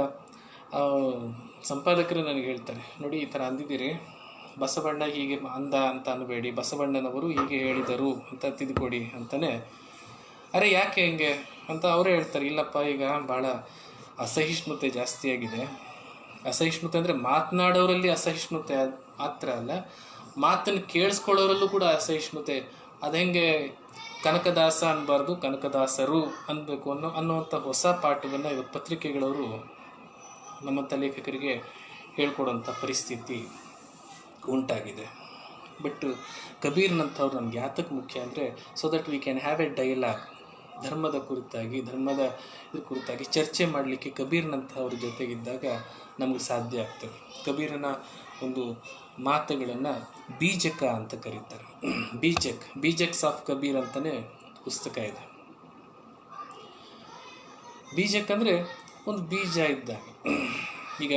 ಸಂಪಾದಕರು ನನಗೆ ಹೇಳ್ತಾರೆ, ನೋಡಿ ಈ ಥರ ಅಂದಿದ್ದೀರಿ, ಬಸವಣ್ಣ ಹೀಗೆ ಅಂದ ಅಂತ ಅನ್ನಬೇಡಿ, ಬಸವಣ್ಣನವರು ಹೀಗೆ ಹೇಳಿದರು ಅಂತ ತಿದ್ದುಕೊಡಿ ಅಂತಲೇ. ಅರೆ ಯಾಕೆ ಹೆಂಗೆ ಅಂತ ಅವರೇ ಹೇಳ್ತಾರೆ, ಇಲ್ಲಪ್ಪ ಈಗ ಭಾಳ ಅಸಹಿಷ್ಣುತೆ ಜಾಸ್ತಿಯಾಗಿದೆ. ಅಸಹಿಷ್ಣುತೆ ಅಂದರೆ ಮಾತನಾಡೋರಲ್ಲಿ ಅಸಹಿಷ್ಣುತೆ ಮಾತ್ರ ಅಲ್ಲ, ಮಾತನ್ನು ಕೇಳಿಸ್ಕೊಳ್ಳೋರಲ್ಲೂ ಕೂಡ ಅಸಹಿಷ್ಣುತೆ. ಅದು ಹೆಂಗೆ ಕನಕದಾಸ ಅನ್ನಬಾರ್ದು ಕನಕದಾಸರು ಅನ್ನಬೇಕು ಅನ್ನುವಂಥ ಹೊಸ ಪಾಠವನ್ನು ಇವತ್ತು ಪತ್ರಿಕೆಗಳವರು ನಮ್ಮಂಥ ಲೇಖಕರಿಗೆ ಹೇಳ್ಕೊಡೋಂಥ ಪರಿಸ್ಥಿತಿ ಉಂಟಾಗಿದೆ. ಬಟ್ ಕಬೀರ್ನಂಥವ್ರು ನಮ್ಗೆ ಯಾತಕ್ಕೆ ಮುಖ್ಯ ಅಂದರೆ so that we can have A dialogue. ಧರ್ಮದ ಕುರಿತಾಗಿ ಇದ್ರ ಕುರಿತಾಗಿ ಚರ್ಚೆ ಮಾಡಲಿಕ್ಕೆ ಕಬೀರ್ನಂಥವ್ರ ಜೊತೆಗಿದ್ದಾಗ ನಮಗೆ ಸಾಧ್ಯ ಆಗ್ತದೆ. ಕಬೀರನ ಒಂದು ಮಾತುಗಳನ್ನು ಬೀಜಕ ಅಂತ ಕರೀತಾರೆ. ಬೀಜಕ್ಸ್ ಆಫ್ ಕಬೀರ್ ಅಂತಲೇ ಪುಸ್ತಕ ಇದೆ. ಬೀಜಕ್ ಅಂದರೆ ಒಂದು ಬೀಜ ಇದ್ದಾಗ. ಈಗ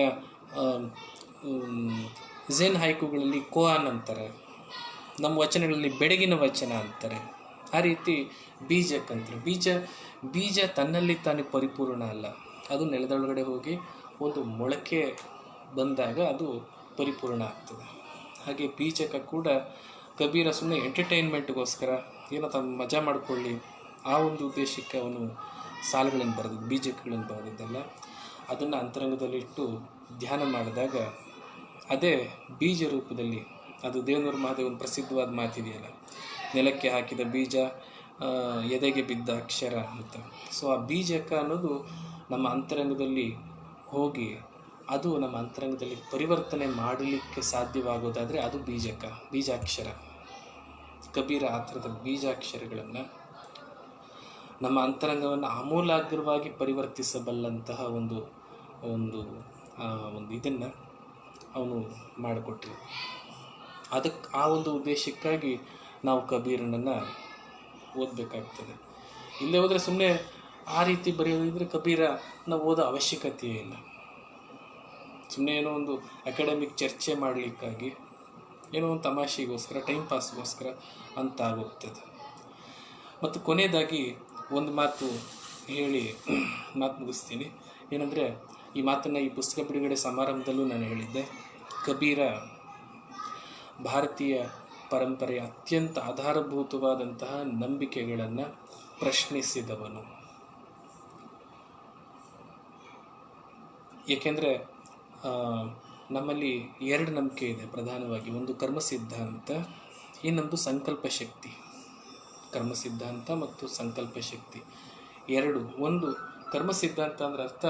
ಝೆನ್ ಹೈಕುಗಳಲ್ಲಿ ಕೋಆನ್ ಅಂತಾರೆ, ನಮ್ಮ ವಚನಗಳಲ್ಲಿ ಬೆಳಗಿನ ವಚನ ಅಂತಾರೆ. ಆ ರೀತಿ ಬೀಜಕ್ ಅಂತಾರೆ. ಬೀಜ ತನ್ನಲ್ಲಿ ತಾನೇ ಪರಿಪೂರ್ಣ ಅಲ್ಲ, ಅದು ನೆಲದೊಳಗಡೆ ಹೋಗಿ ಒಂದು ಮೊಳಕೆ ಬಂದಾಗ ಅದು ಪರಿಪೂರ್ಣ ಆಗ್ತದೆ. ಹಾಗೆ ಬೀಜಕ ಕೂಡ ಕಬೀರ ಸುಮ್ಮನೆ ಎಂಟರ್ಟೈನ್ಮೆಂಟ್ಗೋಸ್ಕರ ಏನೋ ತಮ್ಮ ಮಜಾ ಮಾಡಿಕೊಳ್ಳಿ ಆ ಒಂದು ಉದ್ದೇಶಕ್ಕೆ ಅವನು ಸಾಲುಗಳನ್ನು ಬರೆದಿದ್ದು, ಬೀಜಕಗಳನ್ನು ಬರೆದಿದ್ದಲ್ಲ. ಅದನ್ನು ಅಂತರಂಗದಲ್ಲಿಟ್ಟು ಧ್ಯಾನ ಮಾಡಿದಾಗ ಅದೇ ಬೀಜ ರೂಪದಲ್ಲಿ, ಅದು ದೇವನೂರು ಮಹಾದೇವನ ಪ್ರಸಿದ್ಧವಾದ ಮಾತಿದೆಯಲ್ಲ, ನೆಲಕ್ಕೆ ಹಾಕಿದ ಬೀಜ ಎದೆಗೆ ಬಿದ್ದ ಅಕ್ಷರ ಅಂತ. ಸೊ ಆ ಬೀಜಕ ಅನ್ನೋದು ನಮ್ಮ ಅಂತರಂಗದಲ್ಲಿ ಹೋಗಿ ಅದು ನಮ್ಮ ಅಂತರಂಗದಲ್ಲಿ ಪರಿವರ್ತನೆ ಮಾಡಲಿಕ್ಕೆ ಸಾಧ್ಯವಾಗೋದಾದರೆ ಅದು ಬೀಜಾಕ್ಷರ. ಕಬೀರ ಆ ಥರದ ಬೀಜಾಕ್ಷರಗಳನ್ನು ನಮ್ಮ ಅಂತರಂಗವನ್ನು ಆಮೂಲಾಗ್ರವಾಗಿ ಪರಿವರ್ತಿಸಬಲ್ಲಂತಹ ಒಂದು ಒಂದು ಒಂದು ಇದನ್ನು ಅವನು ಮಾಡಿಕೊಟ್ರು. ಅದಕ್ಕೆ ಆ ಒಂದು ಉದ್ದೇಶಕ್ಕಾಗಿ ನಾವು ಕಬೀರನನ್ನು ಓದಬೇಕಾಗ್ತದೆ. ಇಲ್ಲೇ ಹೋದರೆ ಸುಮ್ಮನೆ ಆ ರೀತಿ ಬರೆಯೋದಿದ್ರೆ ಕಬೀರ ನಾವು ಓದೋ ಅವಶ್ಯಕತೆಯೇ ಇಲ್ಲ. ಸುಮ್ಮನೆ ಏನೋ ಒಂದು ಅಕಾಡೆಮಿಕ್ ಚರ್ಚೆ ಮಾಡಲಿಕ್ಕಾಗಿ, ಏನೋ ಒಂದು ತಮಾಷೆಗೋಸ್ಕರ, ಟೈಮ್ ಪಾಸ್ಗೋಸ್ಕರ ಅಂತ ಆಗೋಗ್ತದೆ. ಮತ್ತು ಕೊನೆಯದಾಗಿ ಒಂದು ಮಾತು ಹೇಳಿ ಮಾತು ಮುಗಿಸ್ತೀನಿ. ಏನಂದರೆ, ಈ ಮಾತನ್ನು ಈ ಪುಸ್ತಕ ಬಿಡುಗಡೆ ಸಮಾರಂಭದಲ್ಲೂ ನಾನು ಹೇಳಿದ್ದೆ. ಕಬೀರ ಭಾರತೀಯ ಪರಂಪರೆಯ ಅತ್ಯಂತ ಆಧಾರಭೂತವಾದಂತಹ ನಂಬಿಕೆಗಳನ್ನು ಪ್ರಶ್ನಿಸಿದವನು. ಏಕೆಂದರೆ ನಮ್ಮಲ್ಲಿ ಎರಡು ನಂಬಿಕೆ ಇದೆ ಪ್ರಧಾನವಾಗಿ. ಒಂದು ಕರ್ಮ ಸಿದ್ಧಾಂತ, ಇನ್ನೊಂದು ಸಂಕಲ್ಪ ಶಕ್ತಿ. ಕರ್ಮ ಸಿದ್ಧಾಂತ ಮತ್ತು ಸಂಕಲ್ಪ ಶಕ್ತಿ ಎರಡು. ಒಂದು ಕರ್ಮ ಸಿದ್ಧಾಂತ ಅಂದ್ರೆ ಅರ್ಥ,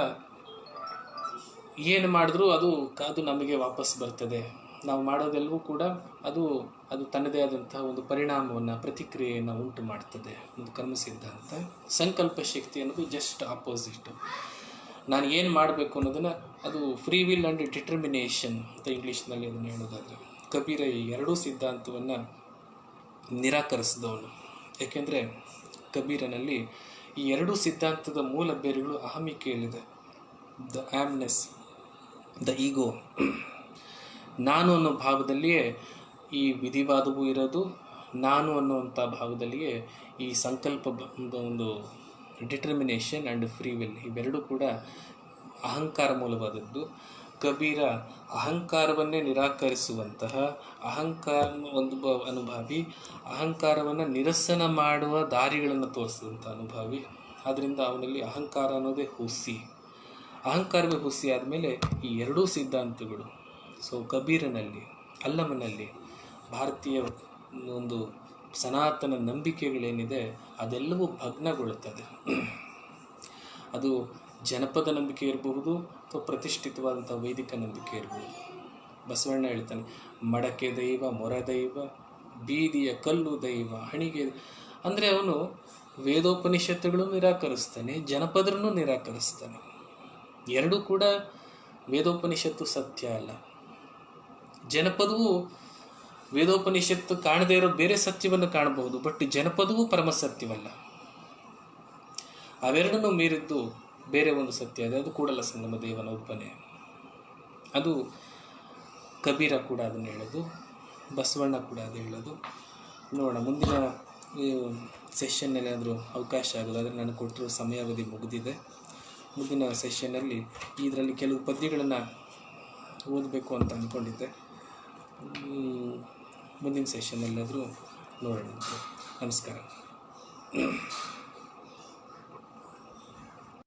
ಏನು ಮಾಡಿದ್ರೂ ಅದು ನಮಗೆ ವಾಪಸ್ ಬರ್ತದೆ, ನಾವು ಮಾಡೋದೆಲ್ಲವೂ ಕೂಡ ಅದು ತನ್ನದೇ ಆದಂತಹ ಒಂದು ಪರಿಣಾಮವನ್ನು, ಪ್ರತಿಕ್ರಿಯೆಯನ್ನು ಉಂಟು ಮಾಡ್ತದೆ, ಒಂದು ಕರ್ಮ ಸಿದ್ಧಾಂತ. ಸಂಕಲ್ಪ ಶಕ್ತಿ ಅನ್ನೋದು ಜಸ್ಟ್ ಆಪೋಸಿಟ್. ನಾನು ಏನು ಮಾಡಬೇಕು ಅನ್ನೋದನ್ನು, ಅದು ಫ್ರೀ ವಿಲ್ ಆ್ಯಂಡ್ ಡಿಟರ್ಮಿನೇಷನ್ ಅಂತ ಇಂಗ್ಲೀಷ್ನಲ್ಲಿ ಅದನ್ನು ಹೇಳೋದಾದರೆ. ಕಬೀರ ಈ ಎರಡೂ ಸಿದ್ಧಾಂತವನ್ನು ನಿರಾಕರಿಸಿದವನು. ಏಕೆಂದರೆ ಕಬೀರನಲ್ಲಿ ಈ ಎರಡೂ ಸಿದ್ಧಾಂತದ ಮೂಲ ಬೇರುಗಳು ಅಹಮಿಕೆಯಲ್ಲಿದೆ. ದ ಆಮ್ನೆಸ್, ದ ಈಗೋ, ನಾನು ಅನ್ನೋ ಭಾವದಲ್ಲಿಯೇ ಈ ವಿಧಿವಾದವೂ ಇರೋದು. ನಾನು ಅನ್ನುವಂಥ ಭಾವದಲ್ಲಿಯೇ ಈ ಸಂಕಲ್ಪ, ಒಂದು ಡಿಟರ್ಮಿನೇಷನ್ ಆ್ಯಂಡ್ ಫ್ರೀ ವಿಲ್, ಇವೆರಡೂ ಕೂಡ ಅಹಂಕಾರ ಮೂಲವಾದದ್ದು. ಕಬೀರ ಅಹಂಕಾರವನ್ನೇ ನಿರಾಕರಿಸುವಂತಹ, ಅಹಂಕಾರ ಒಂದು ಅನುಭವಿ, ಅಹಂಕಾರವನ್ನು ನಿರಸನ ಮಾಡುವ ದಾರಿಗಳನ್ನು ತೋರಿಸಿದಂಥ ಅನುಭವಿ. ಆದ್ದರಿಂದ ಅವನಲ್ಲಿ ಅಹಂಕಾರ ಅನ್ನೋದೇ ಹುಸಿ. ಅಹಂಕಾರವೇ ಹುಸಿ ಆದಮೇಲೆ ಈ ಎರಡೂ ಸಿದ್ಧಾಂತಗಳು, ಸೊ ಕಬೀರನಲ್ಲಿ, ಅಲ್ಲಮನಲ್ಲಿ ಭಾರತೀಯ ಒಂದು ಸನಾತನ ನಂಬಿಕೆಗಳೇನಿದೆ ಅದೆಲ್ಲವೂ ಭಗ್ನಗೊಳ್ಳುತ್ತದೆ. ಅದು ಜನಪದ ನಂಬಿಕೆ ಇರಬಹುದು ಅಥವಾ ಪ್ರತಿಷ್ಠಿತವಾದಂಥ ವೈದಿಕ ನಂಬಿಕೆ ಇರಬಹುದು. ಬಸವಣ್ಣ ಹೇಳ್ತಾನೆ, ಮಡಕೆ ದೈವ, ಮೊರ ದೈವ, ಬೀದಿಯ ಕಲ್ಲು ದೈವ, ಹಣಿಗೆ. ಅಂದರೆ ಅವನು ವೇದೋಪನಿಷತ್ತುಗಳನ್ನು ನಿರಾಕರಿಸ್ತಾನೆ, ಜನಪದರನ್ನು ನಿರಾಕರಿಸ್ತಾನೆ. ಎರಡೂ ಕೂಡ ವೇದೋಪನಿಷತ್ತು ಸತ್ಯ ಅಲ್ಲ. ಜನಪದವು ವೇದೋಪನಿಷತ್ತು ಕಾಣದೇ ಇರೋ ಬೇರೆ ಸತ್ಯವನ್ನು ಕಾಣಬಹುದು, ಬಟ್ ಜನಪದವೂ ಪರಮ ಸತ್ಯವಲ್ಲ. ಅವೆರಡನ್ನು ಮೀರಿದ್ದು ಬೇರೆ ಒಂದು ಸತ್ಯ ಇದೆ, ಅದು ಕೂಡಲ ಸಂಗಮ ದೇವನ ಒಬ್ಬನೇ. ಅದು ಕಬೀರ ಕೂಡ ಅದನ್ನು ಹೇಳೋದು, ಬಸವಣ್ಣ ಕೂಡ ಅದು ಹೇಳೋದು. ನೋಡೋಣ ಮುಂದಿನ ಸೆಷನ್ನೇನಾದರೂ ಅವಕಾಶ ಆಗೋದಾದರೆ ನನಗೆ ಕೊಟ್ಟಿರೋ ಸಮಯಾವಧಿ ಮುಗಿದಿದೆ. ಮುಂದಿನ ಸೆಷನ್ನಲ್ಲಿ ಇದರಲ್ಲಿ ಕೆಲವು ಪದ್ಯಗಳನ್ನು ಓದಬೇಕು ಅಂತ ಅಂದ್ಕೊಂಡಿದ್ದೆ. ಮುಂದಿನ ಸೆಷನ್ನಲ್ಲಾದರೂ ನೋಡೋಣ. ನಮಸ್ಕಾರ.